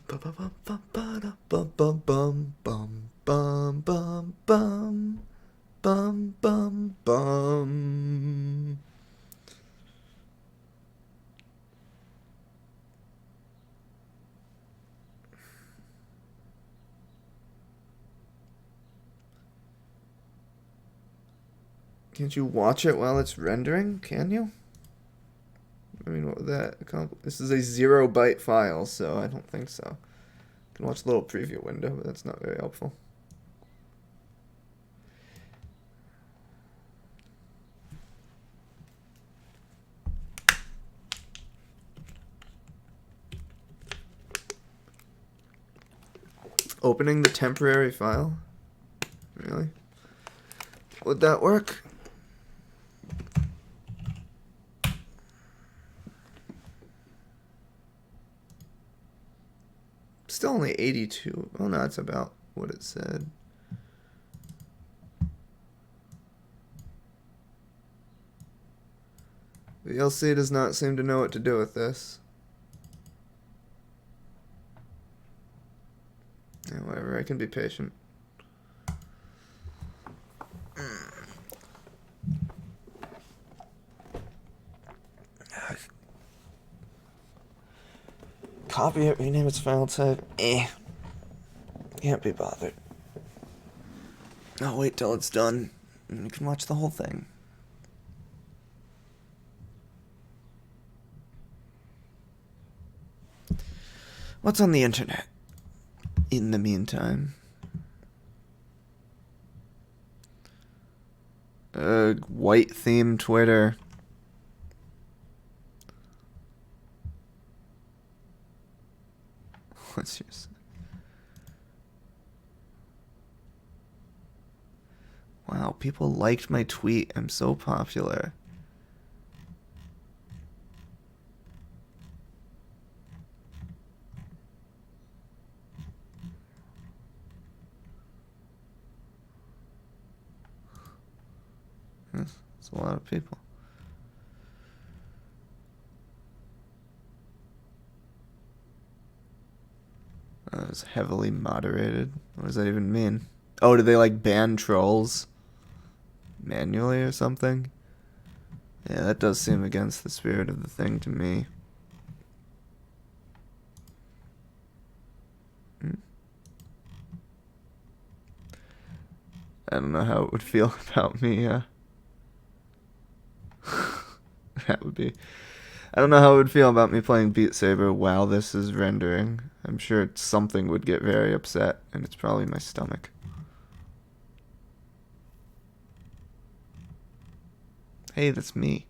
bum bum bum bum bum bum bum bum. Can't you watch it while it's rendering? Can you? I mean, what would that accomplish? This is a 0-byte file, so I don't think so. You can watch the little preview window, but that's not very helpful. Opening the temporary file? Really? Would that work? Still only 82. Oh no, that's about what it said. The VLC does not seem to know what to do with this. Yeah, whatever, I can be patient. Copy it, rename its file type. Can't be bothered. I'll wait till it's done, and you can watch the whole thing. What's on the internet? In the meantime. White theme Twitter. What's yours? Wow, people liked my tweet. I'm so popular. That's a lot of people. It's heavily moderated. What does that even mean? Oh, do they like ban trolls manually or something? Yeah, that does seem against the spirit of the thing to me. I don't know how it would feel about me. That would be... I don't know how it would feel about me playing Beat Saber while this is rendering. I'm sure something would get very upset, and it's probably my stomach. Hey, that's me.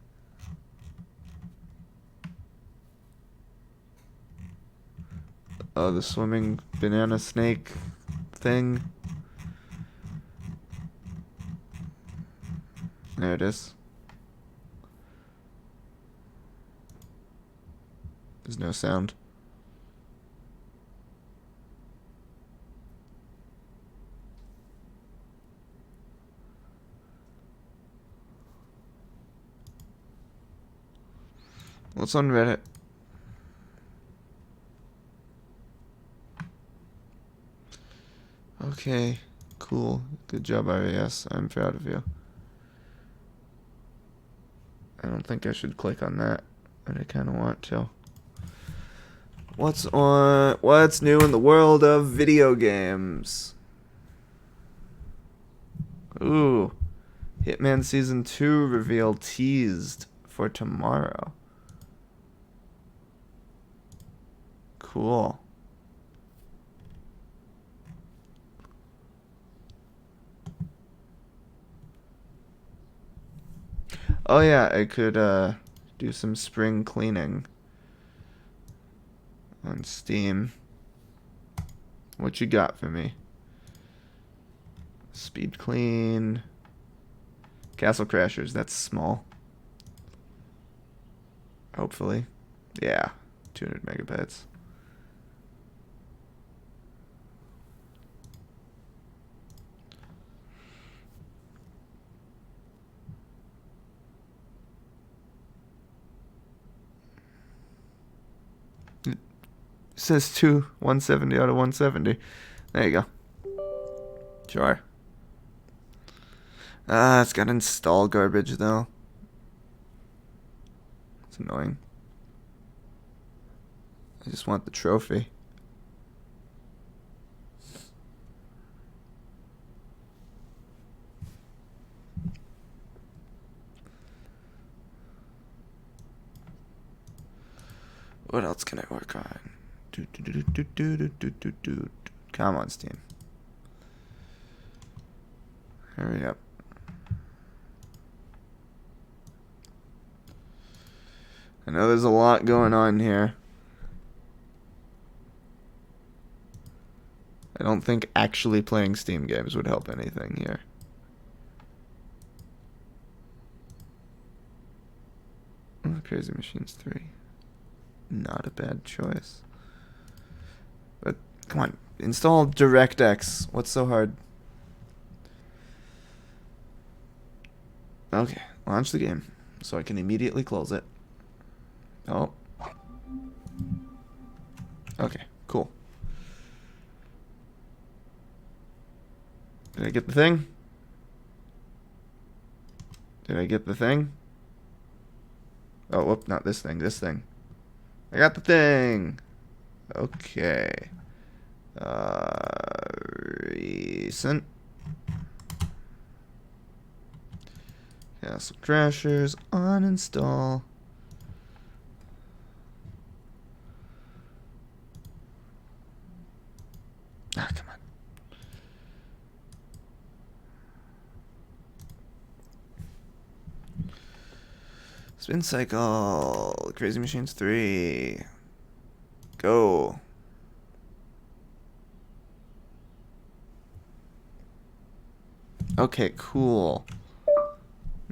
Oh, the swimming banana snake thing. There it is. There's no sound. What's on Reddit? Okay, cool. Good job, RAS. I'm proud of you. I don't think I should click on that, but I kind of want to. What's new in the world of video games? Ooh. Hitman Season 2 reveal teased for tomorrow. Cool. Oh yeah, I could do some spring cleaning on Steam. What you got for me? Speed clean. Castle Crashers, that's small. Hopefully. Yeah, 200 megabytes. It says 170 out of 170. There you go. Sure. It's got install garbage though. It's annoying. I just want the trophy. can I work on? Come on, Steam. Hurry up. I know there's a lot going on here. I don't think actually playing Steam games would help anything here. Oh, Crazy Machines 3. Not a bad choice. But, come on. Install DirectX. What's so hard? Okay. Launch the game. So I can immediately close it. Oh. Okay. Cool. Did I get the thing? Did I get the thing? Oh, whoop, not this thing, this thing. I got the thing! Okay. Recent. Castle Crashers, uninstall. Ah, come on. Spin cycle. Crazy Machines 3. Go. Okay, cool.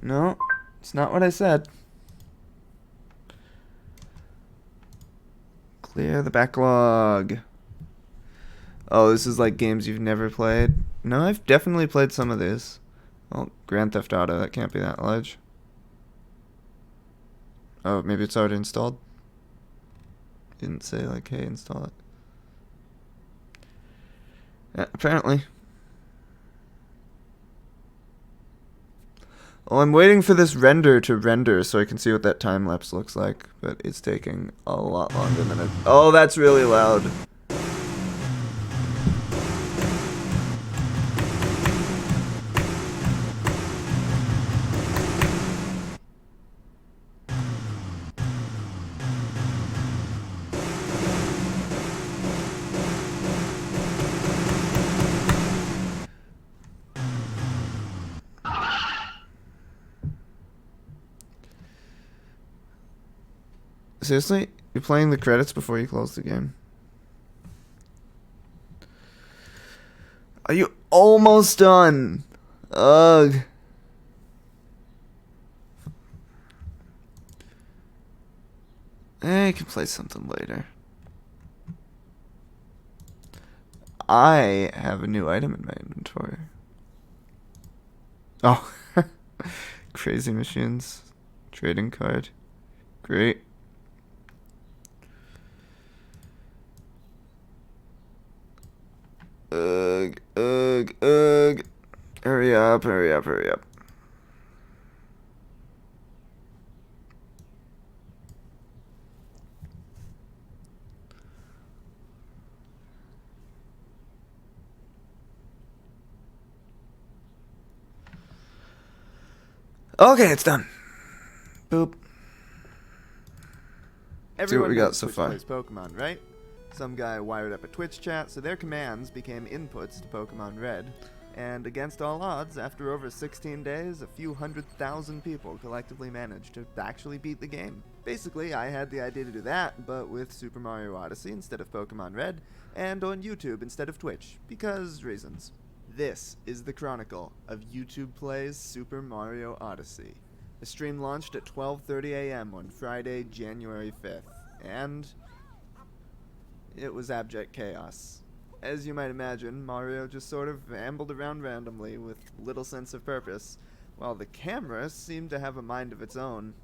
No, it's not what I said. Clear the backlog. Oh, this is like games you've never played? No, I've definitely played some of these. Well, Grand Theft Auto, that can't be that large. Oh, maybe it's already installed? Didn't say like, hey, install it. Yeah, apparently. Well, I'm waiting for this render to render so I can see what that time-lapse looks like, but it's taking a lot longer than it... Oh, that's really loud. Seriously? You're playing the credits before you close the game? Are you almost done? Ugh. I can play something later. I have a new item in my inventory. Oh. Crazy Machines. Trading card. Great. Ugh, ugh, ugh. Hurry up, hurry up, hurry up. Okay, it's done. Boop. See what we got so far. Plays Pokemon, right? Some guy wired up a Twitch chat, so their commands became inputs to Pokemon Red. And against all odds, after over 16 days, a few 100,000 people collectively managed to actually beat the game. Basically, I had the idea to do that, but with Super Mario Odyssey instead of Pokemon Red, and on YouTube instead of Twitch, because reasons. This is the chronicle of YouTube Plays Super Mario Odyssey. The stream launched at 12:30 a.m. on Friday, January 5th, and it was abject chaos. As you might imagine, Mario just sort of ambled around randomly with little sense of purpose, while the camera seemed to have a mind of its own.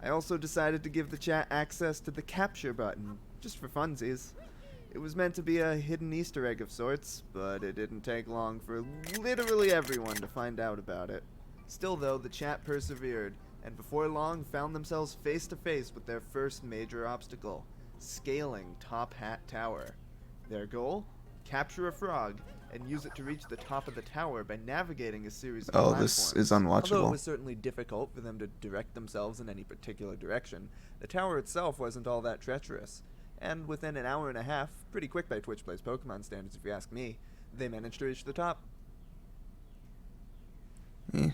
I also decided to give the chat access to the capture button, just for funsies. It was meant to be a hidden Easter egg of sorts, but it didn't take long for literally everyone to find out about it. Still though, the chat persevered, and before long found themselves face to face with their first major obstacle: scaling Top Hat Tower. Their goal? Capture a frog and use it to reach the top of the tower by navigating a series of Oh, platforms. this is Although it unwatchable. was certainly difficult for them to direct themselves in any particular direction, the tower itself wasn't all that treacherous. And within an hour and a half, pretty quick by Twitch Plays Pokemon standards if you ask me, they managed to reach the top. Eh.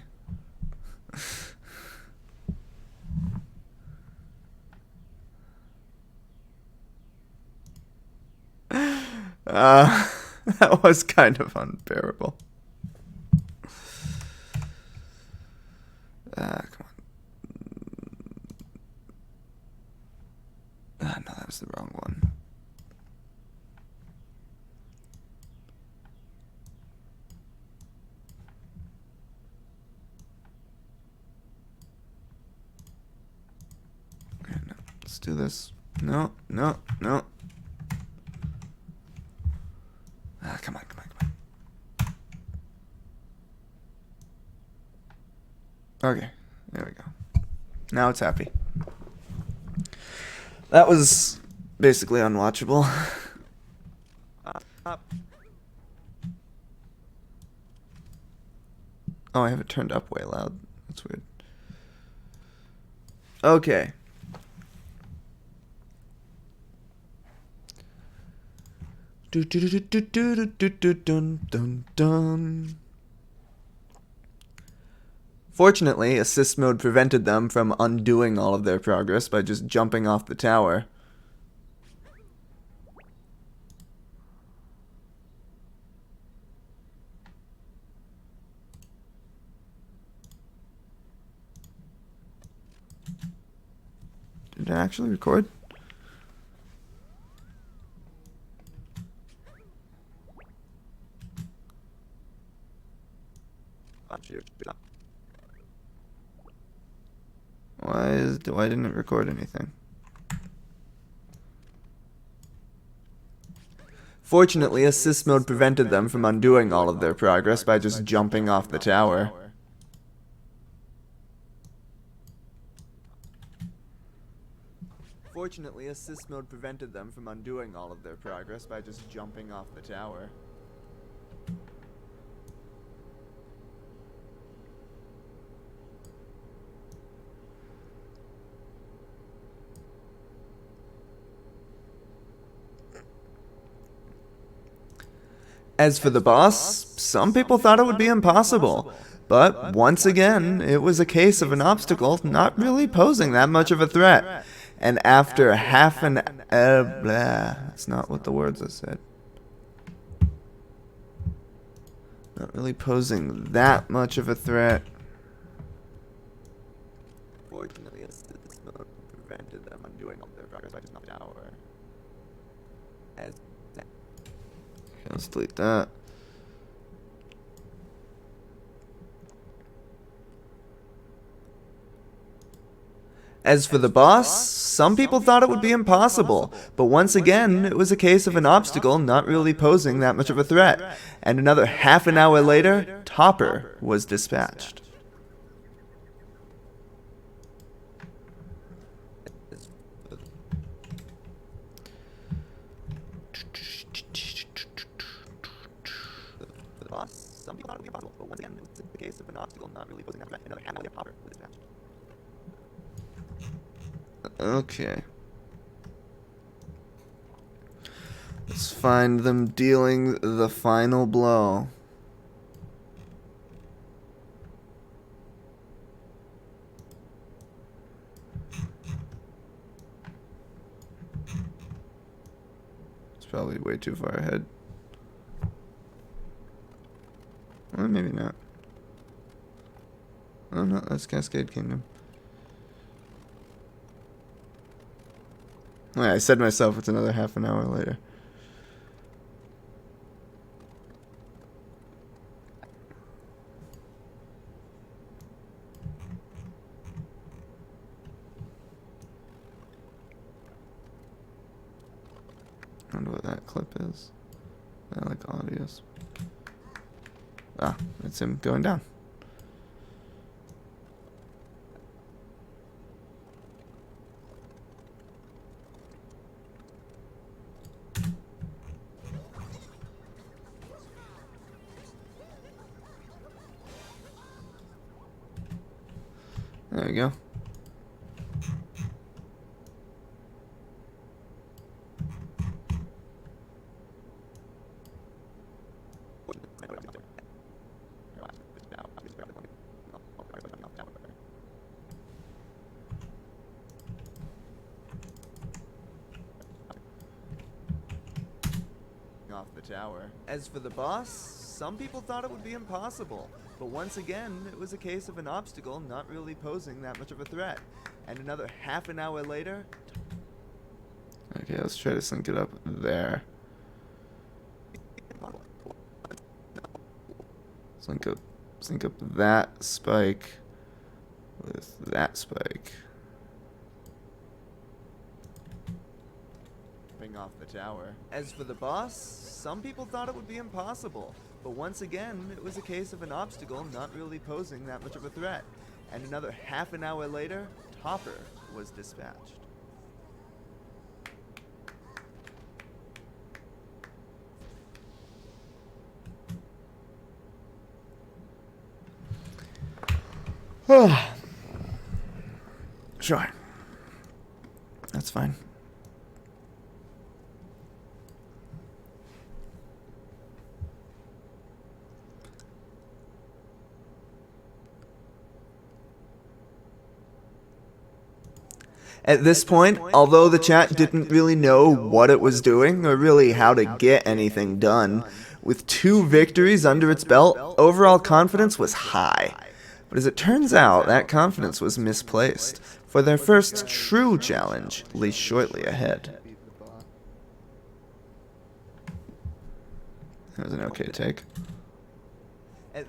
That was kind of unbearable. Come on. No, that was the wrong one. Okay, no, let's do this. No, no, no. Come on, come on, come on. Okay, there we go. Now it's happy. That was basically unwatchable. Oh, I have it turned up way loud. That's weird. Okay. Fortunately, assist mode prevented them from undoing all of their progress by just jumping off the tower. Did it actually record? Why didn't it record anything? Fortunately, assist mode prevented them from undoing all of their progress by just jumping off the tower. Fortunately, assist mode prevented them from undoing all of their progress by just jumping off the tower. As for the boss, some people thought it would be impossible. But once again, it was a case of an obstacle not really posing that much of a threat. And after half an that's not what the words I said. Not really posing that much of a threat. Fortunately, assist mode prevented them undoing all their progress by just knocking tower. Okay, let's delete that. As for the boss, some people thought it would be impossible, but once again, it was a case of an obstacle not really posing that much of a threat. And another half an hour later, Topper was dispatched. The boss, some people thought it would be impossible, but once again, it was a case of an obstacle not really posing that threat. Another half an hour later, Topper was dispatched. Okay. Let's find them dealing the final blow. It's probably way too far ahead. Well, maybe not. Oh no, that's Cascade Kingdom. Yeah, I said myself it's another half an hour later. I wonder what that clip is. I like audios. Ah, it's him going down. go. Off the tower. As for the boss, some people thought it would be impossible, but once again, it was a case of an obstacle not really posing that much of a threat. And another half an hour later, Okay, let's try to sync it up there. Sync up that spike with that spike. off the tower. As for the boss, some people thought it would be impossible, but once again, it was a case of an obstacle not really posing that much of a threat. And another half an hour later, Topper was dispatched. Sure. That's fine. At this point, although the chat didn't really know what it was doing or really how to get anything done, with 2 victories under its belt, overall confidence was high. But as it turns out, that confidence was misplaced, for their first true challenge lay shortly ahead. That was an okay take. Hold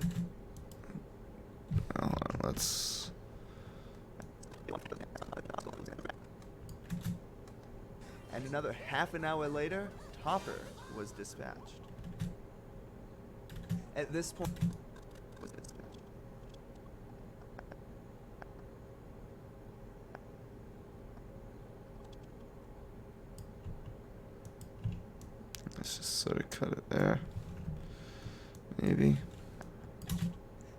on, let's... And another half an hour later, Topper was dispatched. At this point... Let's just sort of cut it there. Maybe.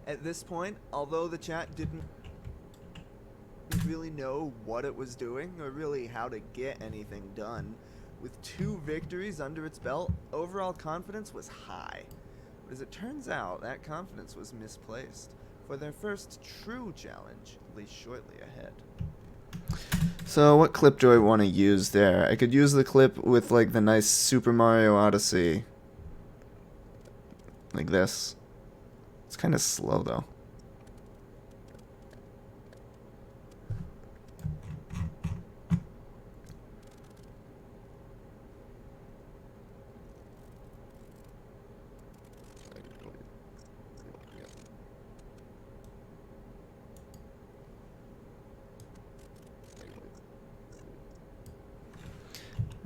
At this point, although the chat didn't really know what it was doing or really how to get anything done, with 2 victories under its belt, overall confidence was high. But as it turns out, that confidence was misplaced, for their first true challenge lay shortly ahead. So what clip do I want to use there? I could use the clip with like the nice Super Mario Odyssey. Like this. It's kind of slow though.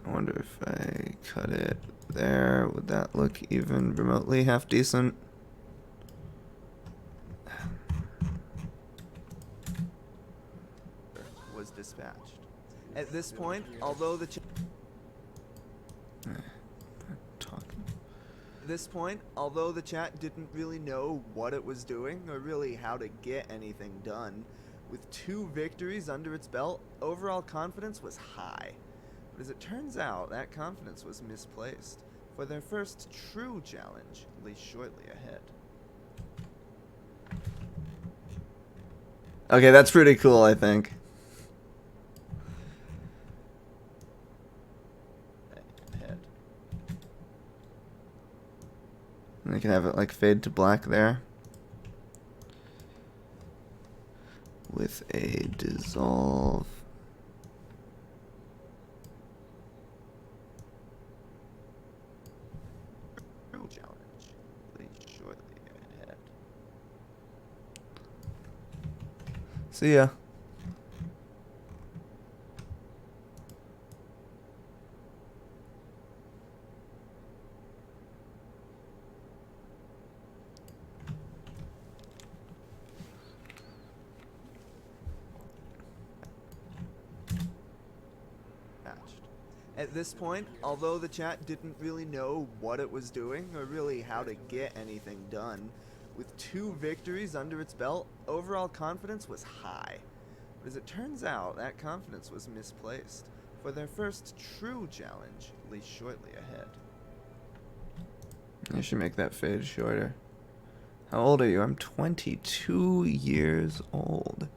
I wonder if I cut it there, would that look even remotely half decent? Was dispatched. At this point, although the chat didn't really know what it was doing or really how to get anything done, with 2 victories under its belt, overall confidence was high. But as it turns out, that confidence was misplaced, for their first true challenge lay shortly ahead. Okay, that's pretty cool, I think. Ahead. And I can have it like fade to black there. With a dissolve. True challenge lay shortly ahead. See ya. At this point, although the chat didn't really know what it was doing or really how to get anything done, with 2 victories under its belt, overall confidence was high. But as it turns out, that confidence was misplaced, for their first true challenge lay shortly ahead. I should make that fade shorter. How old are you? I'm 22 years old.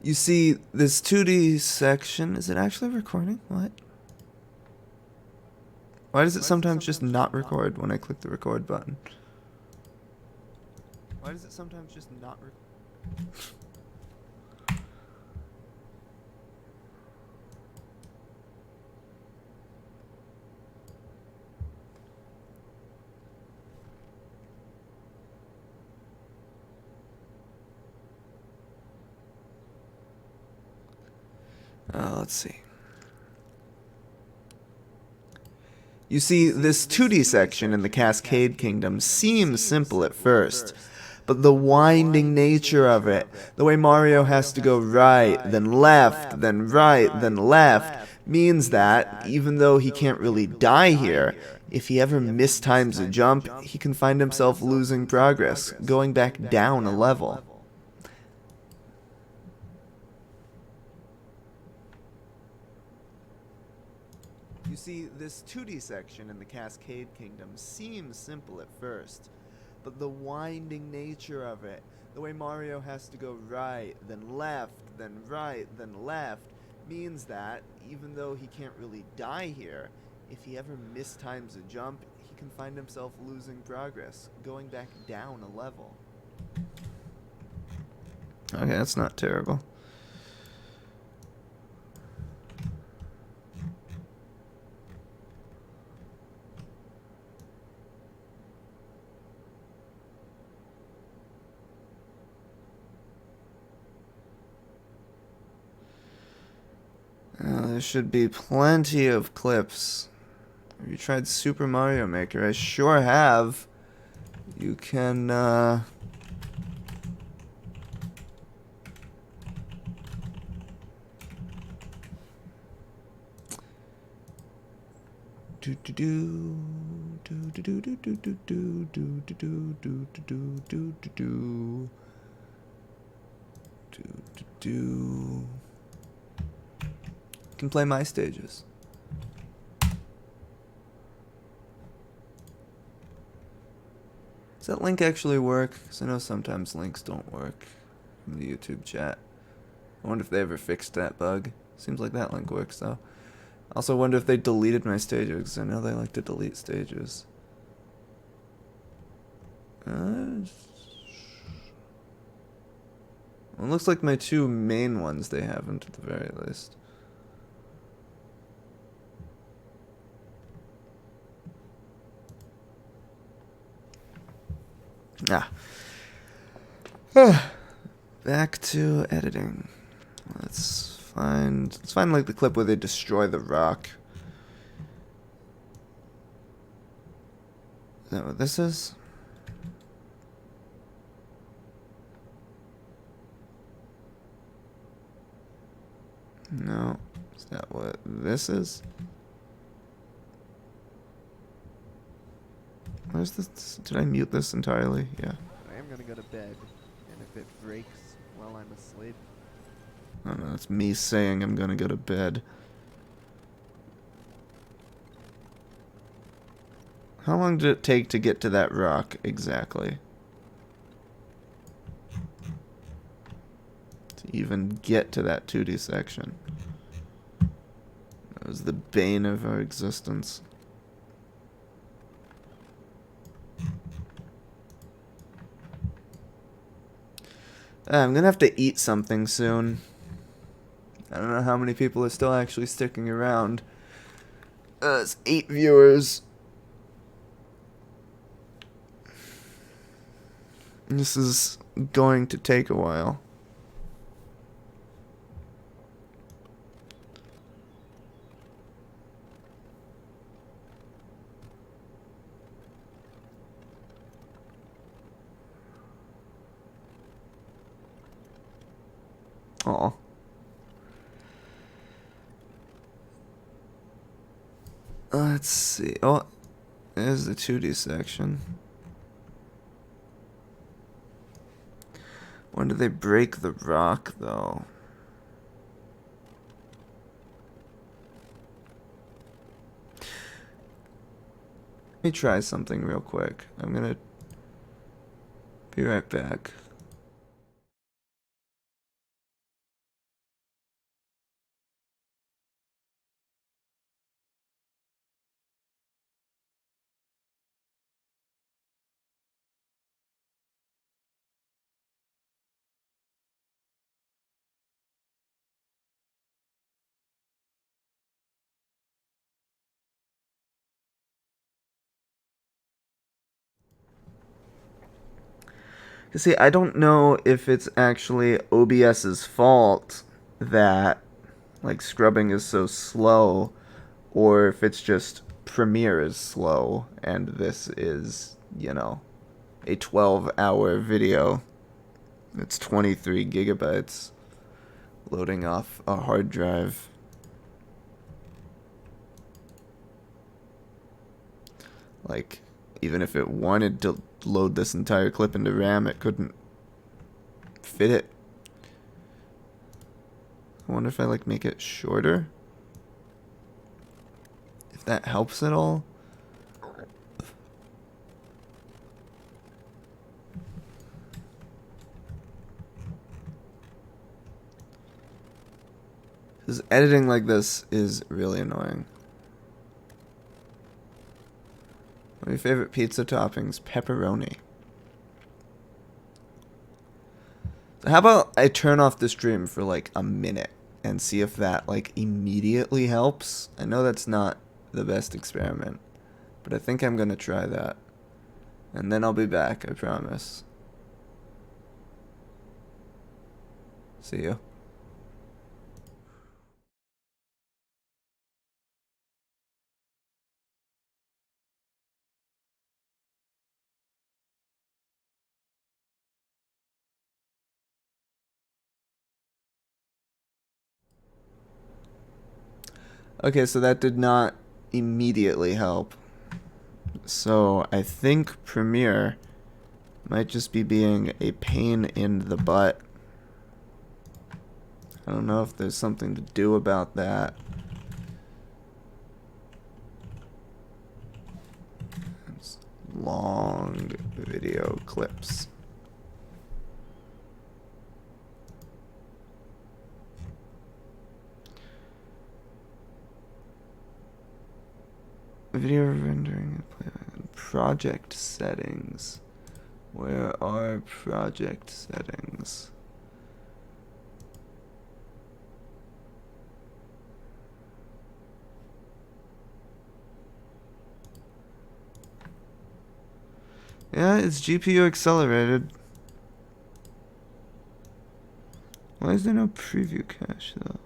You see, this 2D section, is it actually recording? What? Why does it sometimes just not record when I click the record button? Why does it sometimes just not record? Let's see. You see, this 2D section in the Cascade Kingdom seems simple at first, but the winding nature of it, the way Mario has to go right, then left, then right, then left, means that, even though he can't really die here, if he ever mistimes a jump, he can find himself losing progress, going back down a level. You see, this 2D section in the Cascade Kingdom seems simple at first, but the winding nature of it, the way Mario has to go right, then left, then right, then left, means that, even though he can't really die here, if he ever mistimes a jump, he can find himself losing progress, going back down a level. Okay, that's not terrible. There should be plenty of clips. Have you tried Super Mario Maker? I sure have. You can, do do do do do do do do do do do do do do do do do do. Can play my stages. Does that link actually work? Because I know sometimes links don't work from the YouTube chat. I wonder if they ever fixed that bug. Seems like that link works though. Also wonder if they deleted my stages, because I know they like to delete stages. Well, it looks like my two main ones they haven't at the very least. Back to editing. Let's find like the clip where they destroy the rock. Is that what this is? No. Is that what this is? Where's this? Did I mute this entirely? Yeah. I am gonna go to bed, and if it breaks while I'm asleep... Oh no, that's me saying I'm gonna go to bed. How long did it take to get to that rock exactly? To even get to that 2D section. That was the bane of our existence. I'm gonna have to eat something soon. I don't know how many people are still actually sticking around. It's 8 viewers. This is going to take a while. Aw. Let's see. Oh, there's the 2D section. When do they break the rock, though? Let me try something real quick. I'm gonna be right back. You see, I don't know if it's actually OBS's fault that, like, scrubbing is so slow, or if it's just Premiere is slow, and this is, you know, a 12-hour video. It's 23 gigabytes loading off a hard drive. Like, even if it wanted to load this entire clip into RAM, it couldn't fit it. I wonder if I, like, make it shorter? If that helps at all? Because editing like this is really annoying. What are your favorite pizza toppings? Pepperoni. So how about I turn off the stream for like a minute and see if that like immediately helps? I know that's not the best experiment, but I think I'm gonna try that. And then I'll be back, I promise. See you. Okay, so that did not immediately help. So I think Premiere might just be being a pain in the butt. I don't know if there's something to do about that. It's long video clips. Video rendering and playback. Project settings. Where are project settings? Yeah, it's GPU accelerated. Why is there no preview cache though?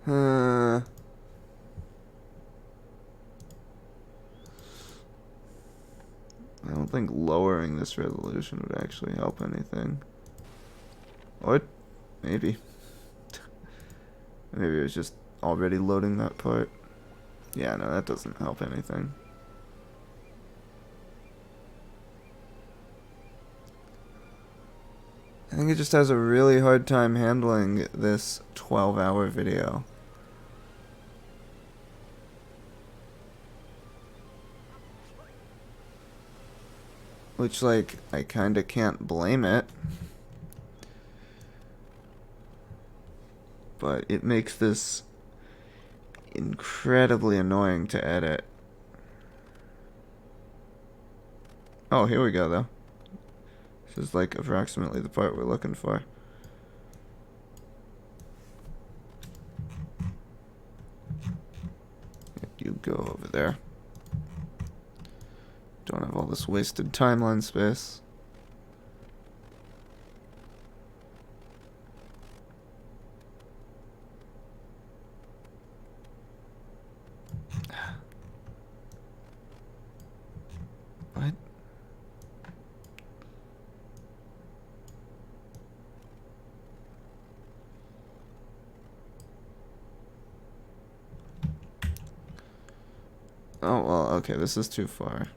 I don't think lowering this resolution would actually help anything. Or maybe. Maybe it was just already loading that part. Yeah, no, that doesn't help anything. I think it just has a really hard time handling this 12-hour video. Which, like, I kinda can't blame it. But it makes this incredibly annoying to edit. Oh, here we go, though. This is, like, approximately the part we're looking for. You go over there. Don't have all this wasted timeline space. What? Oh, well, okay, this is too far.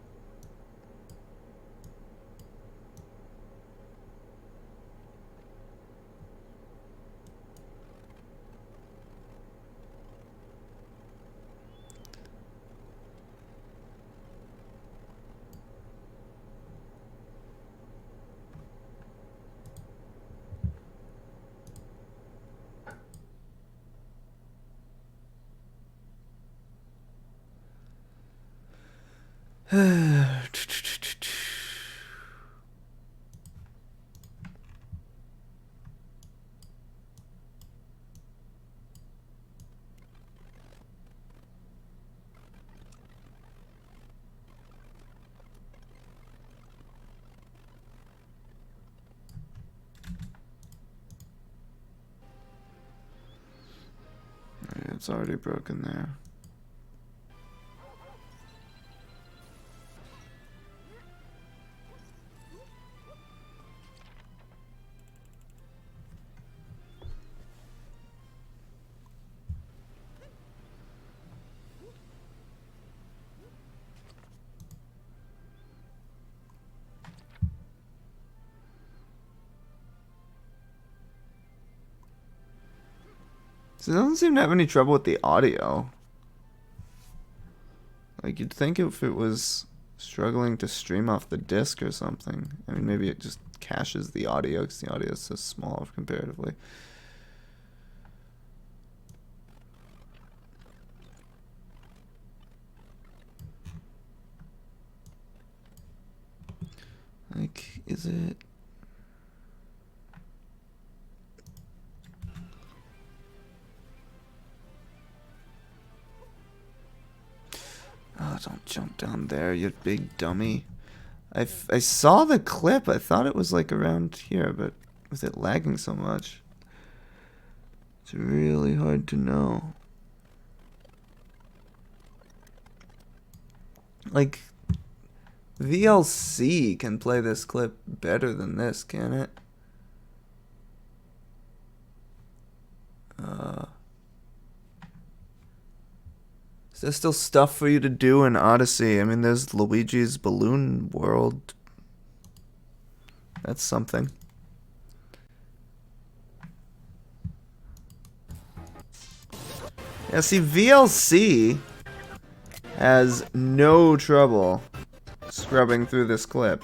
It's already broken there. So it doesn't seem to have any trouble with the audio. Like, you'd think if it was struggling to stream off the disc or something. I mean, maybe it just caches the audio because the audio is so small comparatively. Like, is it... Oh, don't jump down there, you big dummy. I saw the clip. I thought it was like around here, but with it lagging so much, it's really hard to know. Like, VLC can play this clip better than this, can it? Is there still stuff for you to do in Odyssey? I mean, there's Luigi's Balloon World. That's something. Yeah, see, VLC has no trouble scrubbing through this clip.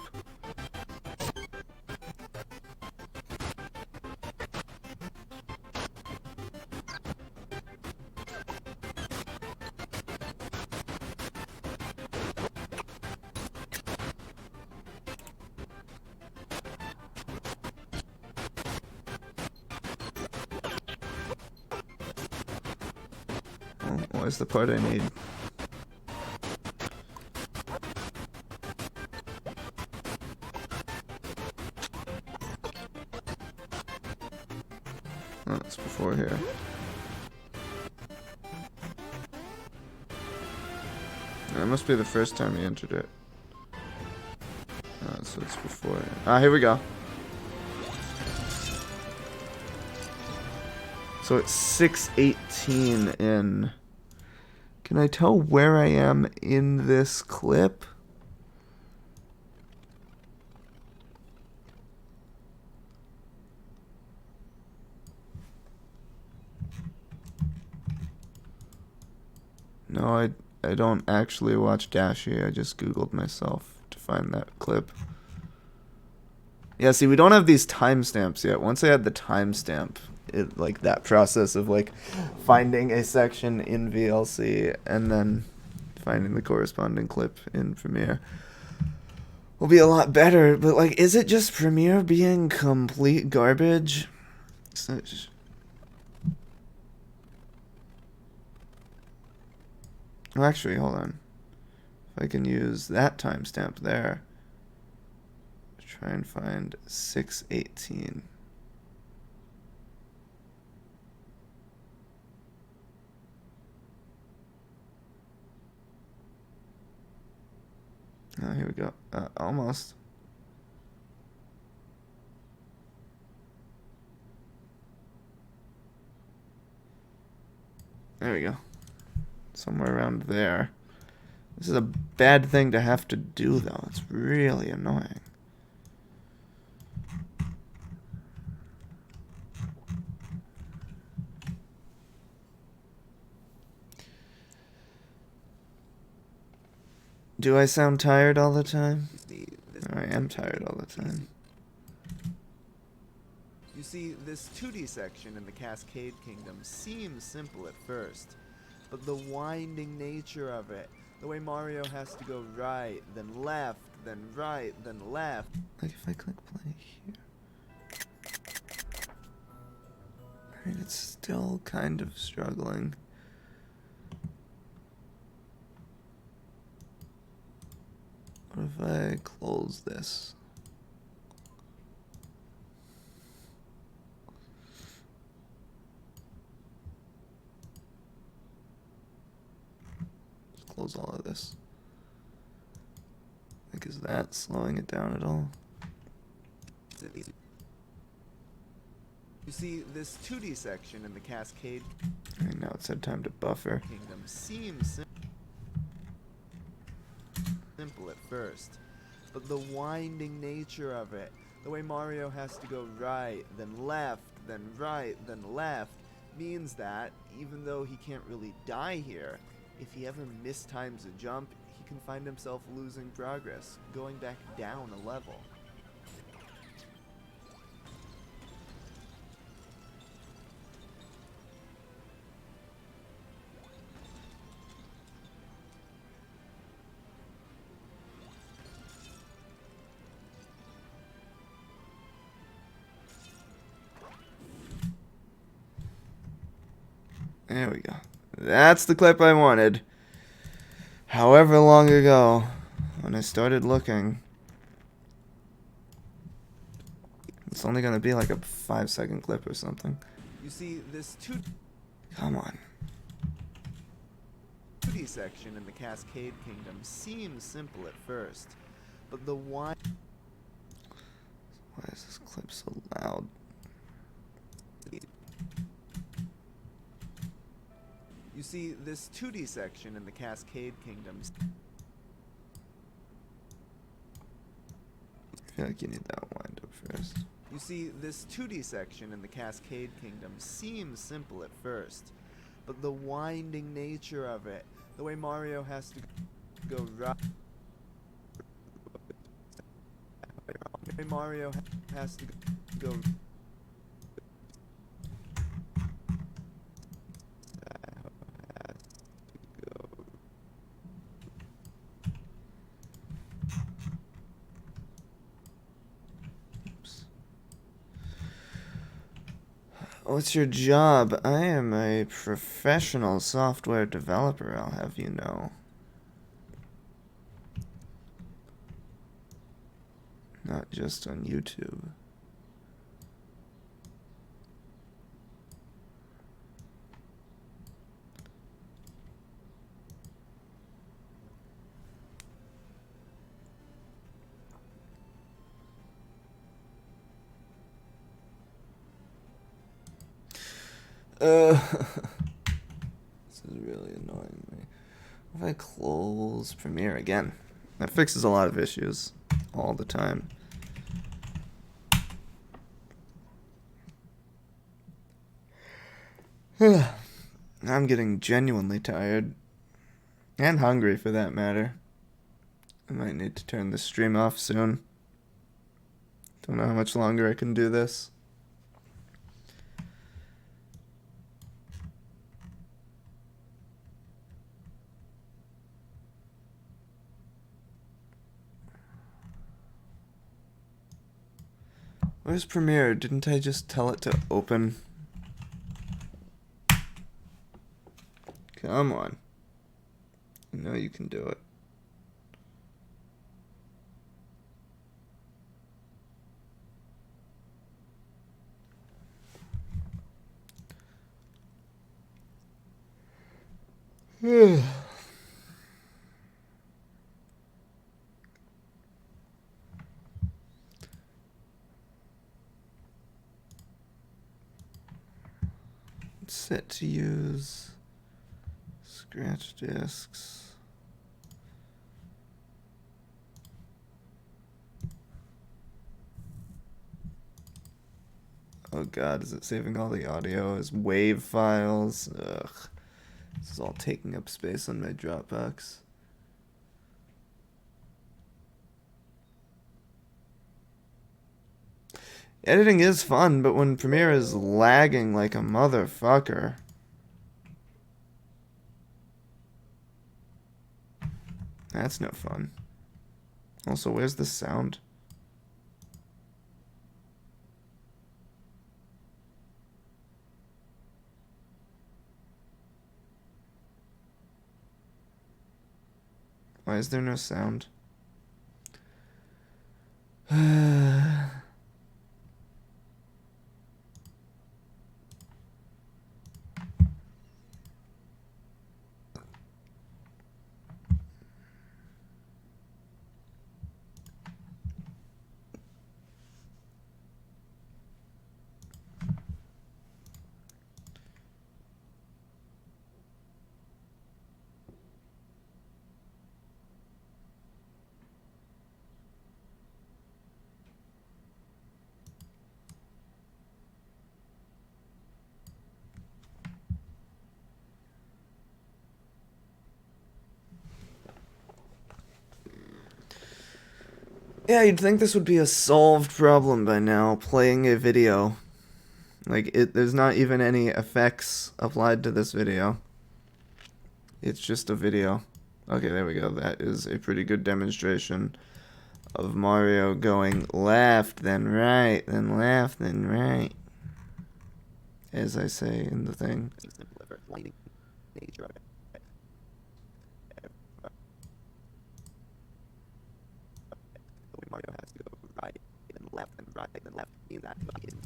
Where's the part I need? Oh, it's before here. That must be the first time you entered it. So it's before. Ah, here we go. So it's 6:18 in. Can I tell where I am in this clip? No, I don't actually watch Dashi. I just Googled myself to find that clip. Yeah, see, we don't have these timestamps yet. Once I had the timestamp, it like that process of like finding a section in VLC and then finding the corresponding clip in Premiere will be a lot better. But like, is it just Premiere being complete garbage? Well, actually, hold on. If I can use that timestamp there, try and find 6:18. Oh, here we go. Almost. There we go. Somewhere around there. This is a bad thing to have to do, though. It's really annoying. Do I sound tired all the time? I am tired all the time. You see, this 2D section in the Cascade Kingdom seems simple at first, but the winding nature of it, the way Mario has to go right, then left, then right, then left. Like if I click play here, I mean, it's still kind of struggling. What if I close this? Just close all of this. Like, is that slowing it down at all? You see, this 2D section in the Cascade Alright, now it said time to buffer. Kingdom seems simple at first, but the winding nature of it, the way Mario has to go right, then left, then right, then left, means that, even though he can't really die here, if he ever mistimes a jump, he can find himself losing progress, going back down a level. There we go. That's the clip I wanted. However long ago, when I started looking. It's only gonna be like a 5-second clip or something. You see, this Come on. 2D section in the Cascade Kingdom seems simple at first, but the Why is this clip so loud? You see, this 2D section in the Cascade Kingdom. I feel like you need that wind up first. You see, this 2D section in the Cascade Kingdom seems simple at first, but the winding nature of it, the way Mario has to go right, the way Mario has to go. What's your job? I am a professional software developer, I'll have you know. Not just on YouTube. This is really annoying me. If I close Premiere again, that fixes a lot of issues all the time. I'm getting genuinely tired. And hungry, for that matter. I might need to turn this stream off soon. Don't know how much longer I can do this. Where's Premiere? Didn't I just tell it to open? Come on. I know you can do it. Set to use scratch discs. Oh god, is it saving all the audio as WAV files? Ugh. This is all taking up space on my Dropbox. Editing is fun, but when Premiere is lagging like a motherfucker. That's no fun. Also, where's the sound? Why is there no sound? Yeah, you'd think this would be a solved problem by now, playing a video. Like, there's not even any effects applied to this video. It's just a video. Okay, there we go. That is a pretty good demonstration of Mario going left, then right, then left, then right. As I say in the thing. Mario has to go right, then left, then right, then left. Means that he is and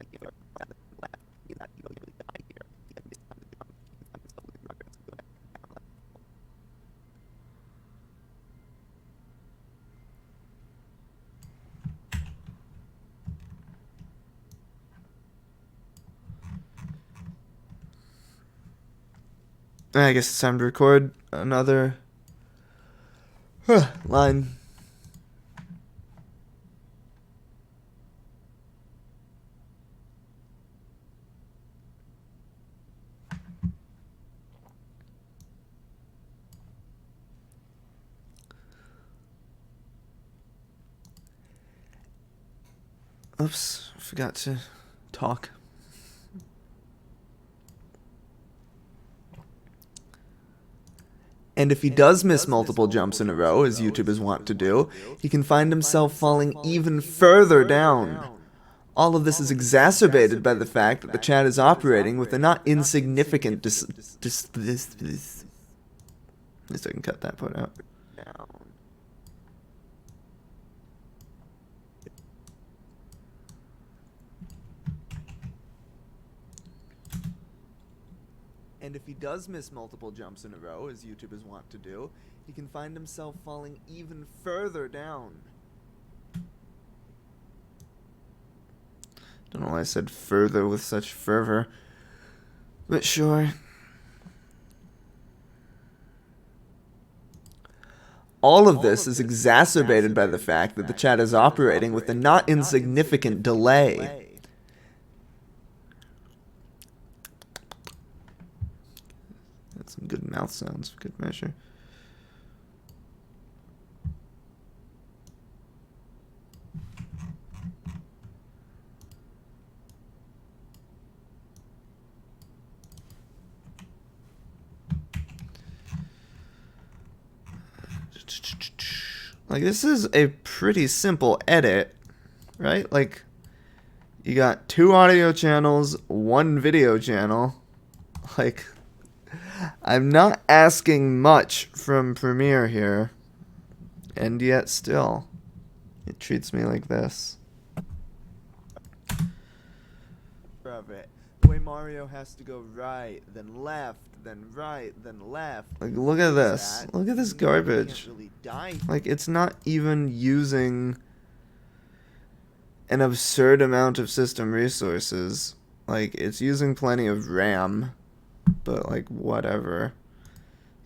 if you're right, then left, means that you will get die here. He has missed time to jump. Time to stop the progress. Go ahead. I guess it's time to record another line. Oops, forgot to talk. And if he does miss multiple jumps in a row, as YouTube is wont to do, he can find himself falling even further down. All of this is exacerbated by the fact that the chat is operating with a not insignificant at least I can cut that part out. And if he does miss multiple jumps in a row, as YouTube is wont to do, he can find himself falling even further down. Don't know why I said further with such fervor, but sure. All of this is exacerbated by the fact that the chat is operating with a not insignificant delay. That's some good mouth sounds for good measure. Like, this is a pretty simple edit, right? Like, you got 2 audio channels, 1 video channel. Like, I'm not asking much from Premiere here. And yet still, it treats me like this. Of it. The way Mario has to go right, then left, then right, then left. Like, look at this. Look at this garbage. Can't really die. Like, it's not even using an absurd amount of system resources. Like, it's using plenty of RAM, but, like, whatever.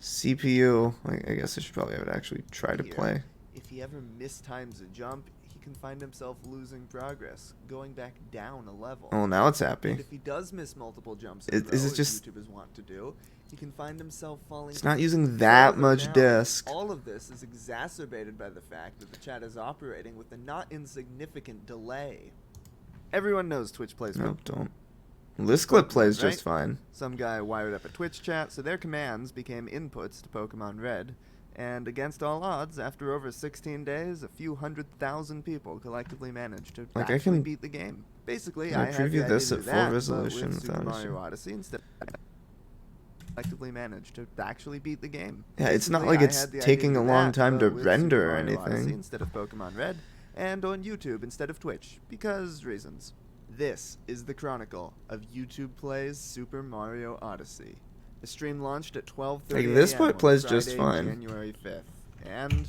CPU, like, I guess I should probably have it actually try to play. If he ever mistimes a jump, he can find himself losing progress, going back down a level. Oh, now it's And happy. if he does miss multiple jumps in a row, Is it as just... YouTubers want to do, he can find himself falling. It's not using that further much down. disk. All of this is exacerbated by the fact that the chat is operating with a not insignificant delay. Everyone knows Twitch plays. Nope, don't. This clip plays just right? fine. Some guy wired up a Twitch chat, so their commands became inputs to Pokemon Red. And against all odds, after over 16 days, a few 100,000 people collectively managed to Like, I actually can- beat the game. Basically, I I had the preview idea this to at do full that, but resolution with Super without Mario issue. Odyssey instead. Collectively managed to actually beat the game. Yeah, it's not Basically, like I it's had the idea taking to a do long that, time but to with render Super or Mario Odyssey anything. instead of Pokemon Red, and on YouTube instead of Twitch, because reasons. This is the chronicle of YouTube Plays Super Mario Odyssey. The stream launched at 12:30 Like, this a.m. part on plays just Friday, fine. January 5th, and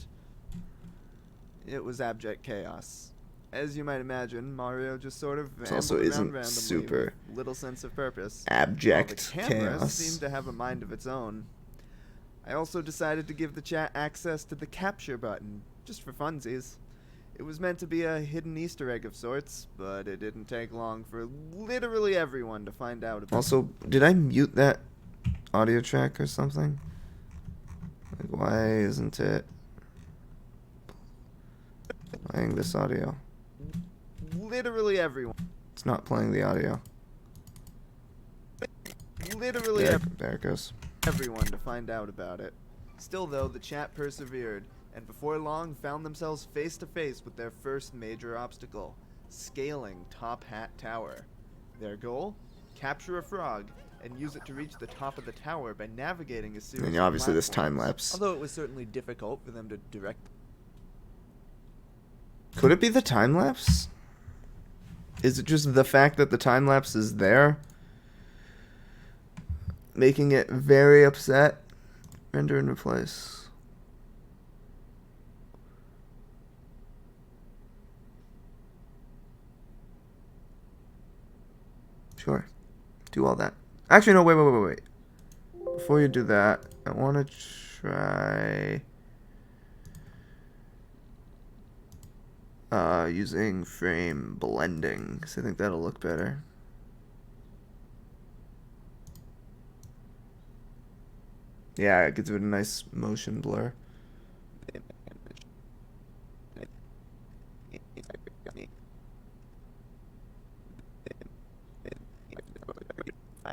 it was abject chaos. As you might imagine, Mario just sort of This also ambled around isn't randomly super with little sense of purpose. abject While the camera chaos. seemed to have a mind of its own. I also decided to give the chat access to the capture button, just for funsies. It was meant to be a hidden Easter egg of sorts, but it didn't take long for literally everyone to find out about it. Also, did I mute that audio track or something? Like, why isn't it playing this audio? Literally everyone. It's not playing the audio. Literally There it goes. everyone to find out about it. Still, though, the chat persevered, and before long found themselves face to face with their first major obstacle, scaling Top Hat Tower. Their goal? Capture a frog and use it to reach the top of the tower by navigating a series And of obviously this platforms. time-lapse. Although it was certainly difficult for them to direct. Could it be the time-lapse? Is it just the fact that the time-lapse is there? Making it very upset? Render and replace. Sure. Do all that. Actually, no, wait. Before you do that, I want to try using frame blending, because I think that'll look better. Yeah, it gives it a nice motion blur.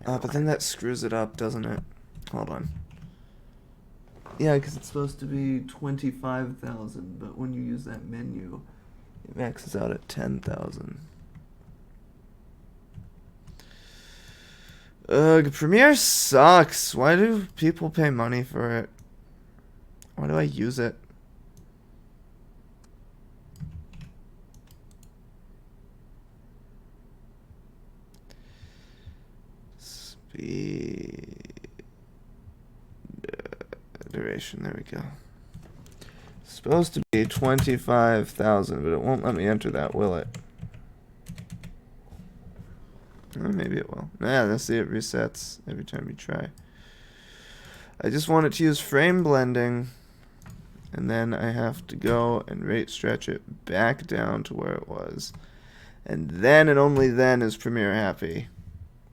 But then that screws it up, doesn't it? Hold on. Yeah, because it's supposed to be 25,000, but when you use that menu, it maxes out at 10,000. Ugh, Premiere sucks. Why do people pay money for it? Why do I use it? Duration, there we go. Supposed to be 25,000, but it won't let me enter that, will it? Maybe it will. Yeah, let's see, it resets every time you try. I just want it to use frame blending, and then I have to go and rate stretch it back down to where it was. And then and only then is Premiere happy.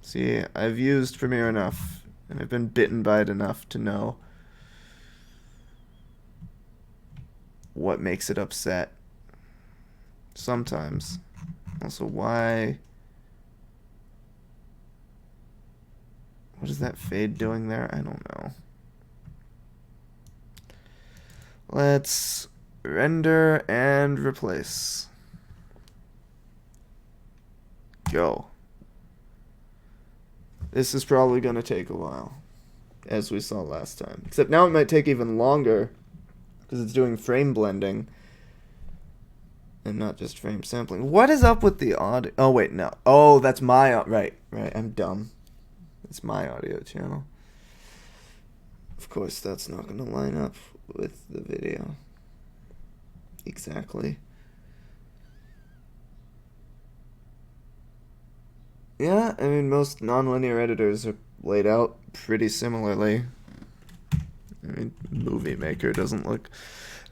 See, I've used Premiere enough, and I've been bitten by it enough to know what makes it upset. Sometimes. Also, why... What is that fade doing there? I don't know. Let's render and replace. Go. This is probably going to take a while, as we saw last time. Except now it might take even longer, because it's doing frame blending, and not just frame sampling. What is up with the audio? Oh, wait, no. Oh, that's my... Right, I'm dumb. It's my audio channel. Of course, that's not going to line up with the video. Exactly. Yeah, I mean, most nonlinear editors are laid out pretty similarly. I mean, Movie Maker doesn't look...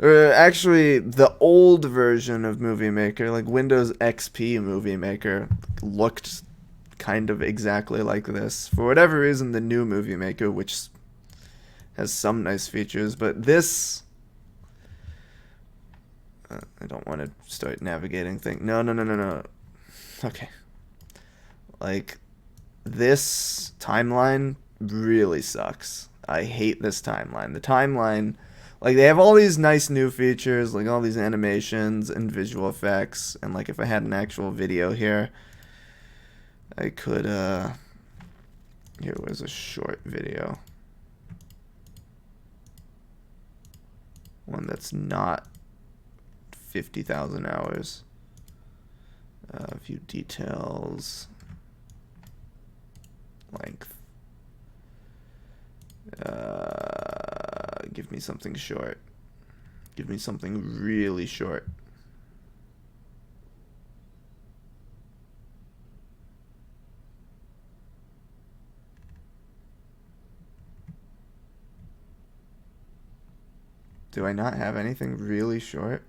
actually, the old version of Movie Maker, like Windows XP Movie Maker, looked kind of exactly like this. For whatever reason, the new Movie Maker, which has some nice features, but this... I don't want to start navigating things. No. Okay. Like, this timeline really sucks. I hate this timeline. The timeline, like, they have all these nice new features, like all these animations and visual effects, and like if I had an actual video here, I could, here was a short video. One that's not 50,000 hours. View details. Length. Give me something short. Give me something really short. Do I not have anything really short?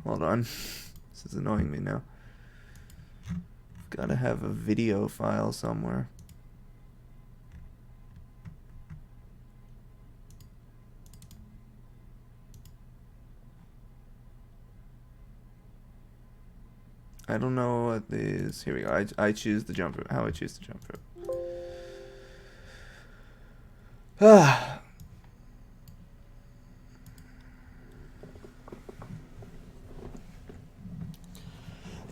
Hold on. This is annoying me now. Gotta have a video file somewhere. I don't know what these... Here we go. I choose the jump rope. How I choose the jump rope. Ah.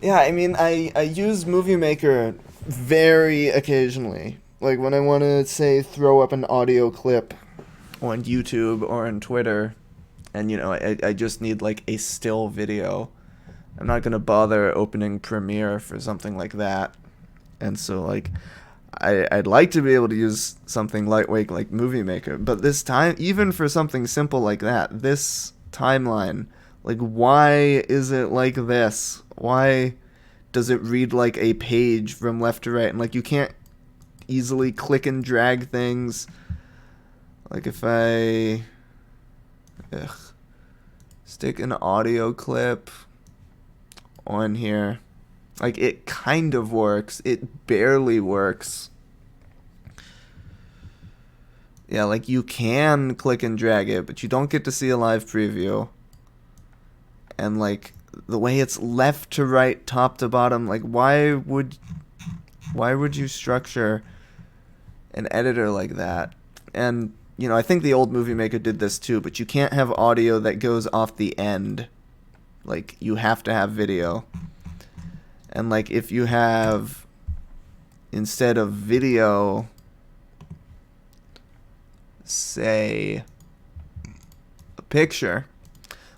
Yeah, I mean, I use Movie Maker very occasionally. Like when I want to, say, throw up an audio clip on YouTube or on Twitter, and, you know, I just need, like, a still video. I'm not going to bother opening Premiere for something like that. And so, like, I'd like to be able to use something lightweight like Movie Maker. But this time, even for something simple like that, this timeline... Like, why is it like this? Why does it read like a page from left to right? And, like, you can't easily click and drag things. Like, if I... stick an audio clip on here. Like, it kind of works. It barely works. Yeah, like, you can click and drag it, but you don't get to see a live preview. And, like, the way it's left to right, top to bottom, like, why would you structure an editor like that? And, you know, I think the old Movie Maker did this too, but you can't have audio that goes off the end. Like, you have to have video. And, like, if you have, instead of video, say, a picture...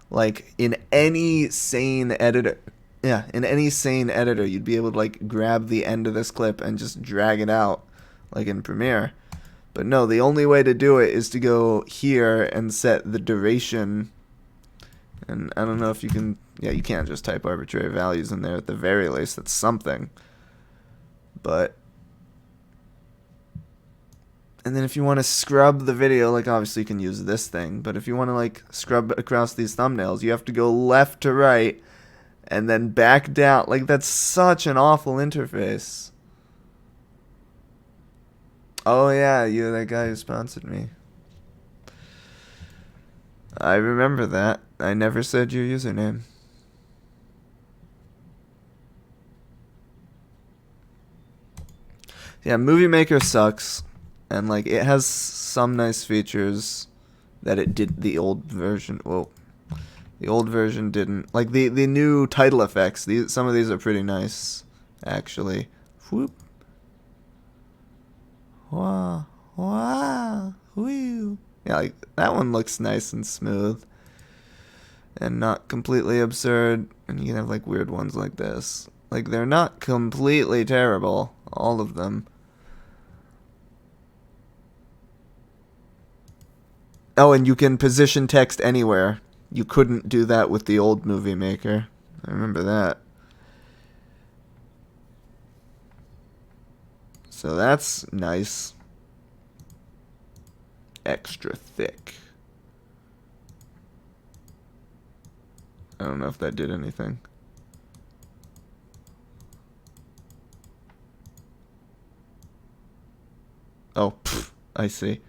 Like, in any sane editor, you'd be able to, like, grab the end of this clip and just drag it out, like in Premiere. But no, the only way to do it is to go here and set the duration. And I don't know if you can, yeah, you can't just type arbitrary values in there at the very least. That's something. But... And then if you want to scrub the video, like, obviously you can use this thing. But if you want to, like, scrub across these thumbnails, you have to go left to right and then back down. Like, that's such an awful interface. Oh, yeah, you're that guy who sponsored me. I remember that. I never said your username. Yeah, Movie Maker sucks, and like it has some nice features that it did the old version. Well, the old version didn't. Like the new title effects. Some of these are pretty nice, actually. Whoop. Wow. Wow. Whoo. Yeah, like that one looks nice and smooth, and not completely absurd. And you can have like weird ones like this. Like they're not completely terrible, all of them. Oh, and you can position text anywhere. You couldn't do that with the old Movie Maker. I remember that. So that's nice. Extra thick. I don't know if that did anything. Oh, pfft, I see.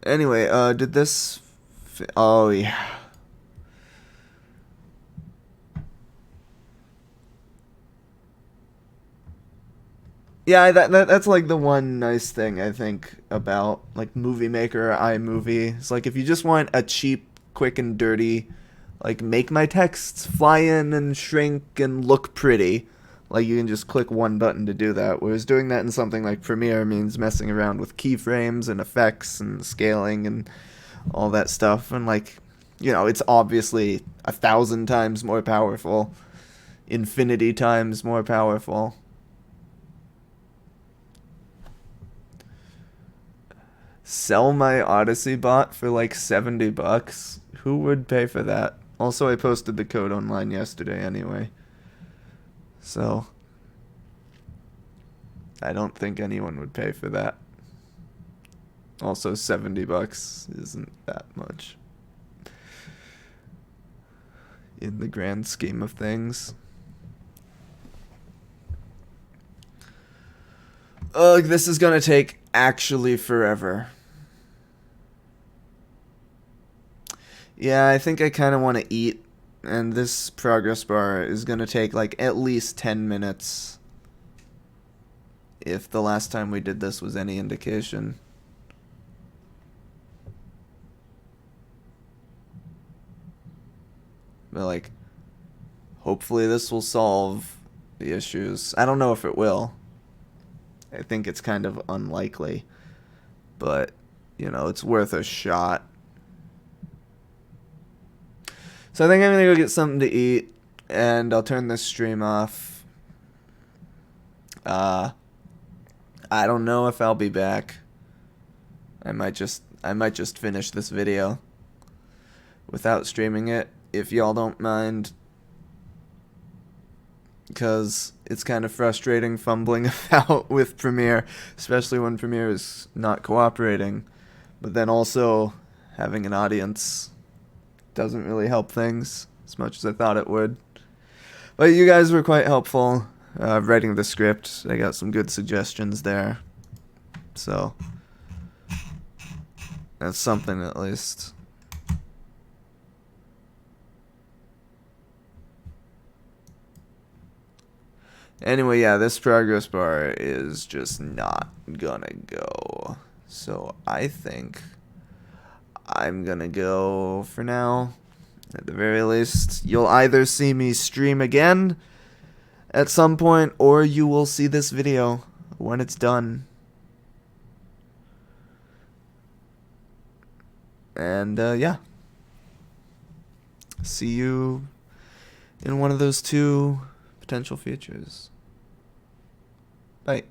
Anyway, did this... Oh, yeah. Yeah, that's like the one nice thing I think about like Movie Maker or iMovie. It's like if you just want a cheap, quick and dirty, like make my texts fly in and shrink and look pretty, like you can just click one button to do that. Whereas doing that in something like Premiere means messing around with keyframes and effects and scaling and all that stuff. And like, you know, it's obviously 1,000 times more powerful, infinity times more powerful. Sell my Odyssey bot for like $70. Who would pay for that? Also, I posted the code online yesterday anyway. So, I don't think anyone would pay for that. Also, $70 isn't that much in the grand scheme of things. Ugh, this is gonna take actually forever. Yeah, I think I kind of want to eat, and this progress bar is going to take like at least 10 minutes, if the last time we did this was any indication. But like, hopefully this will solve the issues. I don't know if it will. I think it's kind of unlikely, but you know, it's worth a shot. So I think I'm gonna go get something to eat, and I'll turn this stream off. I don't know if I'll be back. I might just finish this video without streaming it, if y'all don't mind, because it's kind of frustrating fumbling about with Premiere, especially when Premiere is not cooperating. But then also having an audience doesn't really help things as much as I thought it would. But you guys were quite helpful writing the script. I got some good suggestions there. So that's something at least. Anyway, yeah, this progress bar is just not gonna go. So I think I'm gonna go for now. At the very least, you'll either see me stream again at some point, or you will see this video when it's done. And yeah, see you in one of those two potential features. Bye.